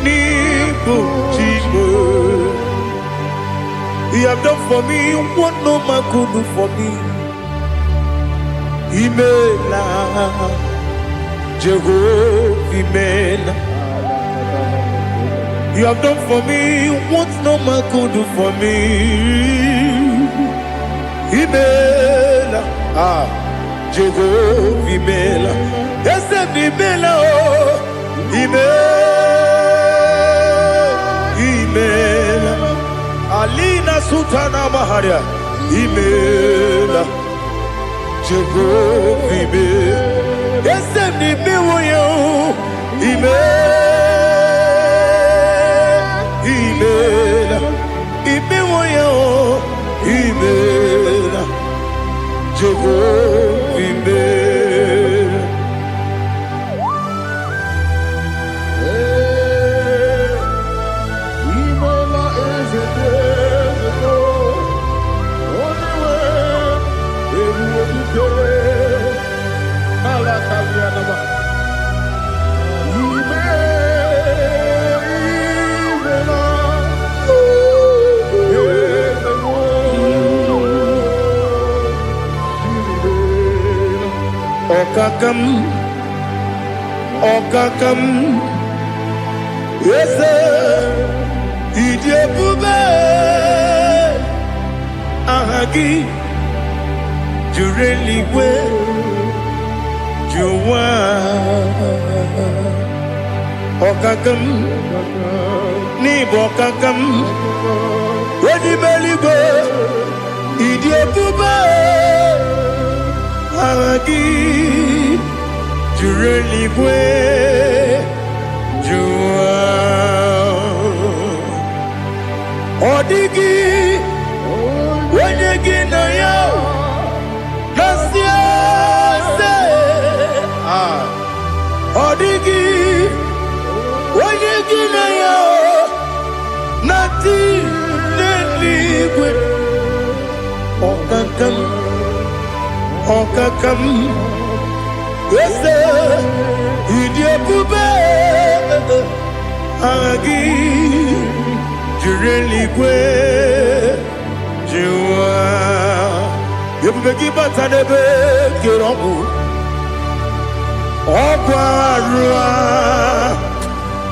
nipu chimo. You have done for me what no man could do for me. Imela Jehovah Imela. You have done for me what no man could do for me. Imela, Jehovah Imela, yes, Imela, Imela, Alina Sultana Maharia, Imela, Jehovah Imela, yes, Imela, Imela, Imela, Jehovah Imela. Imela is a desert, only way everyone is there. Alakalianaba. Okakam, yes, Idebube, Ahagi, Jureli we, Juwa, Okakam, Nibokakam, Wedi Beligo, Idebube, Ahagi. Jureli we, Jua, Odigi, when you get now, Okakam, yes, Idiabube, Agi, Jureligwe, Jua, Yabeki Batanebe, Kiromu, Okwarua,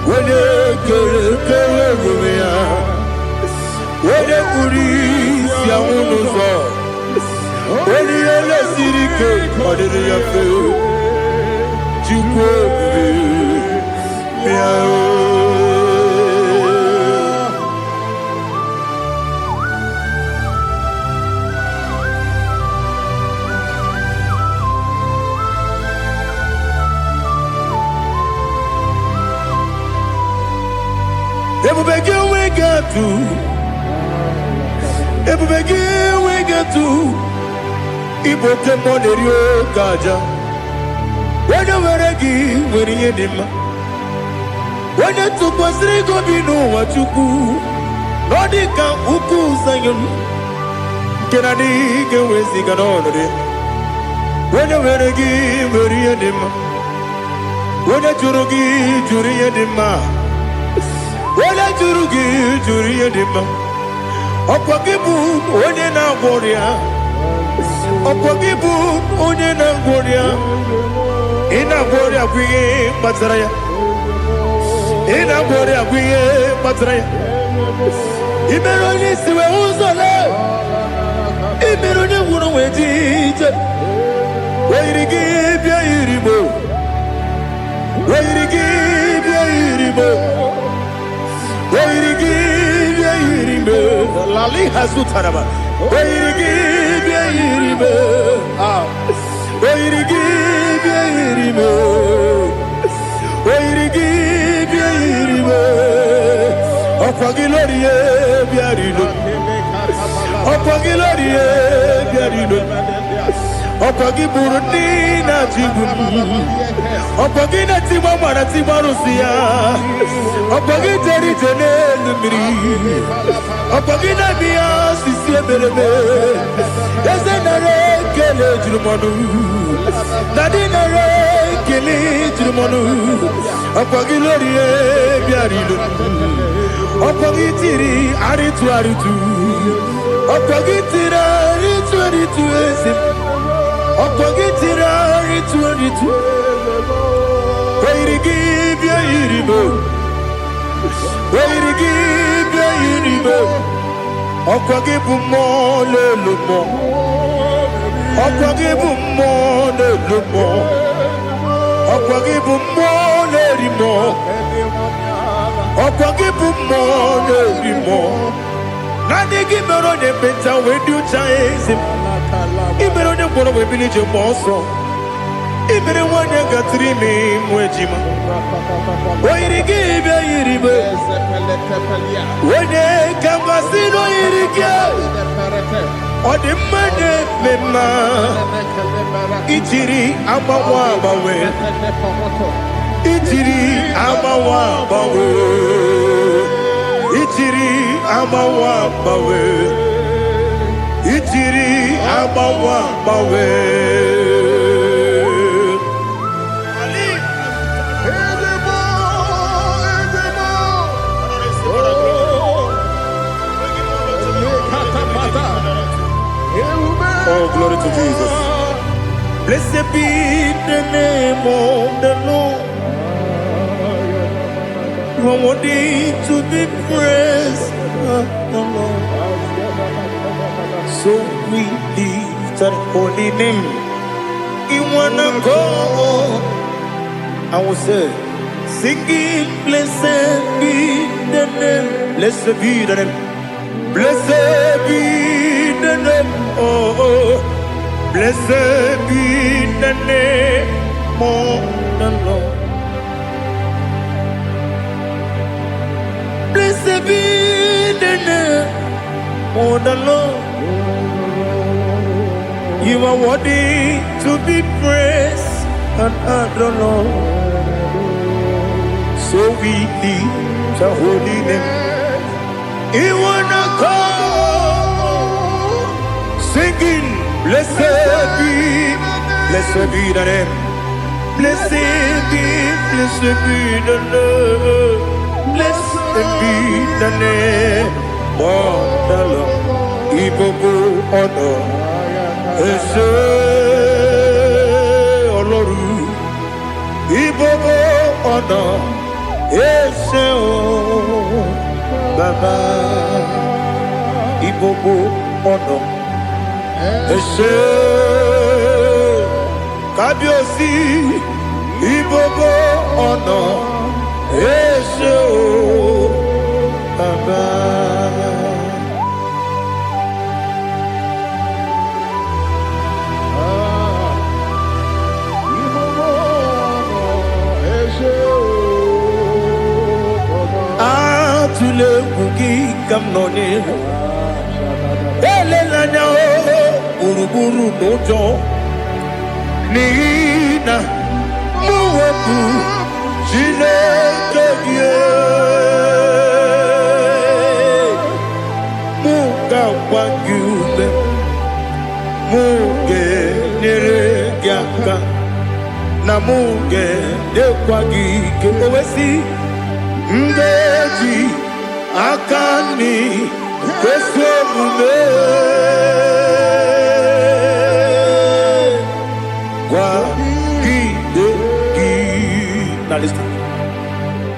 Wede Kerumia, Wede Kuris, Yamunuzo. When you let Sirike, what did you feel? You Iboke monerio kaja. When you were a give, when you did my. When you took was Rigo Bino, what you do. Nodika Uku Sayon. Can I dig away Siganone? When you were a give, when you did my. When you Jurugi, Juria Dima. When I Jurugi, Juria Dima. Opakibu, when you now warrior. Opogibu onena gloria ina gloria kwiye matraya ina gloria kwiye matraya imero ni siwe uzole imero ni wuro wejije weirigi bia iribo weirigi bia iribo weirigi bia iribo lali hasutaraba weirigi bia iribo weirigi bia iribo weirigi bia iribo opagilorie bia iribo opagilorie bia iribo opagiburu na jibu opagina timama na timarusia opagiteri tenelu miri opagina biya sisi berebe ezenare kele jurumanu nadinare kele jurumanu opagilorie biarilu opagitiri aritu opagitira aritu esim Opagitira ritu Weirigi bia iribo Weirigi bia iribo Opagibu mo lelumo Opagibu mo lelumo Opagibu mo lerimo Opagibu mo lerimo Nani gimero ne beta wedu chaizim Imero ne koro we bilije monso. Imere wane gatrimi mwejima. Oirigi bia iribe. Wene kamasino irige. Ode mane mema. Itiri amawa bawe. Itiri amawa bawe. Itiri amawa bawe. Itiri amawa bawe. Ali, oh, glory to Jesus. Blessed be the name of the Lord. You are worthy to be praised, the Lord. So we lift our holy name. You wanna go? I will say, singing, blessed be the name, blessed be the name, blessed be the name, oh, blessed be the name of the Lord. Blessed be the name of the Lord. You are worthy to be praised and adored, Lord. So we lift our holy name. You wanna call, singing, Blessed be the name. Blessed be the name. Blessed be the name of the Lord. Ibobo honor. Ese Oloru. Ibobo honor. Ese o Baba. Ibobo honor. Ese Kabiosi. Ibobo honor. Ese o Baba. Atule kuki kamnoni. Elelanya o uruburu nojo. Nina muweku Chineke muga wagyume muge neregyaka na muge nekwagike owesi ngeji akani kwesomume Now listen.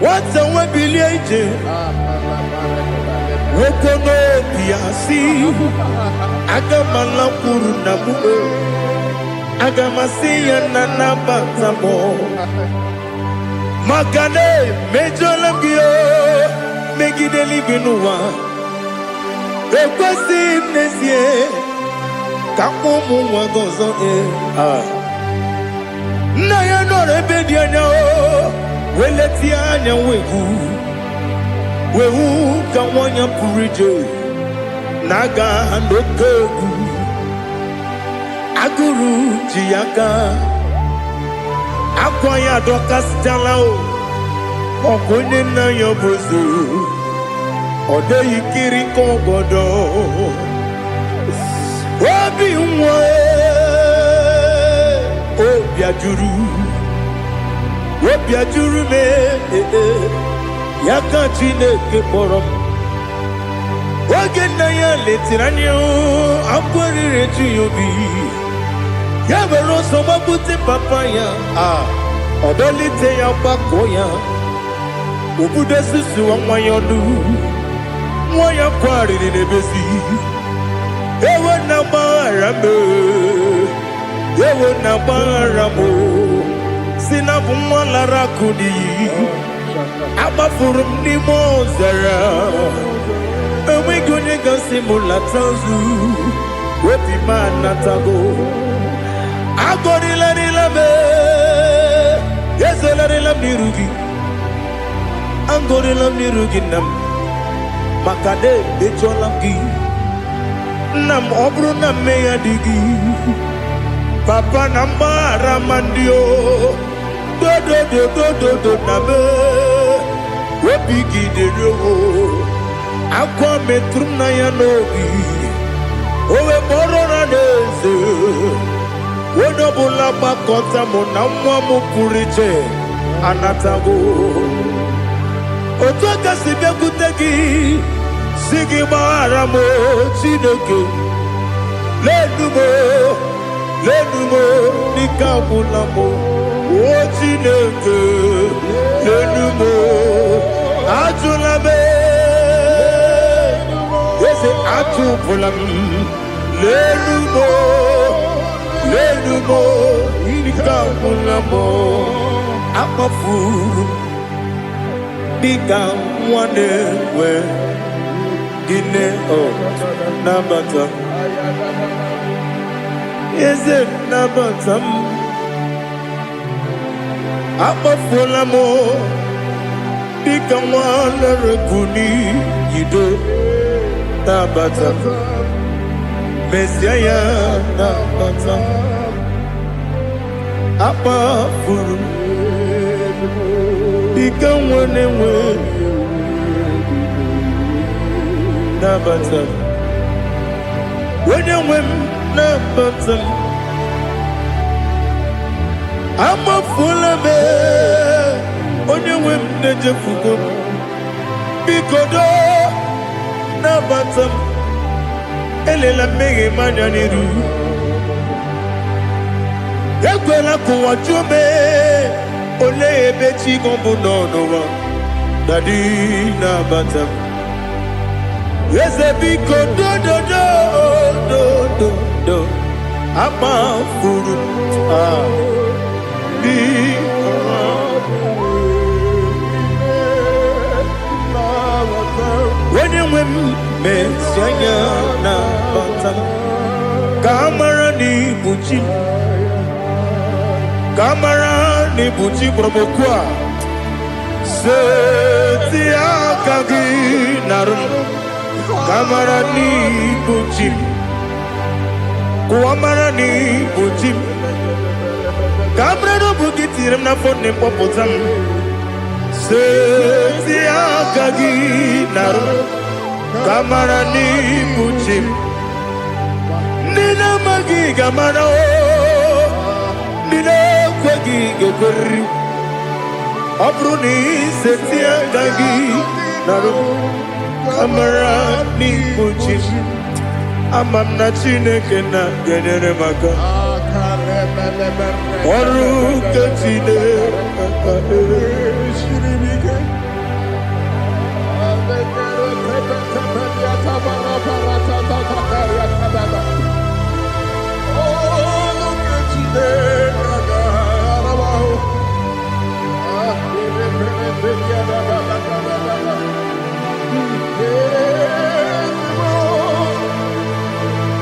What's the way believe? Wokono biasi. Agamala kurunamu. Agamasiya nanabatamo. Makane mejolamgio. Megideli binuwa. Rekwesi mnesie. Kamumu wagozo na ya no rebedi anya o weleti anya wehu ka wanya purije naga ndokogu aguru jiyaka akwanya dokastala o okonye na yo bozu ode yikiri kogodo obi nwa Obiajuru me Yaka Chineke kpọrọ m oge nna ya letiri anya akwarịrị eju ya obi ya were ọsọ gbapute papa ya ọdọlite ya gbakọ ya obodo susu nwa ya ọnụ nwa ya kwarịrị n'ebezi ewe na gbaghara m ewe na gbaghara m si na bụ nwa lara kudi agbafuru m n'ime ọzara enweghị onye gasị m lata nzu obi m anatago agọrịlarịla m ezolarịla m n'iru gị agọrịla m n'iru gị nna m maka na emejuola m gị nna m ọ bụrụ na mmehie dị gị papa na mgbaghara ma ndị o dodododododo na me obi gị dịrị owo akwa metụrụ na ya n'obi owe kpọrọ na n'eze onye ọbụla gbakọta mụ na nwa m pụrụ iche anatago otu aka si bịakwute gị si gị gbaghara m Chineke lenumo dịka agwụla m o Chineke lenumo ajụla m eze atụpụla m lenumo dịka agwụla m akpafuru dịka nwa na-enwe gịnị nabata eze nabata m akpafuola m dịka nwa na-erebu n'iyido nabata mesia ya nabata akpafuru dịka nwa na-enwe nabata onye nwe m nabatam amafula me onye nwe m na-ejefugo bikodo nabatam elela mmehie m anya n'iru ekwela ka ụwa jụọ m olee ebe chi gị bụ nọ n'ụwa dadi nabata m eze biko do amafuru onye nwe m mesi anya nabata m ka amara n'ibu chi kamara ni buchi promokwa seti akagi narun kamara ni buchi kuamara ni buchi kamara no bugitiram na phone popotam seti akagi narun kamara ni buchi nina magi kamara kwegi gogori obruni setia gagi naru kamara ni buchi amam na chineke na genere maka oru ketine shiribike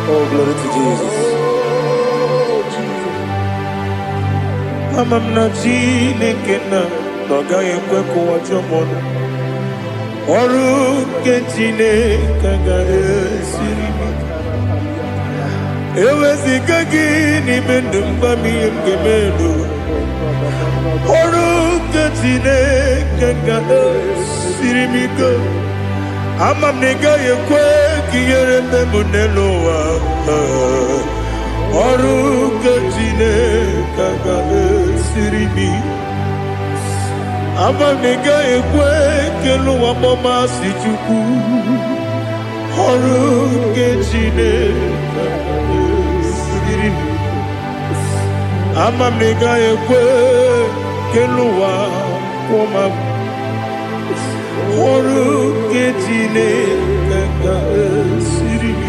Oh, glory to Jesus. Amam na chineke na gaghị ekwe ka ụwa jọọ m ọrụ nke Chineke ga-esiri m eweziga gị n'ime ndụ m ihe m ga-eme ọrụ nke Chineke ga-esiri m ike ama m na ị gaghị ekwe ka ihere eme m n'elu ụwa ọrụ nke Chineke ga-esiri m ama m na ị gaghị ekwe ka elu ụwa gbamasị Chukwu ọrụ nke Chineke ga-esiri m ama m na ị gaghị ekwe ka elu ụwa kwụma m ọrụ nke Chineke ga-esiri m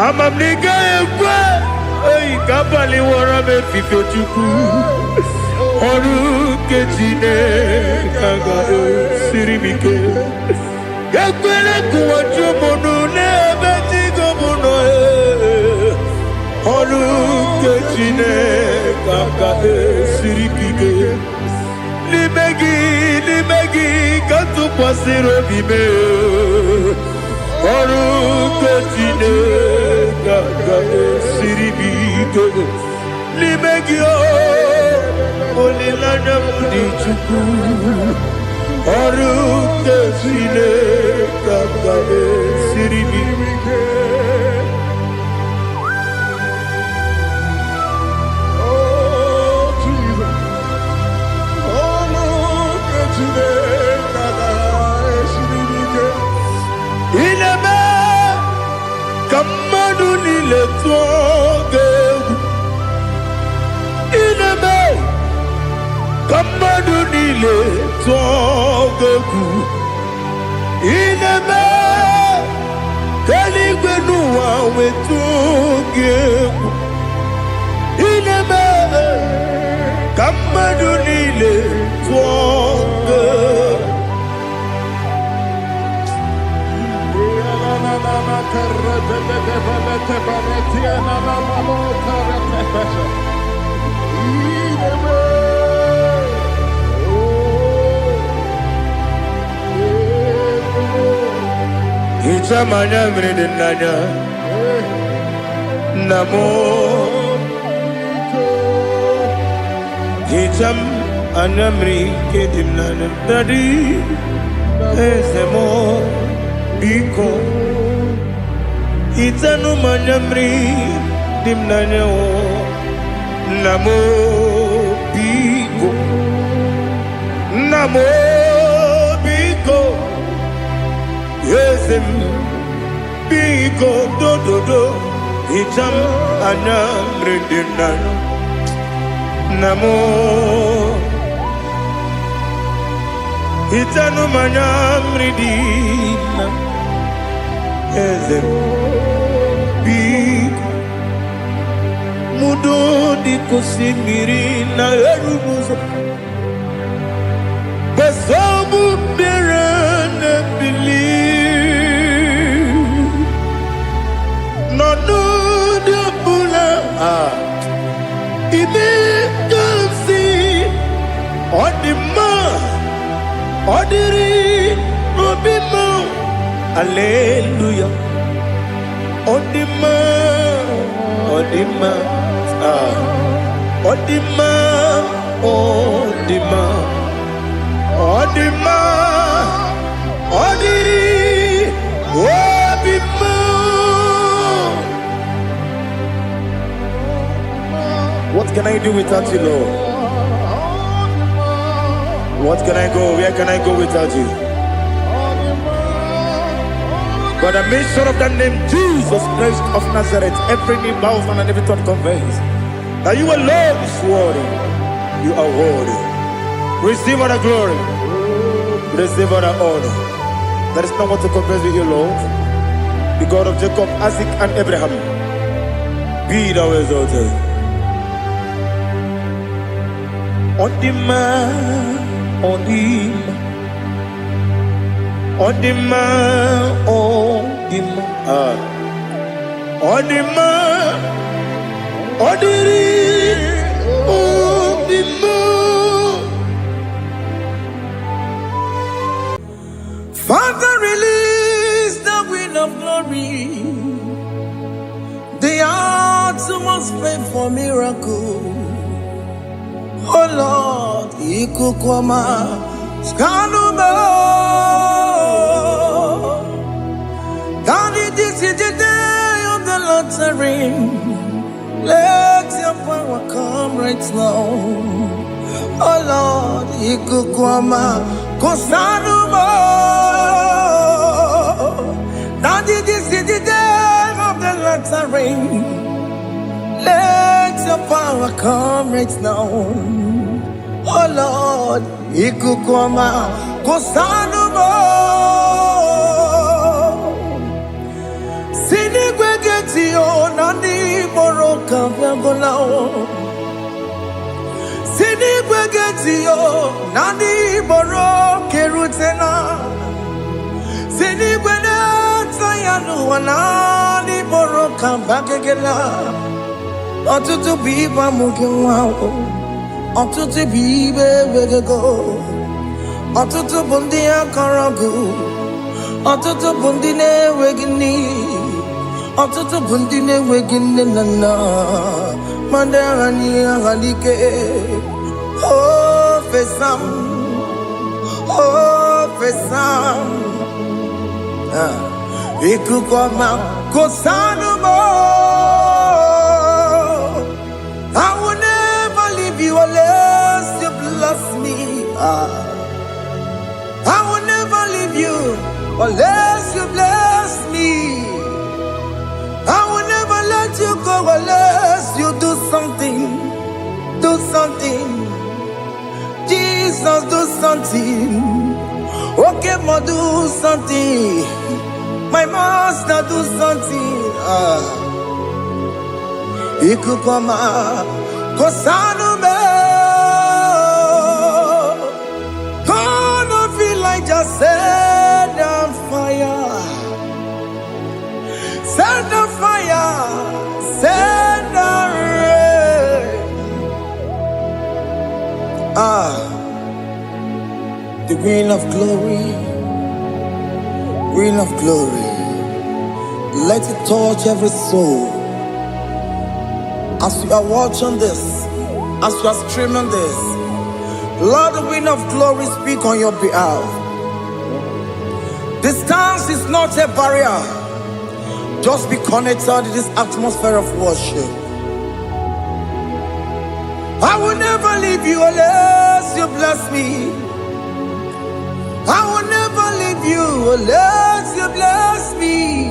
ama m na ị gaghị ekwe ka abalị wara m efife Chukwu ọrụ nke Chineke ga-esiri m ike ekwere ka ụwa jụọ m n'ebe chi gị bụ nọ ọrụ nke Chineke ga-esiri m ike n'ime gị ka tụkwasịrị obi m ọrụ nke Chineke ga-esiri m ike n'ime gị olileanya m dị Chukwu ọrụ nke Chineke ga-esiri m ike Kamadu niile tụọ gị egwu ineme ka mmadụ niile tụọ gị egwu ineme ka eluigwe n'ụwa wee tụọ gị egwu ineme ka mmadụ niile tụọ gị Ichamanya mrede nanya Namo Icham anamri kedim nanya Dadi Ezemo Biko Itanu manyamri dimnanyo namo biko yesem biko do itam anyamri dimnanyo namo itanu manyamri dimnanyo yesem mudo di kusimiri na erumuzo besobu berene believe no de bula ibe kansi odima odiri obima hallelujah odima odima odiri obima. What can I do without you, Lord? What can I go? Where can I go without you? By the mention of that name, Jesus Christ of Nazareth, every knee bows and every tongue confesses that you alone is worthy. You are worthy. Receive all the glory. Receive all the honor. There is no one to compare with you, Lord. The God of Jacob, Isaac, and Abraham. Be thou exalted. On the man, on the on the man, on the man, on the man, on the man. Father, release the wind of glory. The heart must pray for miracle. Oh Lord, ikukwama skanuma. Daddy, this is the day of the lottery. Let your power come right now. Oh Lord, ikukwama kosanuma. Daddy, this is the day of the lottery. Let your power come right now. Oh Lord, ikukwama kosanuma. Sini kwegeti o nani moroka vyangolao. Sini kwegeti o nani moroke rutena. Sini kwene tayanu wanani moroka bagegela. Ọtụtụ bụ ibe amụghị nwa ahụ, ọtụtụ bụ ibe ewegego, ọtụtụ bụ ndị akọrọ gị, ọtụtụ bụ ndị na-enweghị nne, ọtụtụ bụ ndị na-enweghị nne na nna, ma ndị agha n'ihe agha n'ike. O fesam, o fesam, ikuku ọma kosanụ m. I will never leave you unless you bless me. I will never leave you unless you bless me. I will never let you go unless you do something. Do something. Jesus, do something. Okay, ma, do something. My master, do something. Ikukoma kosanume. Gonna feel like just set on fire. Set on fire. Set on rain. The wind of glory. Wind of glory. Let it touch every soul. As you are watching this, as you are streaming this, Lord, the wind of glory speak on your behalf. Distance is not a barrier. Just be connected to this atmosphere of worship. I will never leave you unless you bless me. I will never leave you unless you bless me.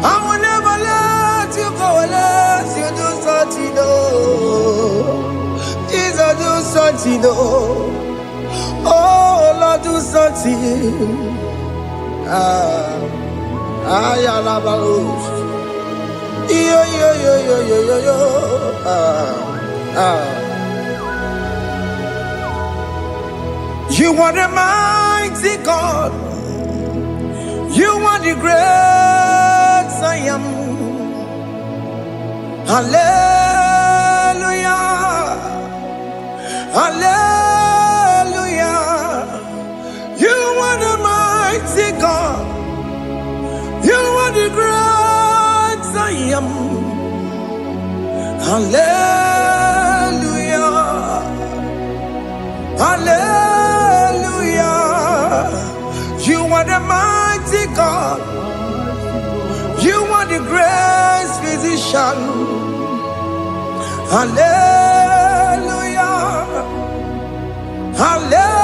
I will never let you go unless you do something. Jesus, do something. Oh, Lord, do something. You are the mighty God. You are the great I am. Hallelujah. Hallelujah. You are the mighty God. You are the great I am. Hallelujah. Hallelujah. You are the mighty God. You are the great physician. Hallelujah. Hallelujah.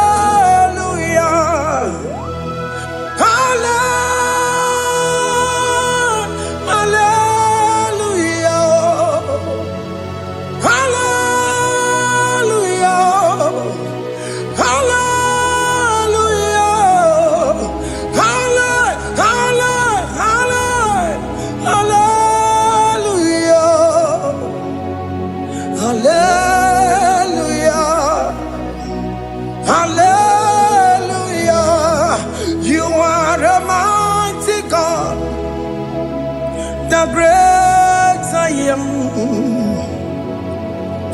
The great I am.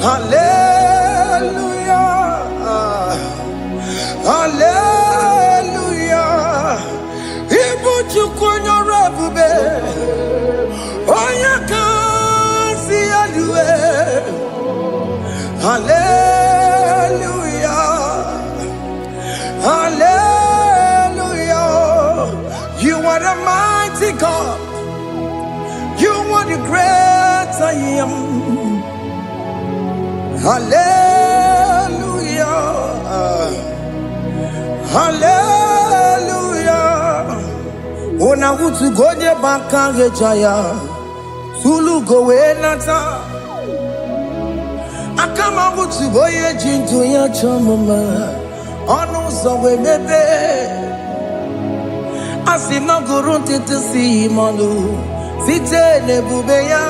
Hallelujah. Hallelujah. Ibu chukunyo rebube. Oya kasi alue. Hallelujah. Hallelujah. You are the mighty God. You are the great I am. Hallelujah. Hallelujah. Ona utu goje bakange jaya. Sulu gowe nata. Akama utu goye jintu ya chamama. Onu sowe mebe. Asina gurunti tisi manu. Site nebubeya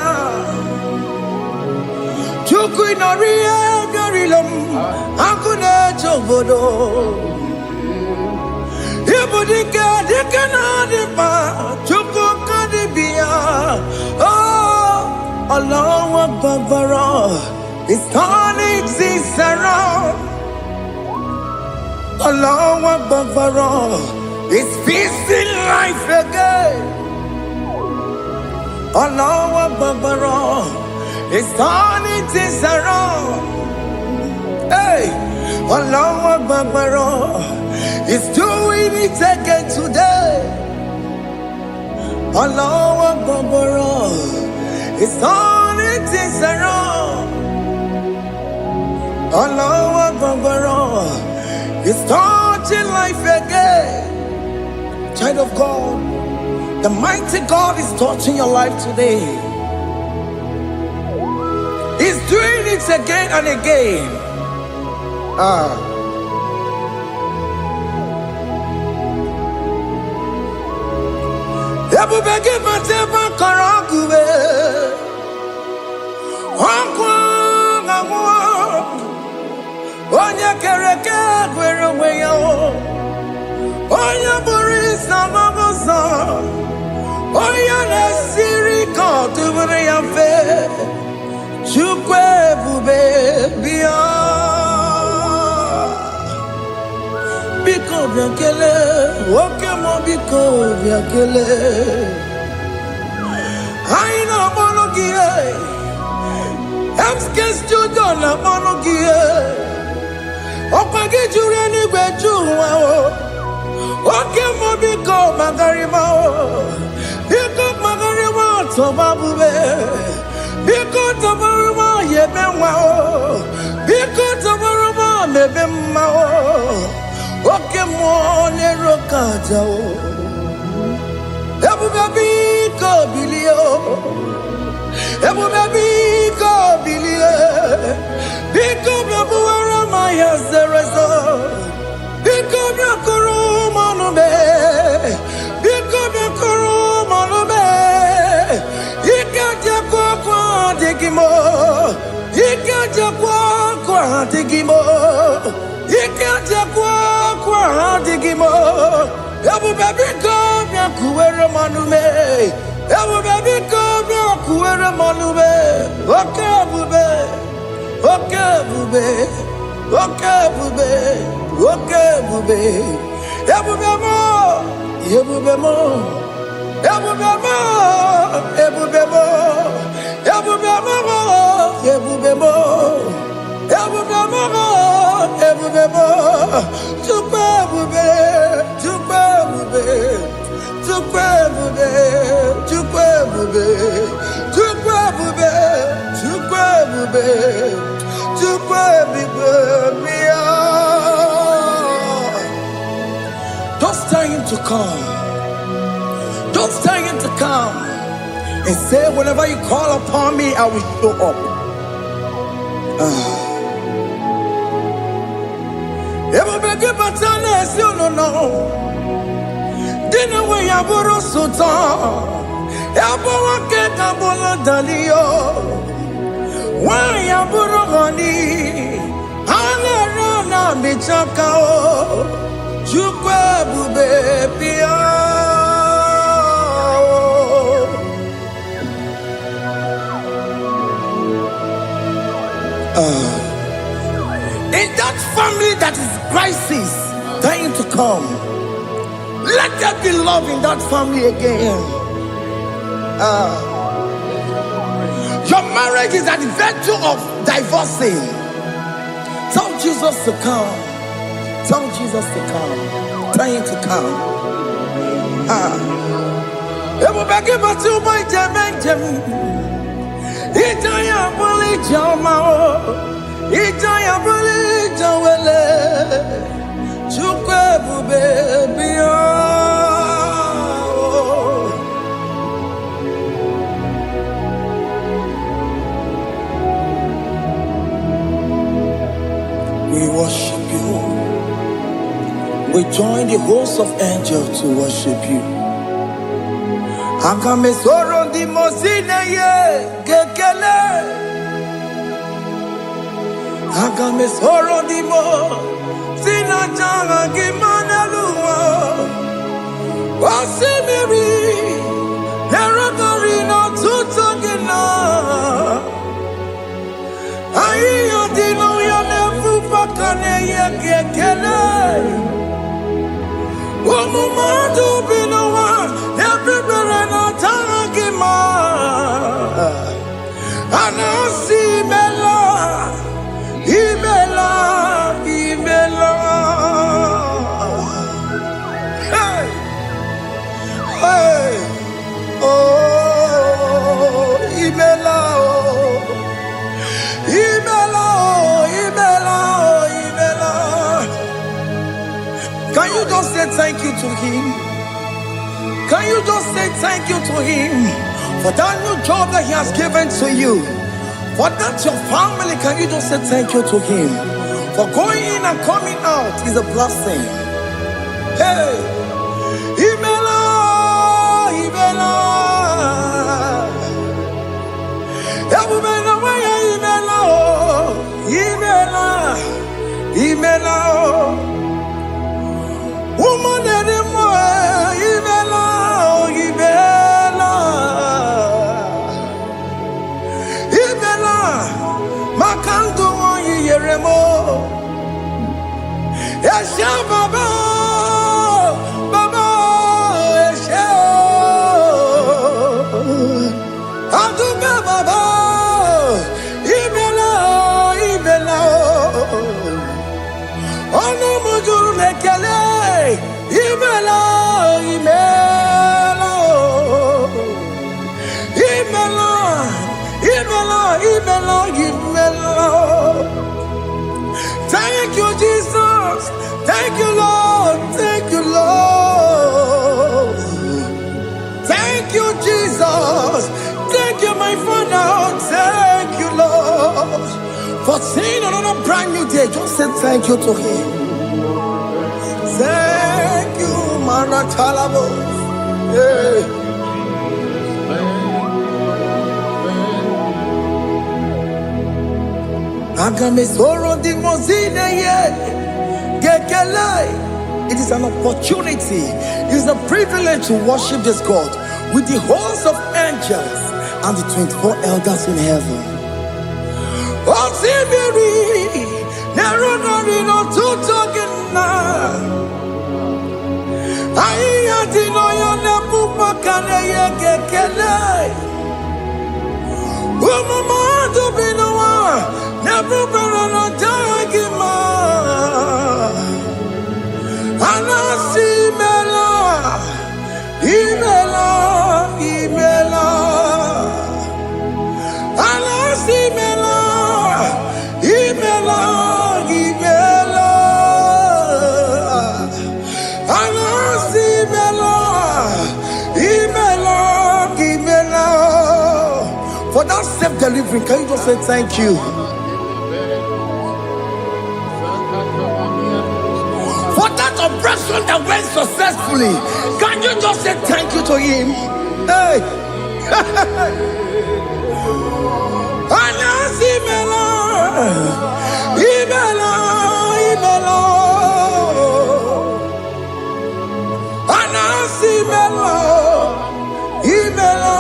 Chuku inoria garilom Akune chobodo Ibudika dikana dipa Chuku kadibia Oh Allah Akbar It's turning things around Allah Akbar It's feasting life again Allah Akbar, it's turning things around. Hey, Allah Akbar, it's doing it again today. Allah Akbar, it's turning things around. Allah Akbar, it's touching life again. Child of God, the mighty God is touching your life today. He's doing it again and again. Oya na siri kotu bure ya fe chukwe bube bia biko biakele oke mo biko biakele aina monogie emske studio na monogie opage jure ni gbeju wa o oke mo biko magarima o. Bikotobabube, Bikotobaruma Yebemao, Bikotobaruma Mebemao, Okemone Rokatao, Ebubabi Kobilio, Ebubabi Kobilio, Bikobabuara Maya Zerezo, Bikobakuru Monome, Bikobakuru Monome, Ikajakwa Digimo, Ikajakwa Digimo, Ikajakwa Digimo, Ebubabi Kobakuera Monome, Ebubabi Kobakuera Monome, Okabube, Okabube, Okabube, Okabube, Ebubemo, Ebubemo, Ebubemo, Ebubemo, Ebubemo, Ebubemo, Ebubemo, Ebubemo, Tukabube, Tukabube, Tukabube, Tukabube, Tukabube, Tukabube, Tukabube, Don't tell him to come. Don't tell him to come. And say, whenever you call upon me, I will show up. Everybody but unless you don't know. Dinner way I borrow sultan. Elbow get a bola dalio. Why I borrow honey? I'll run a bichakao. Chukwebu in that family that is crisis, dying to come, let there be love in that family again. Your marriage is at the verge of divorcing. Tell Jesus to come. Tell Jesus to come. Tell him to come. Everybody but you my Jemenjem. Itaya Bully Jamao. Itaya Bully Jawele. Chukwebu baby. We worship you. We join the host of angels to worship you. Akame soro di mosine ye kekele. Akame soro di mo sina janga gimana luwa. Wasimiri neragari no tutogina. Ayo dino ya nefu pakane ye kekele. Omumadu binowa, everywhere na tangima. Anasi mela, imela, imela. Hey, hey, oh, imela, oh, imela, oh, imela, oh, imela. Can you just say thank you to him? Can you just say thank you to him for that new job that he has given to you? For that your family, can you just say thank you to him? For going in and coming out is a blessing. Hey, Imela, Imela, Imela, Imela, Imela, woman anymore, Ibela, Ibela, Ibela, Makandu, Yeremo, Esha Baba, Baba, Esha, Aduba Baba, Ibela, Ibela, Ono Mujuru Lekele. Imela, Imela, Thank you, Jesus. Thank you, Lord. Thank you, Lord. Thank you, Jesus. Thank you, my Father. Thank you, Lord. For seeing another brand new day, just say thank you to Him. Thank you, Maratalabo. Yeah. It is an opportunity, it is a privilege to worship this God with the host of angels and the 24 elders in heaven. Oh, Sibiri, Nerunari no Tutogina. I didn't know your Napupakane Gekele. Oh, Mama, to be no one. Never better Dagima Anasi Mela Imela Imela Anasi Mela Imela Imela Anasi Mela Imela Imela. For that self-delivery, can you just say thank you? Operation that went successfully, can you just say thank you to Him? Hey, Anasi Mela, Imela, Imela, Anasi Mela, Imela,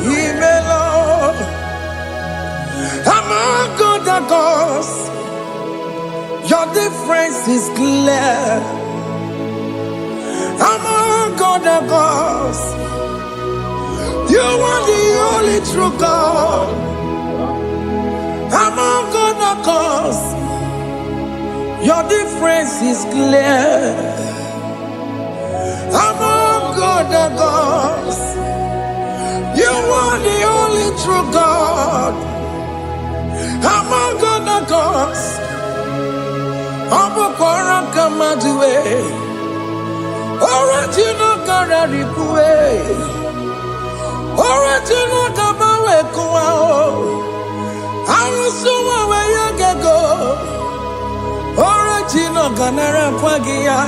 Imela. Among other gods, your difference is clear. Among other gods, you are the only true God. Among other gods, your difference is clear. Among other gods, you are the only true God. Among other gods, Abukora Kamadue, Original Kararikue, Original Kabawe Kuao, Arusuma Wayagago, Original Ganara Pagia,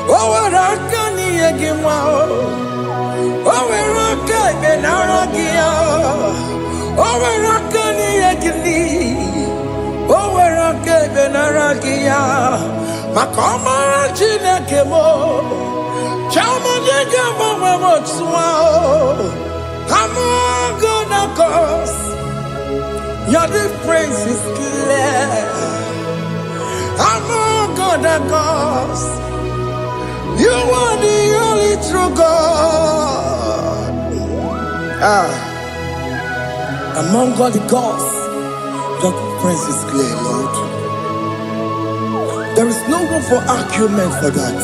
Owarakani Yagimao, Owaraka Benaragia, Owarakani Yagini. Owerake benaragia, makoma chinekemo, chama jegamo wemotswao. Among other gods, your difference is clear. Among other gods, you are the only true God. Among all the gods, your difference is clear, Lord. There is no room for argument for that.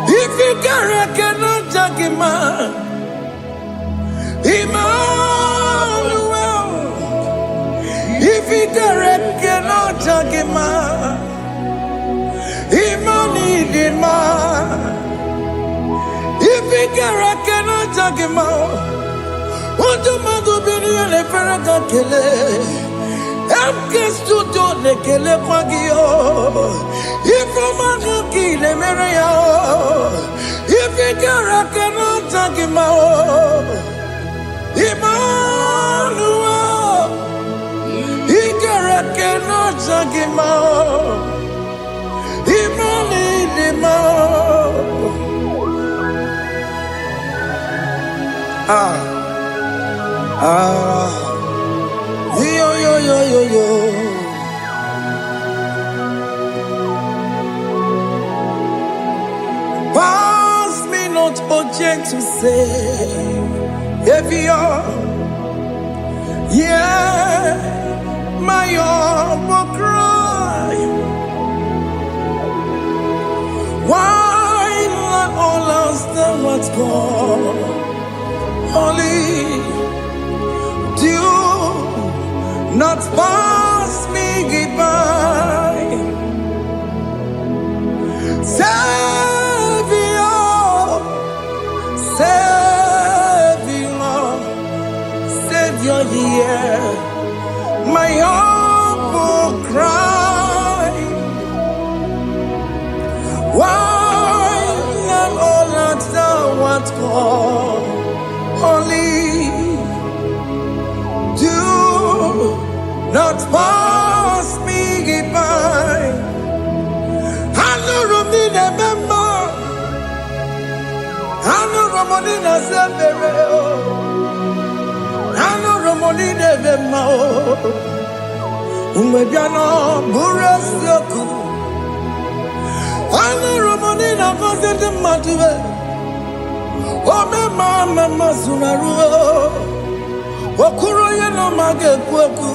If you cannot judge him, Emmanuel. If you cannot judge him, Emmanuel. If you cannot judge him, what do you do? Le Ferraga Kele, Amkes to do le Kele Pagio, if a man kill a Maria, if you cannot take him out, Emmanuel, he cannot take him out, Yo. Pass me not urgent to say, if you're, yeah, my humble cry. Why not all else thou art God. Only do not pass me by. Savior, Savior, Savior, hear my humble cry. Why not all that thou art called? Only do not pass me by. I know Romina member. I know Romonina Zebere. I know Romonina member. Umwebiano Burasoku. I know Romonina Vazette Matue. Oh, my mama, Sunaru. Okuro yeno mage kweku.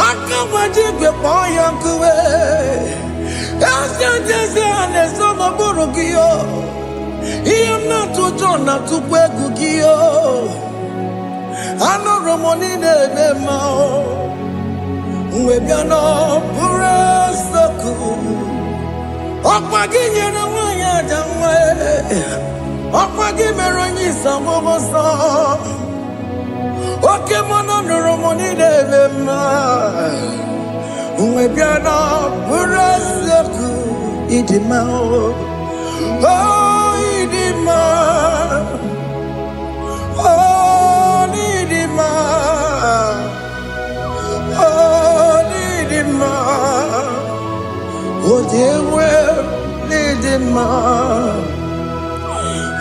Akamaji kwe poyankuwe. Jese aneso maburukiyo. Iyo na tujo na tukwegu kiyo. Ano romoni nebe mao. Uwebiano pura soku. Okpagi nyere wanya jamwe. Okpagi meronyi samogo sa. Oke mono romoni nebe ma. Uwebiano pura soku. Idima oh idima oh idima oh idima oh dewe idima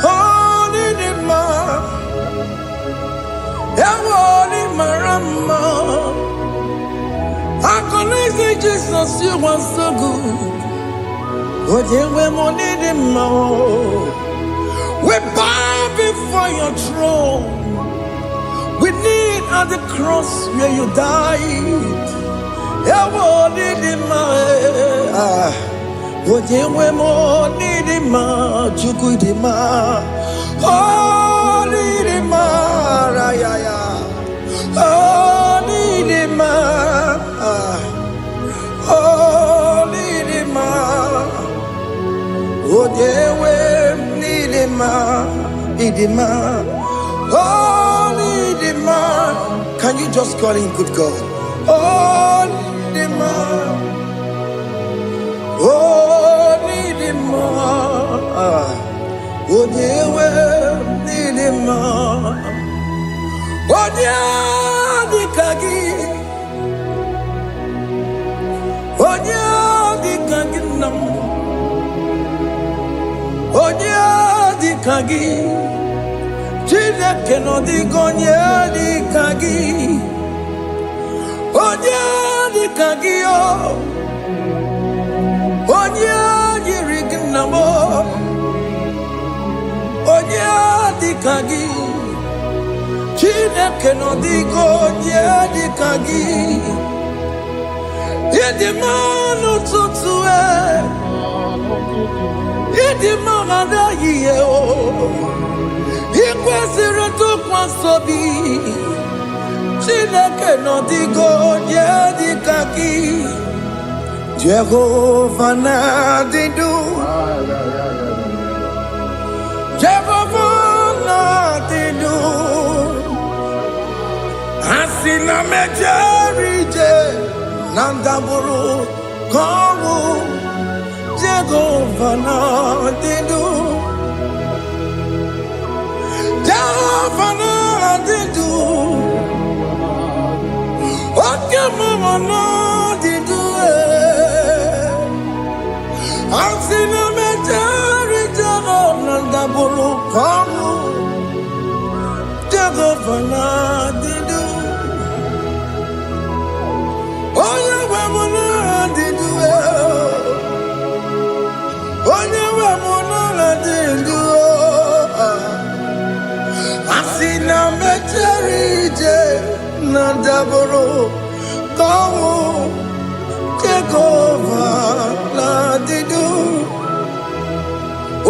oh idima ewo ni marama I connect Jesus, you are so good. We bow before your throne. We kneel at the cross where you died. Odewe nidima, idima, oh nidima. Can you just call him good God? Oh nidima, oh nidima, odewe nidima, odia dikagi, odia dikagi nam. Onya di kagi, chile que no digo nye di kagi. Onya di kagi o, onya di rignamo. Onya di kagi, chile que no digo nye di kagi. Yedi manu tutue. Idi mama da yiye o. Ikwesiri tukwasobi. Chineke no digo nye dikaki. Jehovah na didu. Jehovah na didu. Asina mejerije. Nandaburu komu. Jehovah na didu, Jehovah na didu, Oke mama na didu. Asina mejari Jehovah na daburu kamu, Jehovah na didu, Oye wemo na didu. Asina mecherije na daboro kamu Jehovah na didu.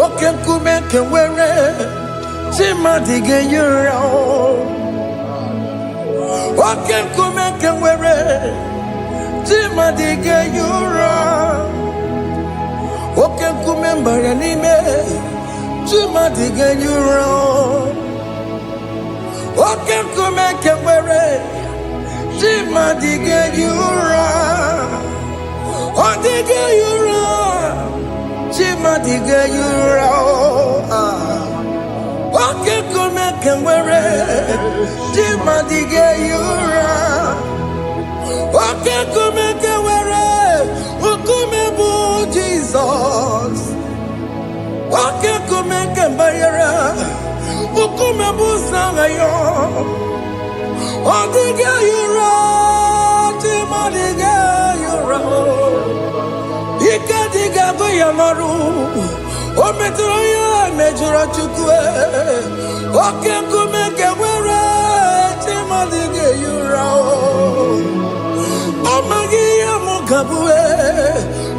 Oke kume kewere Chima dige yura Oke kume kewere Chima dige yura Oke kume mbara nime Chima dige yura Oke kume kewere Chima dige yura Odige yura Chima dige yura Oke kume kewere Chima dige yura Oke kume kewere Ukume bu Jesus Oke kume kewere Ukume bu sangayo Odige yura Chima dige yura Ikadiga goyamaru O metroya mejura chukwe Oke kume kewere Chima dige yura Amagi ya mukabwe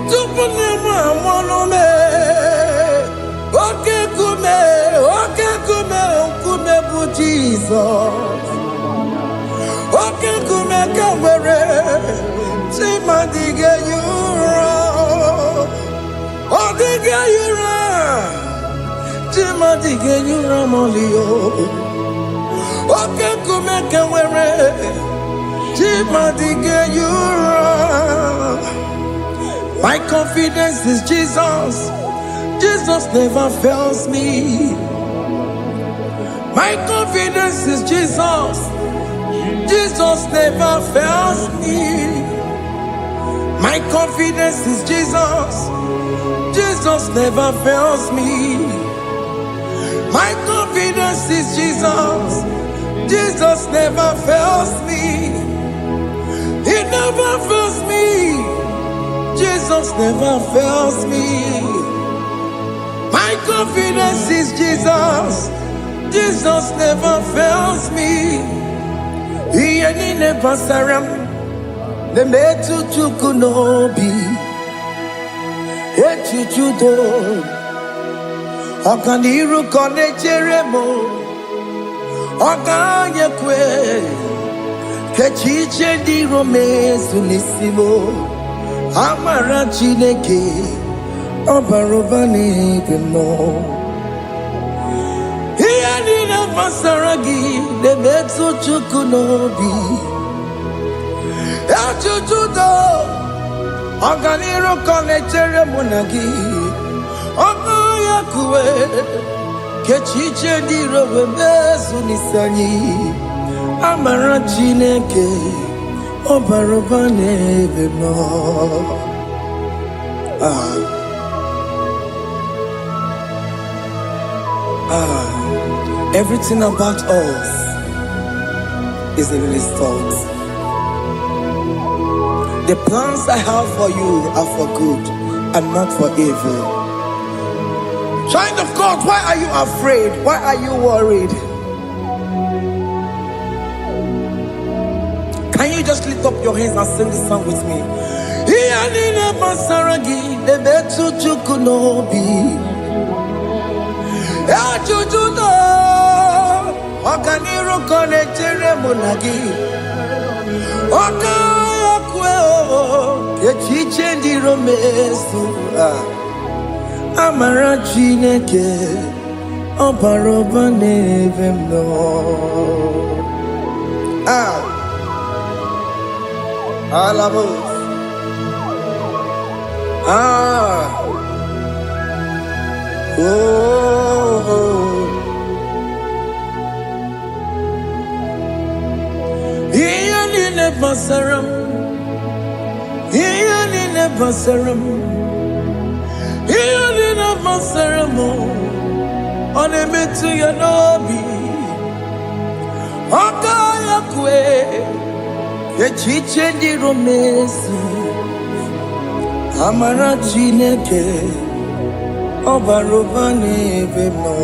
Tupune mwamonome Oke kume bu Jesus Oke kume kewere Chima dige yura Odige yura Chima dige yura molio Oke kume kewere Chima dige yura My confidence is Jesus. Jesus never fails me. My confidence is Jesus. Jesus never fails me. My confidence is Jesus. Jesus never fails me. My confidence is Jesus. Jesus never fails me. He never fails me. Jesus never fails me. My confidence is Jesus. Jesus never fails me. He ain't never saram. The metu chukunobi. Echuchudo. Okaniru kone cheremo. Okanyekwe. Kechiche di rome sunisimo. Amara Chineke. Obarobani kemo. Iyanina masaragi de metu chukunobi. Echuchudo. Oganiro konechere monagi. Obayakwe. Kechiche diro bemezu nisani. Amara Chineke. Obarobani kemo. Everything about us is in His thoughts. The plans I have for you are for good and not for evil. Child of God, why are you afraid? Why are you worried? Can you just lift up your hands and sing this song with me? Iyanina masaragi de betu chukunobi. Echuchudo. Okaniro konechere monagi. Okayakwe kechiche ndiro mesu. Amara Chineke. Obarobane vemno. Alabo. Basaram, Iyanina Basaram, Iyanina Basaram, on a metu yanobi, Okayakwe, Kechiche di romesu, Amara Chineke, Obarobane vemno,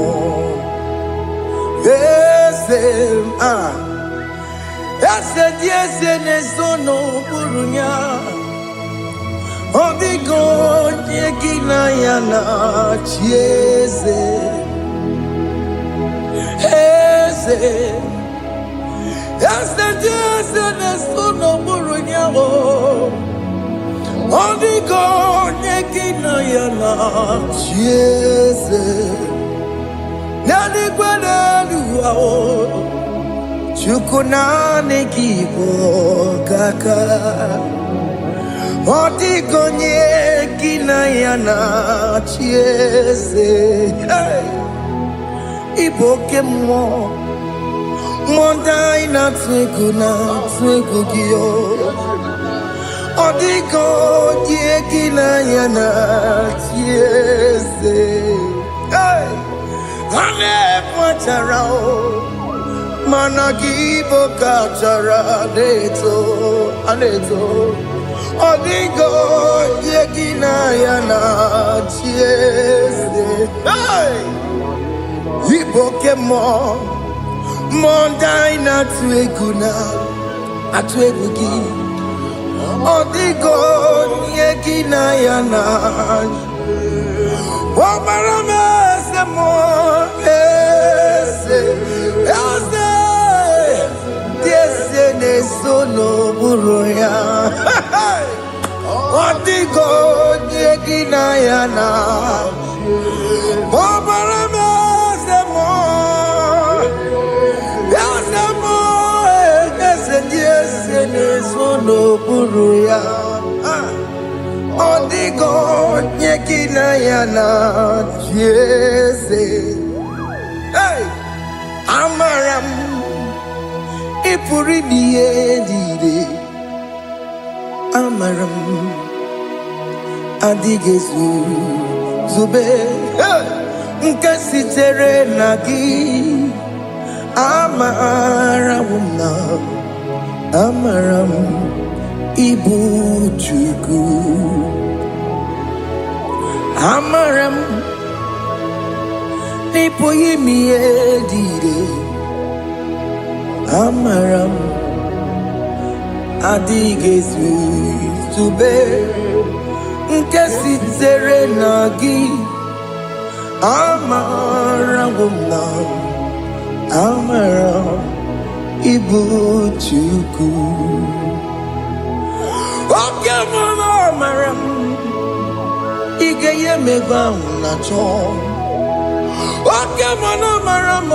Ese diese ne sono burunya Odigo nyekina yana chieze eze jeze nesuno burunyawo Odigo nyekina yana chieze Nani gwaneluao Chukuna nekibo kaka Odigo nyekina yana chieze Iboke mo Mondai na twegu giyo Odigo nyekina yana chieze Ane pacharao Managibo kachara aneto Odigo yekina yana chieze Iboke mo Mondai na twegu gi Odigo yekina yana Wamarame se mo Ese ne sono buruya Odigo nyekina yana Wamarame se mo Ese ne sono buruya Odigo nyekina yana Jeze Amaram Ipuri niye Amaram Adigezu Zube Nkasitere nagi Amaram Ibu Chuku Amaram Nipo yimiye dide Amaram Adigezu Zube Nkasitere nagi Amaram Ibu Chuku Oke mama Amaram Igeye megba unacho Oke mama Amaram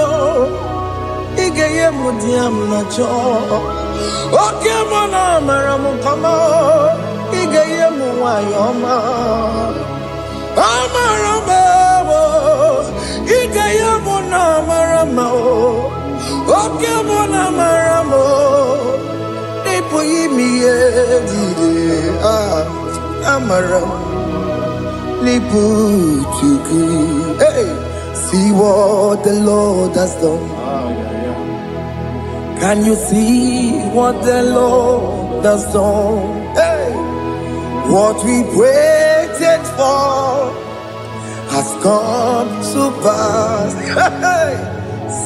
Igeye mudiam nacho Oke mama Amaram kama Igeye muwayoma Amaram Igeye muna Amaram Oke mama Amaram Nipo yimiye dide Amaram Nipo chuku Hey, see what the Lord has done. Can you see what the Lord has done? Hey, what we waited for has come to pass. Hey,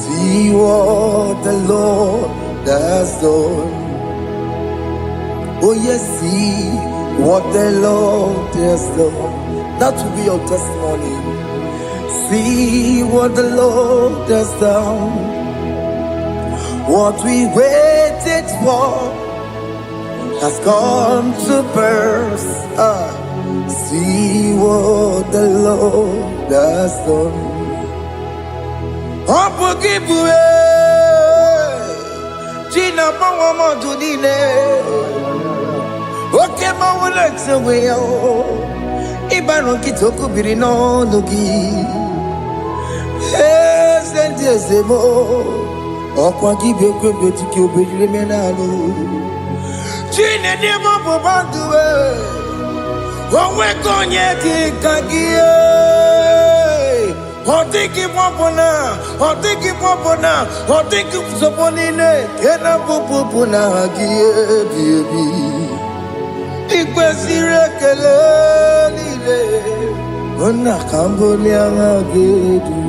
see what the Lord has done. Oh yes, see what the Lord has done. That will be your testimony. See what the Lord has done. What we waited for has come to pass. See what the Lord has done. Opogibwe, Gina Pawamo Dunine, Okema Walaxaway, Ibano Kitoku Birino Nugi, yes, and yes, Okwa gibe kwebe tiki obejile menalo Chine di mopo banduwe Onwe konye kikagie Otiki popona Otiki soponine Kena popona hagie biebi Ikwe sire kele lile Ona kamboli angagedu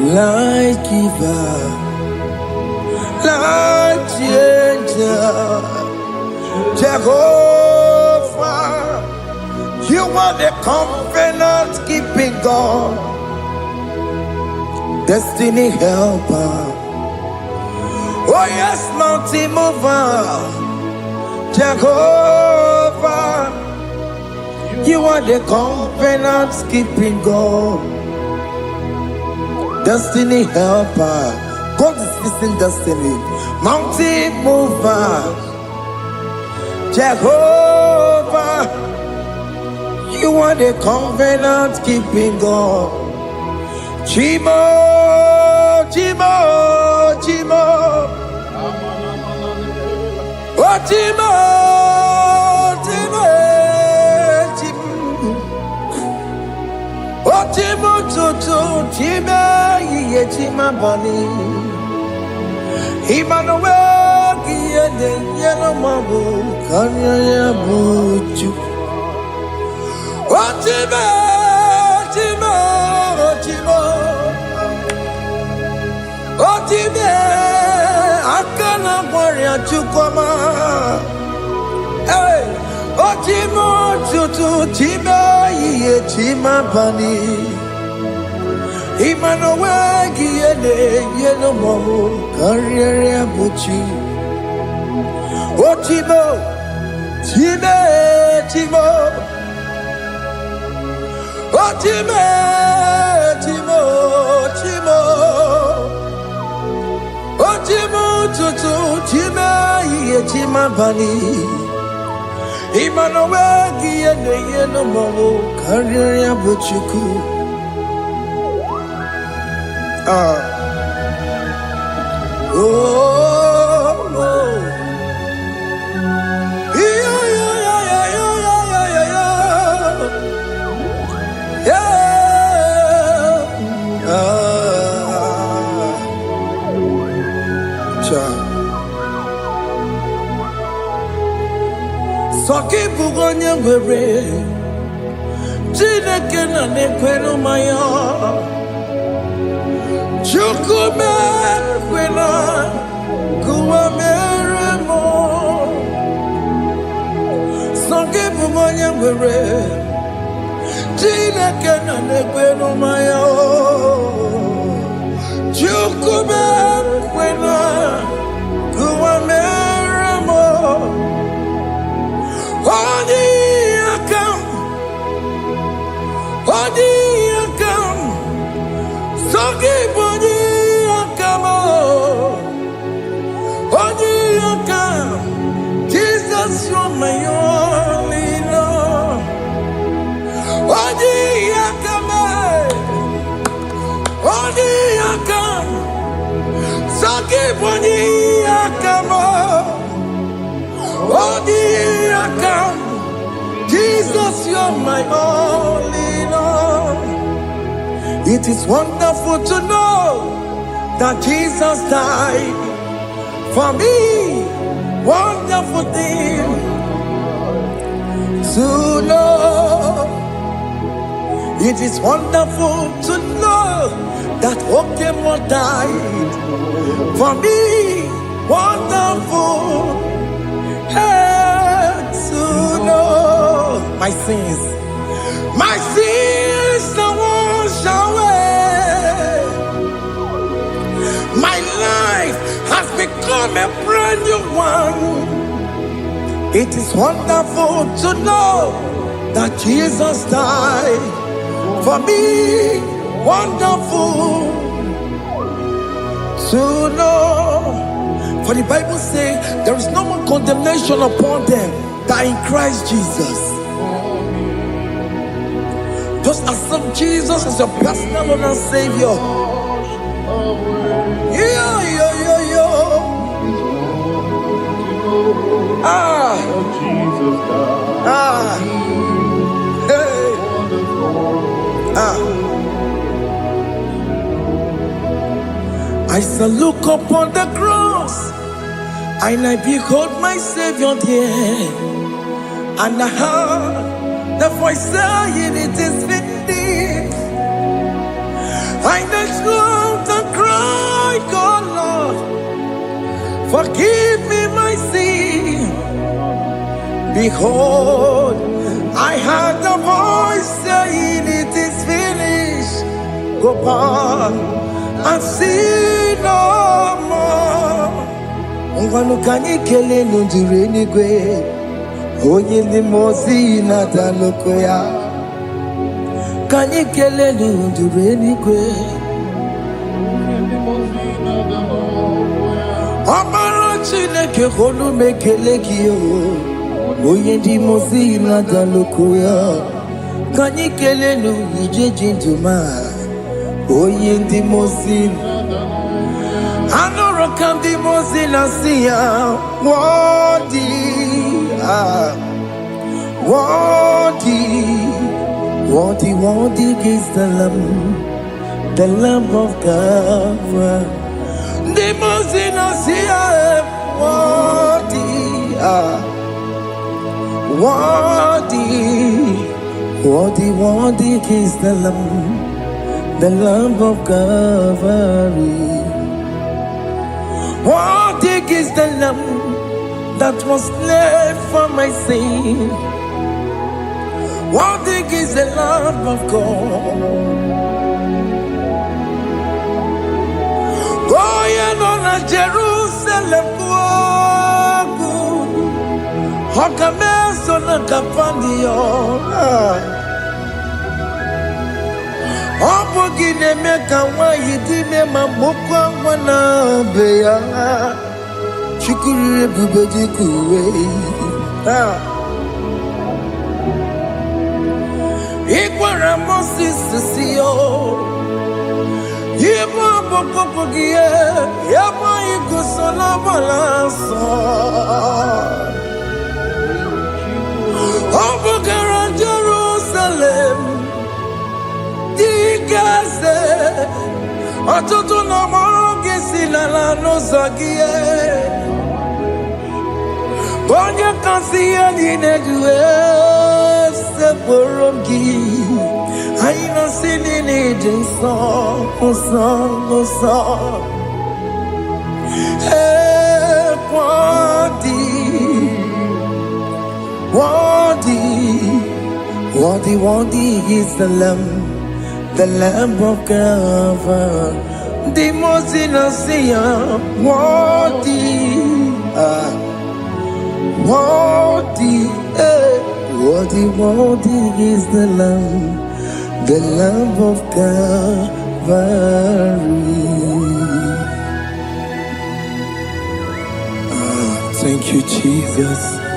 Like giver, like changer, Jehovah. You are the covenant keeping God, destiny helper. Oh yes, mountain mover, Jehovah. You are the covenant keeping God, destiny helper. God is fixing destiny. Mountain mover, Jehovah. You are the covenant keeping God. Chimo, Chimo, Chimo. Oh, Chimo, Chimo, Chimo. Oh, Chimo, Chimo, Chimo, Ye, Chimo, Bani. Emmanuel, Yene, Yeno, Mabu, Kanya, Buchu. Oh, Chimo, Chimo, Chimo. Oh, Chimo, Akana, Warrior, Chukoma. Hey, oh, Chimo, Chutu, Chimo, Ye, Chimo, Bani. Emmanuel, Yene, Yeno, Mabu, Kanya, Buchu. Oh, Chimo, Chimo, Chimo. Oh, Chimo, Chimo, Chimo. Oh, Chimo, Tutu, Chimo, Ye, Chimo, Bani. Emmanuel, Yene, Yeno, Mabu, Kanya, Buchuku. Oh, oh. Yeah, yeah, yeah, yeah, yeah, yeah, yeah. Yeah. Soki bugonye were, Chineke na nekwenu maya. Chukume kwena kuwa meremo. Soki bugonye were, Chineke na nekwenu maya. Chukume kwena kuwa meremo. Odi akam, sogi bodi akamo. Odi akam, Jesus you're my only Lord. Odi akam, sogi bodi akamo. Odi akam, Jesus you're my only Lord. It is wonderful to know that Jesus died for me. Wonderful thing to know. It is wonderful to know that Okemo died for me. Wonderful to know my sins are washed away. My life has become a brand new one. It is wonderful to know that Jesus died for me. Wonderful to know. For the Bible says there is no more condemnation upon them that in Christ Jesus. Just accept Jesus as your personal Lord and Savior. Yeah. Hey. I shall look upon the cross, and I behold my Savior there, and I heard the voice saying, "It is finished." I knelt down and cried, "God, Lord, forgive me my sin." Behold, I heard the voice power. I see no more. Ngwanu kanyi kele nundure nigwe. Onye limozi na daloko ya. Kanyi kele nundure nigwe. Amara Chineke honu mekele kiyo. Onye limozi na daloko ya. Kanyi kele nu ije jinduma. Onye limozi. Anoro kan limozi na siya. Wadi. Worthy is the Lamb of God. The Moses here, worthy is the Lamb of Calvary. Worthy is the Lamb that was slain for my sin. Worthy is the Lamb of God. Going on a Jerusalem walk. Hakameso na kapandio. Opo gine meka wa yidime mamukwa wana beya. Chukuru bubeji kuwe. Ikwara Moses siyo. Yema boko pogie. Yema igusola balanso. Obogara Jerusalem. Digaze. Atutu na mogesi na la nozagie. Onye kasi aline duwe se poromgi. Aina sini ni jinso, osa. Worthy is the Lamb of God. The most innocent, worthy is the Lamb of Calvary. Thank you, Jesus.